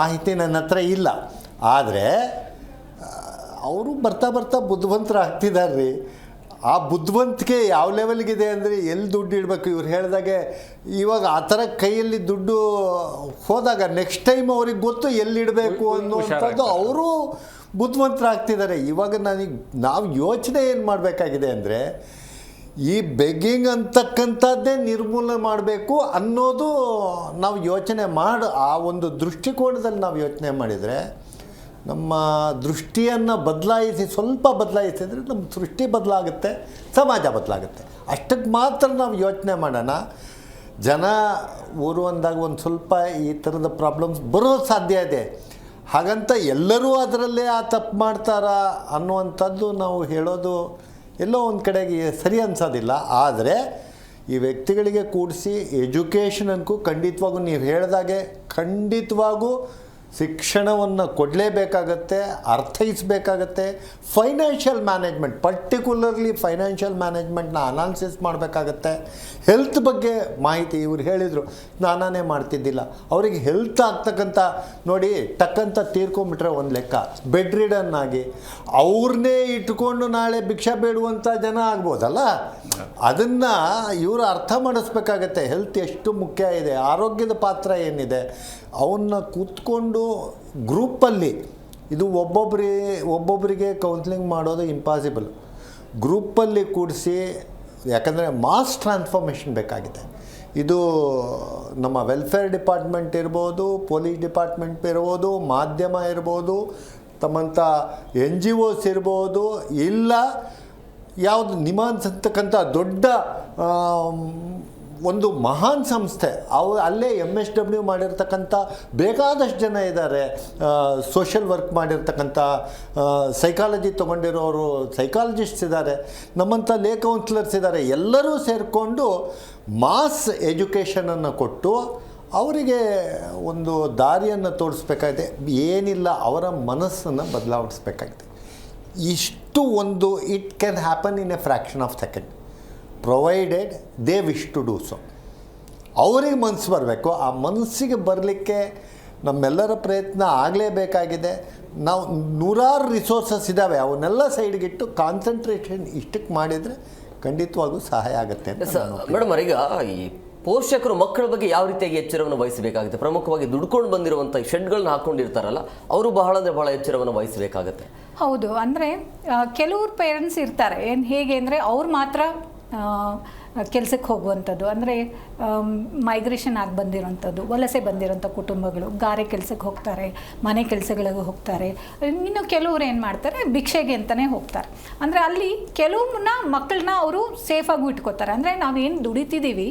ಮಾಹಿತಿ ನನ್ನ ಹತ್ರ ಇಲ್ಲ. ಆದರೆ ಅವರು ಬರ್ತಾ ಬರ್ತಾ ಬುದ್ಧಿವಂತರಾಗ್ತಿದ್ದಾರೆ ರೀ. ಆ ಬುದ್ಧಿವಂತಿಕೆ ಯಾವ ಲೆವೆಲ್ಗಿದೆ ಅಂದರೆ ಎಲ್ಲಿ ದುಡ್ಡು ಇಡಬೇಕು, ಇವ್ರು ಹೇಳಿದಾಗೆ ಇವಾಗ ಆ ಥರ ಕೈಯಲ್ಲಿ ದುಡ್ಡು ಹೋದಾಗ ನೆಕ್ಸ್ಟ್ ಟೈಮ್ ಅವ್ರಿಗೆ ಗೊತ್ತು ಎಲ್ಲಿಡಬೇಕು ಅನ್ನೋವಂಥದ್ದು. ಅವರು ಬುದ್ಧಿವಂತರಾಗ್ತಿದ್ದಾರೆ. ಇವಾಗ ನಾವು ಯೋಚನೆ ಏನು ಮಾಡಬೇಕಾಗಿದೆ ಅಂದರೆ ಈ ಬೆಗ್ಗಿಂಗ್ ಅಂತಕ್ಕಂಥದ್ದೇ ನಿರ್ಮೂಲನೆ ಮಾಡಬೇಕು ಅನ್ನೋದು ನಾವು ಯೋಚನೆ ಆ ಒಂದು ದೃಷ್ಟಿಕೋನದಲ್ಲಿ ನಾವು ಯೋಚನೆ ಮಾಡಿದರೆ, ನಮ್ಮ ದೃಷ್ಟಿಯನ್ನು ಸ್ವಲ್ಪ ಬದಲಾಯಿಸಿದರೆ ನಮ್ಮ ಸೃಷ್ಟಿ ಬದಲಾಗುತ್ತೆ, ಸಮಾಜ ಬದಲಾಗುತ್ತೆ. ಅಷ್ಟಕ್ಕೆ ಮಾತ್ರ ನಾವು ಯೋಚನೆ ಮಾಡೋಣ. ಜನ ಊರು ಅಂದಾಗ ಒಂದು ಸ್ವಲ್ಪ ಈ ಥರದ ಪ್ರಾಬ್ಲಮ್ಸ್ ಬರೋದು ಸಾಧ್ಯ ಇದೆ. ಹಾಗಂತ ಎಲ್ಲರೂ ಅದರಲ್ಲೇ ಆ ತಪ್ಪು ಮಾಡ್ತಾರಾ ಅನ್ನುವಂಥದ್ದು ನಾವು ಹೇಳೋದು ಎಲ್ಲೋ ಒಂದು ಕಡೆಗೆ ಸರಿ ಅನ್ಸೋದಿಲ್ಲ. ಆದರೆ ಈ ವ್ಯಕ್ತಿಗಳಿಗೆ ಕೂಡಿಸಿ ಎಜುಕೇಷನನ್ಗೂ ಖಂಡಿತವಾಗೂ ನೀವು ಹೇಳಿದಾಗೆ ಖಂಡಿತವಾಗೂ ಶಿಕ್ಷಣವನ್ನು ಕೊಡಲೇಬೇಕಾಗತ್ತೆ, ಅರ್ಥೈಸಬೇಕಾಗತ್ತೆ. ಫೈನಾನ್ಷಿಯಲ್ ಮ್ಯಾನೇಜ್ಮೆಂಟ್, ಪರ್ಟಿಕ್ಯುಲರ್ಲಿ ಫೈನಾನ್ಷಿಯಲ್ ಮ್ಯಾನೇಜ್ಮೆಂಟ್ನ ಅನಾಲಿಸಿಸ್ ಮಾಡಬೇಕಾಗತ್ತೆ. ಹೆಲ್ತ್ ಬಗ್ಗೆ ಮಾಹಿತಿ ಇವ್ರು ಹೇಳಿದರು, ಸ್ನಾನನೇ ಮಾಡ್ತಿದ್ದಿಲ್ಲ, ಅವರಿಗೆ ಹೆಲ್ತ್ ಆಗ್ತಕ್ಕಂಥ ನೋಡಿ ಟಕ್ಕಂತ ತೀರ್ಕೊಂಬಿಟ್ರೆ ಒಂದು ಲೆಕ್ಕ, ಬೆಡ್ ರಿಡನ್ ಆಗಿ ಅವ್ರನ್ನೇ ಇಟ್ಕೊಂಡು ನಾಳೆ ಭಿಕ್ಷೆ ಬೇಡುವಂಥ ಜನ ಆಗ್ಬೋದಲ್ಲ. ಅದನ್ನು ಇವರು ಅರ್ಥ ಮಾಡಿಸ್ಬೇಕಾಗತ್ತೆ. ಹೆಲ್ತ್ ಎಷ್ಟು ಮುಖ್ಯ ಇದೆ, ಆರೋಗ್ಯದ ಪಾತ್ರ ಏನಿದೆ, ಅವನ್ನ ಕೂತ್ಕೊಂಡು ಗ್ರೂಪಲ್ಲಿ, ಇದು ಒಬ್ಬೊಬ್ಬರಿಗೆ ಕೌನ್ಸಿಲಿಂಗ್ ಮಾಡೋದು ಇಂಪಾಸಿಬಲ್. ಗ್ರೂಪಲ್ಲಿ ಕೂಡಿಸಿ, ಯಾಕಂದರೆ ಮಾಸ್ ಟ್ರಾನ್ಸ್ಫಾರ್ಮೇಷನ್ ಬೇಕಾಗಿದೆ. ಇದು ನಮ್ಮ ವೆಲ್ಫೇರ್ ಡಿಪಾರ್ಟ್ಮೆಂಟ್ ಇರ್ಬೋದು, ಪೊಲೀಸ್ ಡಿಪಾರ್ಟ್ಮೆಂಟ್ ಇರ್ಬೋದು, ಮಾಧ್ಯಮ ಇರ್ಬೋದು, ತಮ್ಮಂಥ NGOs ಇರ್ಬೋದು, ಇಲ್ಲ ಯಾವುದು ನಿಮಾನ್ಸ್ ಅಂತಕ್ಕಂಥ ದೊಡ್ಡ ಒಂದು ಮಹಾನ್ ಸಂಸ್ಥೆ, ಅಲ್ಲೇ MSW ಮಾಡಿರ್ತಕ್ಕಂಥ ಬೇಕಾದಷ್ಟು ಜನ ಇದ್ದಾರೆ. ಸೋಷಿಯಲ್ ವರ್ಕ್ ಮಾಡಿರ್ತಕ್ಕಂಥ, ಸೈಕಾಲಜಿ ತೊಗೊಂಡಿರೋರು ಸೈಕಾಲಜಿಸ್ಟ್ಸ್ ಇದ್ದಾರೆ, ನಮ್ಮಂಥ ಲೇ ಕೌನ್ಸಿಲರ್ಸ್ ಇದ್ದಾರೆ. ಎಲ್ಲರೂ ಸೇರಿಕೊಂಡು ಮಾಸ್ ಎಜುಕೇಷನನ್ನು ಕೊಟ್ಟು ಅವರಿಗೆ ಒಂದು ದಾರಿಯನ್ನು ತೋರಿಸ್ಬೇಕಾಗಿದೆ. ಏನಿಲ್ಲ, ಅವರ ಮನಸ್ಸನ್ನು ಬದಲಾಯಿಸಬೇಕಾಗಿದೆ. ಇಷ್ಟು ಒಂದು it can happen in a fraction of second, provided they wish to do so. ಅವರಿಗೆ ಮನಸ್ಸು ಬರಬೇಕು. ಆ ಮನಸ್ಸಿಗೆ ಬರಲಿಕ್ಕೆ ನಮ್ಮೆಲ್ಲರ ಪ್ರಯತ್ನ ಆಗಲೇಬೇಕಾಗಿದೆ. ನಾವು ನೂರಾರು ರಿಸೋರ್ಸಸ್ ಇದ್ದಾವೆ, ಅವನ್ನೆಲ್ಲ ಸೈಡ್ಗಿಟ್ಟು ಕಾನ್ಸಂಟ್ರೇಷನ್ ಇಷ್ಟಕ್ಕೆ ಮಾಡಿದರೆ ಖಂಡಿತವಾಗೂ ಸಹಾಯ ಆಗುತ್ತೆ ಅಂತ. ಮೇಡಮ್, ಈಗ ಈ ಪೋಷಕರು ಮಕ್ಕಳ ಬಗ್ಗೆ ಯಾವ ರೀತಿಯಾಗಿ ಎಚ್ಚರವನ್ನು ವಹಿಸಬೇಕಾಗುತ್ತೆ? ಪ್ರಮುಖವಾಗಿ ದುಡ್ಕೊಂಡು ಬಂದಿರುವಂಥ ಶೆಡ್ಗಳನ್ನ ಹಾಕ್ಕೊಂಡಿರ್ತಾರಲ್ಲ, ಅವರು ಬಹಳ ಎಚ್ಚರವನ್ನು ವಹಿಸಬೇಕಾಗತ್ತೆ. ಹೌದು, ಅಂದರೆ ಕೆಲವ್ರು ಪೇರೆಂಟ್ಸ್ ಇರ್ತಾರೆ, ಹೇಗೆ ಅಂದರೆ ಅವ್ರು ಮಾತ್ರ ಕೆಲಸಕ್ಕೆ ಹೋಗುವಂಥದ್ದು, ಅಂದರೆ ಮೈಗ್ರೇಷನ್ ಆಗಿ ಬಂದಿರೋಂಥದ್ದು, ವಲಸೆ ಬಂದಿರೋಂಥ ಕುಟುಂಬಗಳು ಗಾರೆ ಕೆಲಸಕ್ಕೆ ಹೋಗ್ತಾರೆ, ಮನೆ ಕೆಲಸಗಳಿಗೆ ಹೋಗ್ತಾರೆ. ಇನ್ನು ಕೆಲವರು ಏನು ಮಾಡ್ತಾರೆ, ಭಿಕ್ಷೆಗೆ ಅಂತಲೇ ಹೋಗ್ತಾರೆ. ಅಂದರೆ ಅಲ್ಲಿ ಕೆಲವನ್ನ ಮಕ್ಕಳನ್ನ ಅವರು ಸೇಫಾಗೂ ಇಟ್ಕೋತಾರೆ. ಅಂದರೆ ನಾವೇನು ದುಡಿತಿದ್ದೀವಿ,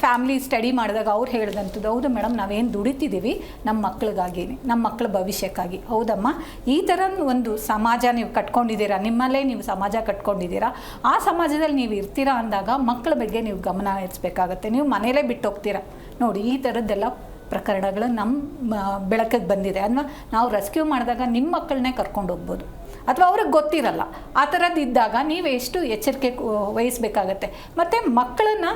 ಫ್ಯಾಮ್ಲಿ ಸ್ಟಡಿ ಮಾಡಿದಾಗ ಅವ್ರು ಹೇಳ್ದಂಥದ್ದು, ಹೌದು ಮೇಡಮ್ ನಾವೇನು ದುಡಿತಿದ್ದೀವಿ ನಮ್ಮ ಮಕ್ಳಿಗಾಗಿ, ನಮ್ಮ ಮಕ್ಕಳ ಭವಿಷ್ಯಕ್ಕಾಗಿ. ಹೌದಮ್ಮ, ಈ ಥರ ಒಂದು ಸಮಾಜ ನೀವು ಕಟ್ಕೊಂಡಿದ್ದೀರಾ, ನಿಮ್ಮಲ್ಲೇ ನೀವು ಸಮಾಜ ಕಟ್ಕೊಂಡಿದ್ದೀರಾ, ಆ ಸಮಾಜದಲ್ಲಿ ನೀವು ಇರ್ತೀರಾ ಅಂದಾಗ ಮಕ್ಕಳ ಬಗ್ಗೆ ನೀವು ಗಮನ ಹರಿಸ್ಬೇಕಾಗತ್ತೆ. ನೀವು ಮನೇಲೇ ಬಿಟ್ಟು ಹೋಗ್ತೀರಾ ನೋಡಿ, ಈ ಥರದ್ದೆಲ್ಲ ಪ್ರಕರಣಗಳು ನಮ್ಮ ಬೆಳಕಿಗೆ ಬಂದಿದೆ. ಅಥವಾ ನಾವು ರೆಸ್ಕ್ಯೂ ಮಾಡಿದಾಗ ನಿಮ್ಮ ಮಕ್ಕಳನ್ನೇ ಕರ್ಕೊಂಡು ಹೋಗ್ಬೋದು, ಅಥವಾ ಅವ್ರಿಗೆ ಗೊತ್ತಿರಲ್ಲ. ಆ ಥರದ್ದು ಇದ್ದಾಗ ನೀವು ಎಷ್ಟು ಎಚ್ಚರಿಕೆ ವಹಿಸ್ಬೇಕಾಗತ್ತೆ. ಮತ್ತು ಮಕ್ಕಳನ್ನು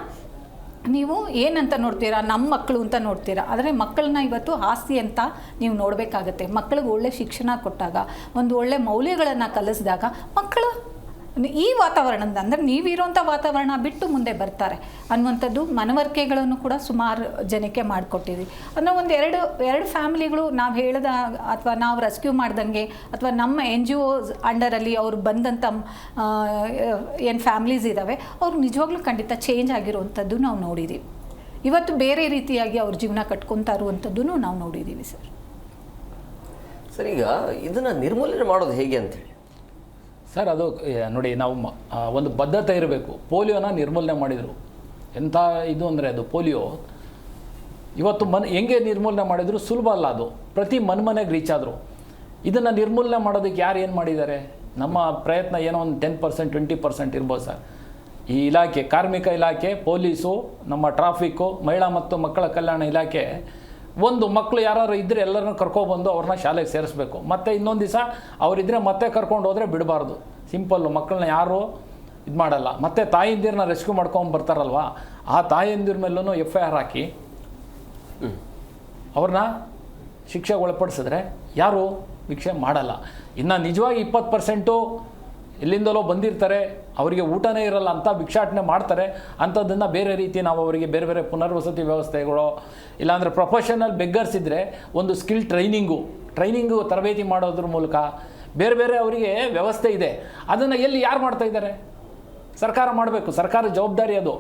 ನೀವು ಏನಂತ ನೋಡ್ತೀರಾ, ನಮ್ಮ ಮಕ್ಕಳು ಅಂತ ನೋಡ್ತೀರಾ. ಆದರೆ ಮಕ್ಕಳನ್ನ ಇವತ್ತು ಆಸ್ತಿ ಅಂತ ನೀವು ನೋಡಬೇಕಾಗತ್ತೆ. ಮಕ್ಕಳಿಗೆ ಒಳ್ಳೆ ಶಿಕ್ಷಣ ಕೊಟ್ಟಾಗ, ಒಂದು ಒಳ್ಳೆ ಮೌಲ್ಯಗಳನ್ನು ಕಲಿಸಿದಾಗ ಮಕ್ಕಳು ಈ ವಾತಾವರಣದಿಂದ, ಅಂದರೆ ನೀವಿರೋಂಥ ವಾತಾವರಣ ಬಿಟ್ಟು ಮುಂದೆ ಬರ್ತಾರೆ ಅನ್ನುವಂಥದ್ದು ಮನವರಿಕೆಗಳನ್ನು ಕೂಡ ಸುಮಾರು ಜನಕ್ಕೆ ಮಾಡಿಕೊಟ್ಟಿದ್ವಿ. ಅಂದರೆ ಒಂದು ಎರಡು ಫ್ಯಾಮಿಲಿಗಳು ನಾವು ಹೇಳ್ದ ಅಥವಾ ನಾವು ರೆಸ್ಕ್ಯೂ ಮಾಡ್ದಂಗೆ ಅಥವಾ ನಮ್ಮ NGOs ಅಂಡರಲ್ಲಿ ಅವ್ರು ಬಂದಂಥ ಏನು ಫ್ಯಾಮ್ಲೀಸ್ ಇದ್ದಾವೆ ಅವ್ರು ನಿಜವಾಗ್ಲೂ ಖಂಡಿತ ಚೇಂಜ್ ಆಗಿರುವಂಥದ್ದು ನಾವು ನೋಡಿದ್ದೀವಿ. ಇವತ್ತು ಬೇರೆ ರೀತಿಯಾಗಿ ಅವ್ರ ಜೀವನ ಕಟ್ಕೊತಾ ಇರುವಂಥದ್ದು ನಾವು ನೋಡಿದ್ದೀವಿ ಸರ್. ಈಗ ಇದನ್ನು ನಿರ್ಮೂಲನೆ ಮಾಡೋದು ಹೇಗೆ ಅಂತೇಳಿ ಸರ್, ಅದು ನೋಡಿ, ನಾವು ಒಂದು ಬದ್ಧತೆ ಇರಬೇಕು. ಪೋಲಿಯೋನ ನಿರ್ಮೂಲನೆ ಮಾಡಿದರು. ಎಂಥ ಇದು ಅಂದರೆ ಅದು ಪೋಲಿಯೋ ಇವತ್ತು ಹೆಂಗೆ ನಿರ್ಮೂಲನೆ ಮಾಡಿದ್ರು ಸುಲಭ ಅಲ್ಲ. ಅದು ಪ್ರತಿ ಮನೆಗೆ ರೀಚ್ ಆದರು. ಇದನ್ನು ನಿರ್ಮೂಲನೆ ಮಾಡೋದಕ್ಕೆ ಯಾರು ಏನು ಮಾಡಿದ್ದಾರೆ? ನಮ್ಮ ಪ್ರಯತ್ನ ಏನೋ ಒಂದು 10% 20% ಇರ್ಬೋದು ಸರ್. ಈ ಇಲಾಖೆ, ಕಾರ್ಮಿಕ ಇಲಾಖೆ, ಪೊಲೀಸು, ನಮ್ಮ ಟ್ರಾಫಿಕ್ಕು, ಮಹಿಳಾ ಮತ್ತು ಮಕ್ಕಳ ಕಲ್ಯಾಣ ಇಲಾಖೆ ಒಂದು ಮಕ್ಕಳು ಯಾರು ಇದ್ದರೆ ಎಲ್ಲರನ್ನೂ ಕರ್ಕೊಬಂದು ಅವ್ರನ್ನ ಶಾಲೆಗೆ ಸೇರಿಸ್ಬೇಕು. ಮತ್ತು ಇನ್ನೊಂದು ದಿವಸ ಅವರಿದ್ದರೆ ಮತ್ತೆ ಕರ್ಕೊಂಡು ಹೋದರೆ ಬಿಡಬಾರ್ದು. ಸಿಂಪಲ್ಲು, ಮಕ್ಕಳನ್ನ ಯಾರು ಇದು ಮಾಡಲ್ಲ. ಮತ್ತು ತಾಯಿಂದಿರನ್ನ ರೆಸ್ಕ್ಯೂ ಮಾಡ್ಕೊಂಡು ಬರ್ತಾರಲ್ವ, ಆ ತಾಯಿಂದಿರ ಮೇಲೂ FIR ಹಾಕಿ ಅವ್ರನ್ನ ಶಿಕ್ಷೆಗೆ ಒಳಪಡಿಸಿದ್ರೆ ಯಾರು ಭಿಕ್ಷೆ ಮಾಡಲ್ಲ. ಇನ್ನು ನಿಜವಾಗಿ 20% ಎಲ್ಲಿಂದಲೋ ಬಂದಿರ್ತಾರೆ, ಅವರಿಗೆ ಊಟನೇ ಇರಲ್ಲ ಅಂತ ಭಿಕ್ಷಾಟನೆ ಮಾಡ್ತಾರೆ. ಅಂಥದ್ದನ್ನು ಬೇರೆ ರೀತಿ ನಾವು ಅವರಿಗೆ ಬೇರೆ ಬೇರೆ ಪುನರ್ವಸತಿ ವ್ಯವಸ್ಥೆಗಳು, ಇಲ್ಲಾಂದರೆ ಪ್ರೊಫೆಷನಲ್ ಬೆಗ್ಗರ್ಸ್ ಇದ್ದರೆ ಒಂದು ಸ್ಕಿಲ್ ಟ್ರೈನಿಂಗು ತರಬೇತಿ ಮಾಡೋದ್ರ ಮೂಲಕ ಬೇರೆ ಬೇರೆ ಅವರಿಗೆ ವ್ಯವಸ್ಥೆ ಇದೆ. ಅದನ್ನು ಎಲ್ಲಿ ಯಾರು ಮಾಡ್ತಾಯಿದ್ದಾರೆ? ಸರ್ಕಾರ ಮಾಡಬೇಕು. ಸರ್ಕಾರ ಜವಾಬ್ದಾರಿ ಅದು.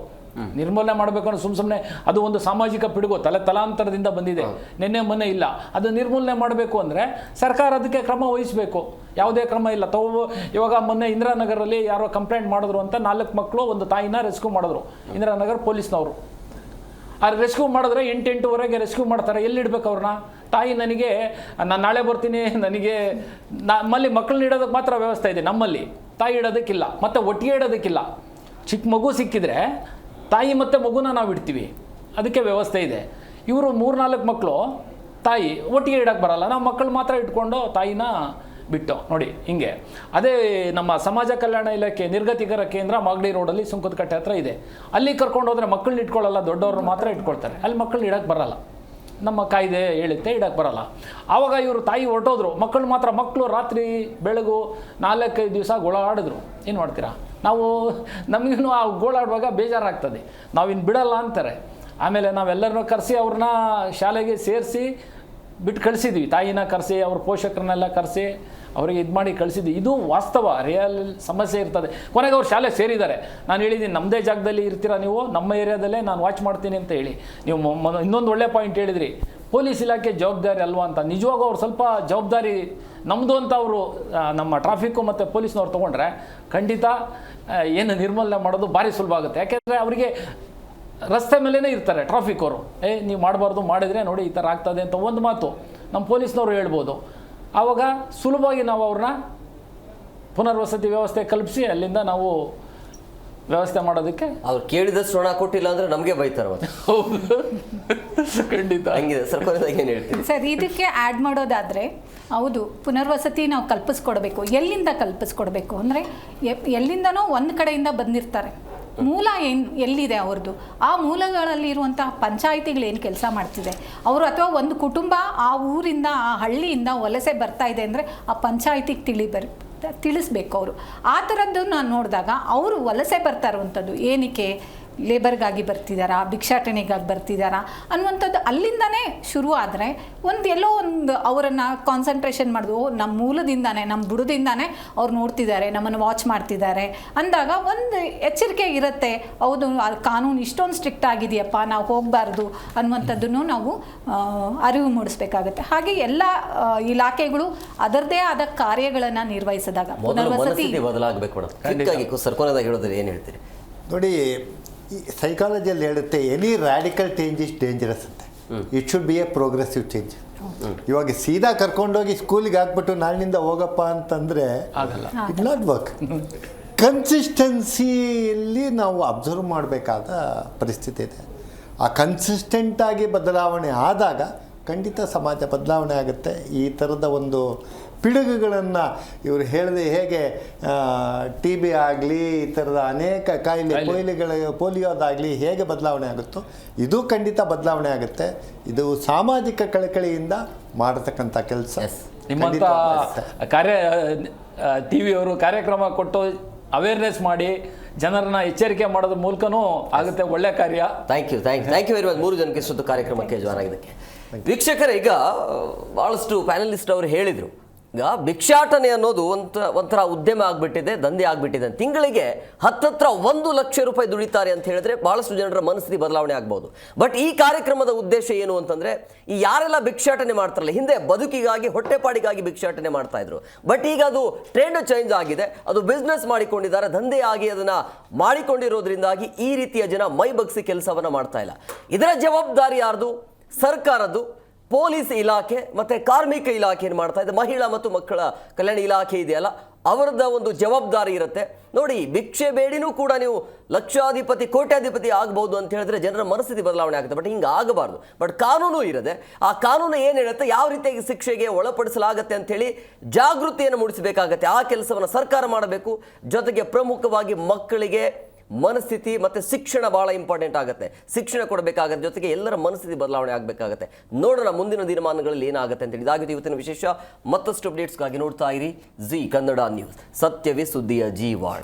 ನಿರ್ಮೂಲನೆ ಮಾಡಬೇಕು ಅನ್ನೋ ಸುಮ್ಮನೆ ಅದು ಒಂದು ಸಾಮಾಜಿಕ ಪಿಡುಗು, ತಲಾಂತರದಿಂದ ಬಂದಿದೆ, ನಿನ್ನೆ ಮೊನ್ನೆ ಇಲ್ಲ. ಅದು ನಿರ್ಮೂಲನೆ ಮಾಡಬೇಕು ಅಂದರೆ ಸರ್ಕಾರ ಅದಕ್ಕೆ ಕ್ರಮ ವಹಿಸಬೇಕು. ಯಾವುದೇ ಕ್ರಮ ಇಲ್ಲ. ಇವಾಗ ಮೊನ್ನೆ ಇಂದಿರಾನಗರಲ್ಲಿ ಯಾರೋ ಕಂಪ್ಲೇಂಟ್ ಮಾಡಿದ್ರು ಅಂತ 4 ಮಕ್ಕಳು ಒಂದು ತಾಯಿನ ರೆಸ್ಕ್ಯೂ ಮಾಡಿದ್ರು ಇಂದಿರಾನಗರ ಪೊಲೀಸ್ನವರು. ಆ ರೆಸ್ಕ್ಯೂ ಮಾಡಿದ್ರೆ 8-8:30 ರೆಸ್ಕ್ಯೂ ಮಾಡ್ತಾರೆ. ಎಲ್ಲಿಡ್ಬೇಕು ಅವ್ರನ್ನ? ತಾಯಿ ನನಗೆ ನಾನು ನಾಳೆ ಬರ್ತೀನಿ, ನನಗೆ ನಮ್ಮಲ್ಲಿ ಮಕ್ಕಳನ್ನ ಇಡೋದಕ್ಕೆ ಮಾತ್ರ ವ್ಯವಸ್ಥೆ ಇದೆ, ನಮ್ಮಲ್ಲಿ ತಾಯಿ ಇಡೋದಕ್ಕಿಲ್ಲ, ಮತ್ತು ಒಟ್ಟಿಗೆ ಇಡೋದಕ್ಕಿಲ್ಲ. ಚಿಕ್ಕ ಮಗು ಸಿಕ್ಕಿದ್ರೆ ತಾಯಿ ಮತ್ತು ಮಗುನ ನಾವು ಇಡ್ತೀವಿ, ಅದಕ್ಕೆ ವ್ಯವಸ್ಥೆ ಇದೆ. ಇವರು 3-4 ಮಕ್ಕಳು ತಾಯಿ ಒಟ್ಟಿಗೆ ಇಡೋಕ್ಕೆ ಬರಲ್ಲ, ನಾವು ಮಕ್ಕಳು ಮಾತ್ರ ಇಟ್ಕೊಂಡು ತಾಯಿನ ಬಿಟ್ಟು ನೋಡಿ ಹಿಂಗೆ. ಅದೇ ನಮ್ಮ ಸಮಾಜ ಕಲ್ಯಾಣ ಇಲಾಖೆ ನಿರ್ಗತಿಕರ ಕೇಂದ್ರ ಮಾಗಡಿ ರೋಡಲ್ಲಿ ಸುಂಕದಕಟ್ಟೆ ಹತ್ರ ಇದೆ. ಅಲ್ಲಿ ಕರ್ಕೊಂಡು ಹೋದರೆ ಮಕ್ಕಳನ್ನ ಇಟ್ಕೊಳ್ಳಲ್ಲ, ದೊಡ್ಡವ್ರನ್ನ ಮಾತ್ರ ಇಟ್ಕೊಳ್ತಾರೆ. ಅಲ್ಲಿ ಮಕ್ಕಳನ್ನ ಇಡೋಕ್ಕೆ ಬರಲ್ಲ, ನಮ್ಮ ಕಾಯ್ದೆ ಹೇಳುತ್ತೆ ಇಡೋಕ್ಕೆ ಬರಲ್ಲ. ಆವಾಗ ಇವರು ತಾಯಿ ಹೊರಟೋದ್ರು, ಮಕ್ಕಳು ರಾತ್ರಿ ಬೆಳಗು 4-5 ದಿವಸ ಗೋಳಾಡಿದ್ರು. ಏನು ಮಾಡ್ತೀರಾ? ನಾವು ನಮಗೂ ಆ ಗೋಳಾಡುವಾಗ ಬೇಜಾರಾಗ್ತದೆ, ನಾವಿನ್ನು ಬಿಡಲ್ಲ ಅಂತಾರೆ. ಆಮೇಲೆ ನಾವೆಲ್ಲರನ್ನೂ ಕರೆಸಿ ಅವ್ರನ್ನ ಶಾಲೆಗೆ ಸೇರಿಸಿ ಬಿಟ್ಟು ಕಳಿಸಿದ್ವಿ. ತಾಯಿನ ಕರೆಸಿ ಅವ್ರ ಪೋಷಕರನ್ನೆಲ್ಲ ಕರೆಸಿ ಅವರಿಗೆ ಇದು ಮಾಡಿ ಕಳಿಸಿದ್ವಿ. ಇದು ವಾಸ್ತವ, ರಿಯಲ್ ಸಮಸ್ಯೆ ಇರ್ತದೆ. ಕೊನೆಗೆ ಅವ್ರು ಶಾಲೆ ಸೇರಿದ್ದಾರೆ. ನಾನು ಹೇಳಿದ್ದೀನಿ, ನಮ್ಮದೇ ಜಾಗದಲ್ಲಿ ಇರ್ತೀರಾ ನೀವು, ನಮ್ಮ ಏರಿಯಾದಲ್ಲೇ ನಾನು ವಾಚ್ ಮಾಡ್ತೀನಿ ಅಂತ ಹೇಳಿ. ನೀವು ಇನ್ನೊಂದು ಒಳ್ಳೆ ಪಾಯಿಂಟ್ ಹೇಳಿದ್ರಿ, ಪೊಲೀಸ್ ಇಲಾಖೆ ಜವಾಬ್ದಾರಿ ಅಲ್ವಾ ಅಂತ. ನಿಜವಾಗೂ ಅವ್ರು ಸ್ವಲ್ಪ ಜವಾಬ್ದಾರಿ ನಮ್ಮದು ಅಂತ ಅವರು ನಮ್ಮ ಟ್ರಾಫಿಕ್ಕು ಮತ್ತು ಪೊಲೀಸ್ನವ್ರು ತೊಗೊಂಡ್ರೆ ಖಂಡಿತ ಏನು ನಿರ್ಮೂಲನೆ ಮಾಡೋದು ಭಾರಿ ಸುಲಭ ಆಗುತ್ತೆ. ಯಾಕೆಂದರೆ ಅವರಿಗೆ ರಸ್ತೆ ಮೇಲೇ ಇರ್ತಾರೆ ಟ್ರಾಫಿಕ್ ಅವರು. ನೀವು ಮಾಡಬಾರ್ದು, ಮಾಡಿದರೆ ನೋಡಿ ಈ ಥರ ಆಗ್ತದೆ ಅಂತ ಒಂದು ಮಾತು ನಮ್ಮ ಪೊಲೀಸ್ನವರು ಹೇಳ್ಬೋದು. ಆವಾಗ ಸುಲಭವಾಗಿ ನಾವು ಅವ್ರನ್ನ ಪುನರ್ವಸತಿ ವ್ಯವಸ್ಥೆ ಕಲ್ಪಿಸಿ ಅಲ್ಲಿಂದ ನಾವು ವ್ಯವಸ್ಥೆ ಮಾಡೋದಕ್ಕೆ. ಅವ್ರು ಕೇಳಿದಷ್ಟು ಋಣ ಕೊಟ್ಟಿಲ್ಲ ಅಂದರೆ ನಮಗೆ ಬೈತಾರೆ. ಹೌದು, ಖಂಡಿತ ಹಂಗಿದೆ ಸರ್. ಏನು ಹೇಳ್ತೀವಿ ಸರ್? ಇದಕ್ಕೆ ಆ್ಯಡ್ ಮಾಡೋದಾದರೆ, ಹೌದು, ಪುನರ್ವಸತಿ ನಾವು ಕಲ್ಪಿಸ್ಕೊಡ್ಬೇಕು. ಎಲ್ಲಿಂದ ಕಲ್ಪಿಸ್ಕೊಡ್ಬೇಕು ಅಂದರೆ, ಎಲ್ಲಿಂದನೋ ಒಂದು ಕಡೆಯಿಂದ ಬಂದಿರ್ತಾರೆ. ಮೂಲ ಎಲ್ಲಿದೆ ಅವ್ರದ್ದು, ಆ ಮೂಲಗಳಲ್ಲಿರುವಂತಹ ಪಂಚಾಯಿತಿಗಳೇನು ಕೆಲಸ ಮಾಡ್ತಿದೆ ಅವರು, ಅಥವಾ ಒಂದು ಕುಟುಂಬ ಆ ಊರಿಂದ ಆ ಹಳ್ಳಿಯಿಂದ ವಲಸೆ ಬರ್ತಾ ಇದೆ ಅಂದರೆ ಆ ಪಂಚಾಯಿತಿಗೆ ತಿಳಿಸ್ಬೇಕು ಅವರು. ಆ ಥರದ್ದು ನಾನು ನೋಡಿದಾಗ ಅವರು ವಲಸೆ ಬರ್ತಾ ಇರುವಂಥದ್ದು ಏನಕ್ಕೆ, ಲೇಬರ್ಗಾಗಿ ಬರ್ತಿದ್ದಾರಾ, ಭಿಕ್ಷಾಟನೆಗಾಗಿ ಬರ್ತಿದ್ದಾರಾ ಅನ್ನುವಂಥದ್ದು ಅಲ್ಲಿಂದನೇ ಶುರು ಆದರೆ ಎಲ್ಲೋ ಒಂದು ಅವರನ್ನು ಕಾನ್ಸಂಟ್ರೇಷನ್ ಮಾಡೋದು, ನಮ್ಮ ಮೂಲದಿಂದಾನೇ, ನಮ್ಮ ಬುಡದಿಂದಾನೇ ಅವ್ರು ನೋಡ್ತಿದ್ದಾರೆ, ನಮ್ಮನ್ನು ವಾಚ್ ಮಾಡ್ತಿದ್ದಾರೆ ಅಂದಾಗ ಒಂದು ಎಚ್ಚರಿಕೆ ಇರುತ್ತೆ. ಹೌದು, ಕಾನೂನು ಇಷ್ಟೊಂದು ಸ್ಟ್ರಿಕ್ಟ್ ಆಗಿದೆಯಪ್ಪ, ನಾವು ಹೋಗಬಾರ್ದು ಅನ್ನುವಂಥದ್ದನ್ನು ನಾವು ಅರಿವು ಮೂಡಿಸ್ಬೇಕಾಗುತ್ತೆ. ಹಾಗೆ ಎಲ್ಲ ಇಲಾಖೆಗಳು ಅದರದೇ ಆದ ಕಾರ್ಯಗಳನ್ನು ನಿರ್ವಹಿಸಿದಾಗ ಪುನರ್ವಸತಿ ಬದಲಾಗಬೇಕು ಮೇಡಮ್. ಕ್ವಿಕ್ಕಾಗಿ ಸರ್ ಕೊನೆಯದಾಗಿ ಹೇಳೋದ್ರೆ ಏನು ಹೇಳ್ತೀರಿ? ನೋಡಿ, ಈ ಸೈಕಾಲಜಿಯಲ್ಲಿ ಹೇಳುತ್ತೆ any radical change is dangerous ಅಂತ. It should be a progressive change. ಇವಾಗ ಸೀದಾ ಕರ್ಕೊಂಡೋಗಿ ಸ್ಕೂಲಿಗೆ ಹಾಕ್ಬಿಟ್ಟು ನಾಳಿನಿಂದ ಹೋಗಪ್ಪ ಅಂತಂದರೆ ಇಟ್ ನಾಟ್ ವರ್ಕ್. ಕನ್ಸಿಸ್ಟೆನ್ಸಿಯಲ್ಲಿ ನಾವು ಅಬ್ಸರ್ವ್ ಮಾಡಬೇಕಾದ ಪರಿಸ್ಥಿತಿ ಇದೆ. ಆ ಕನ್ಸಿಸ್ಟೆಂಟಾಗಿ ಬದಲಾವಣೆ ಆದಾಗ ಖಂಡಿತ ಸಮಾಜ ಬದಲಾವಣೆ ಆಗುತ್ತೆ. ಈ ಥರದ ಒಂದು ಪಿಡುಗುಗಳನ್ನು ಇವರು ಹೇಳಿದೆ, ಹೇಗೆ ಟಿ ಬಿ ಆಗಲಿ, ಈ ಥರದ ಅನೇಕ ಪೋಲಿಯೋದಾಗಲಿ ಹೇಗೆ ಬದಲಾವಣೆ ಆಗುತ್ತೋ ಇದು ಖಂಡಿತ ಬದಲಾವಣೆ ಆಗುತ್ತೆ. ಇದು ಸಾಮಾಜಿಕ ಕಳಕಳಿಯಿಂದ ಮಾಡತಕ್ಕಂಥ ಕೆಲಸ. ನಿಮ್ಮಂಥ ಟಿ ವಿಯವರು ಕಾರ್ಯಕ್ರಮ ಕೊಟ್ಟು ಅವೇರ್ನೆಸ್ ಮಾಡಿ ಜನರನ್ನ ಎಚ್ಚರಿಕೆ ಮಾಡೋದ್ರ ಮೂಲಕನೂ ಆಗುತ್ತೆ, ಒಳ್ಳೆ ಕಾರ್ಯ. ಥ್ಯಾಂಕ್ ಯು ವೆರಿ ಮಚ್ 3 ಜನಕ್ಕೆ ಇಷ್ಟೊತ್ತು ಕಾರ್ಯಕ್ರಮಕ್ಕೆ ಜಾಯ್ನ್ ಆಗಿದ್ದಕ್ಕೆ. ವೀಕ್ಷಕರೇ, ಈಗ ಭಾಳಷ್ಟು ಪ್ಯಾನಲಿಸ್ಟ್ ಅವರು ಹೇಳಿದರು, ಈಗ ಭಿಕ್ಷಾಟನೆ ಅನ್ನೋದು ಒಂಥರ ಉದ್ಯಮ ಆಗಿಬಿಟ್ಟಿದೆ, ದಂಧೆ ಆಗಿಬಿಟ್ಟಿದೆ. ತಿಂಗಳಿಗೆ ಹತ್ತತ್ರ 1 ಲಕ್ಷ ರೂಪಾಯಿ ದುಡಿತಾರೆ ಅಂತ ಹೇಳಿದ್ರೆ ಬಹಳಷ್ಟು ಜನರ ಮನಸ್ಥಿತಿ ಬದಲಾವಣೆ ಆಗ್ಬೋದು. ಬಟ್ ಈ ಕಾರ್ಯಕ್ರಮದ ಉದ್ದೇಶ ಏನು ಅಂತಂದ್ರೆ, ಈ ಯಾರೆಲ್ಲ ಭಿಕ್ಷಾಟನೆ ಮಾಡ್ತಾರಲ್ಲ, ಹಿಂದೆ ಬದುಕಿಗಾಗಿ ಹೊಟ್ಟೆಪಾಡಿಗಾಗಿ ಭಿಕ್ಷಾಟನೆ ಮಾಡ್ತಾ ಇದ್ರು. ಬಟ್ ಈಗ ಅದು ಟ್ರೆಂಡ್ ಚೇಂಜ್ ಆಗಿದೆ, ಅದು ಬಿಸ್ನೆಸ್ ಮಾಡಿಕೊಂಡಿದ್ದಾರೆ, ದಂಧೆ ಆಗಿ ಅದನ್ನ ಮಾಡಿಕೊಂಡಿರೋದ್ರಿಂದಾಗಿ ಈ ರೀತಿಯ ಜನ ಮೈ ಬಗ್ಸಿ ಕೆಲಸವನ್ನ ಮಾಡ್ತಾ ಇಲ್ಲ. ಇದರ ಜವಾಬ್ದಾರಿ ಯಾರ್ದು? ಸರ್ಕಾರದ್ದು, ಪೊಲೀಸ್ ಇಲಾಖೆ ಮತ್ತು ಕಾರ್ಮಿಕ ಇಲಾಖೆ ಏನು ಮಾಡ್ತಾ ಇದೆ, ಮಹಿಳಾ ಮತ್ತು ಮಕ್ಕಳ ಕಲ್ಯಾಣ ಇಲಾಖೆ ಇದೆಯಲ್ಲ, ಅವರದ ಒಂದು ಜವಾಬ್ದಾರಿ ಇರುತ್ತೆ. ನೋಡಿ, ಭಿಕ್ಷೆ ಬೇಡಿನೂ ಕೂಡ ನೀವು ಲಕ್ಷಾಧಿಪತಿ ಕೋಟ್ಯಾಧಿಪತಿ ಆಗ್ಬೋದು ಅಂತ ಹೇಳಿದ್ರೆ ಜನರ ಮನಸ್ಥಿತಿ ಬದಲಾವಣೆ ಆಗುತ್ತೆ. ಬಟ್ ಹಿಂಗೆ ಆಗಬಾರ್ದು. ಬಟ್ ಕಾನೂನು ಇರದೆ, ಆ ಕಾನೂನು ಏನು ಹೇಳುತ್ತೆ, ಯಾವ ರೀತಿಯಾಗಿ ಶಿಕ್ಷೆಗೆ ಒಳಪಡಿಸಲಾಗುತ್ತೆ ಅಂಥೇಳಿ ಜಾಗೃತಿಯನ್ನು ಮೂಡಿಸಬೇಕಾಗತ್ತೆ. ಆ ಕೆಲಸವನ್ನು ಸರ್ಕಾರ ಮಾಡಬೇಕು. ಜೊತೆಗೆ ಪ್ರಮುಖವಾಗಿ ಮಕ್ಕಳಿಗೆ ಮನಸ್ಥಿತಿ ಮತ್ತು ಶಿಕ್ಷಣ ಭಾಳ ಇಂಪಾರ್ಟೆಂಟ್ ಆಗುತ್ತೆ. ಶಿಕ್ಷಣ ಕೊಡಬೇಕಾಗತ್ತೆ, ಜೊತೆಗೆ ಎಲ್ಲರ ಮನಸ್ಥಿತಿ ಬದಲಾವಣೆ ಆಗಬೇಕಾಗತ್ತೆ. ನೋಡೋಣ ಮುಂದಿನ ದಿನಮಾನಗಳಲ್ಲಿ ಏನಾಗುತ್ತೆ ಅಂತೇಳಿ. ಇದಾಗಿದೆ ಇವತ್ತಿನ ವಿಶೇಷ. ಮತ್ತಷ್ಟು ಅಪ್ಡೇಟ್ಸ್ಗಾಗಿ ನೋಡ್ತಾ ಇರಿ ಜಿ ಕನ್ನಡ ನ್ಯೂಸ್. ಸತ್ಯವೇ ಸುದ್ದಿಯ ಜೀವಾಳ.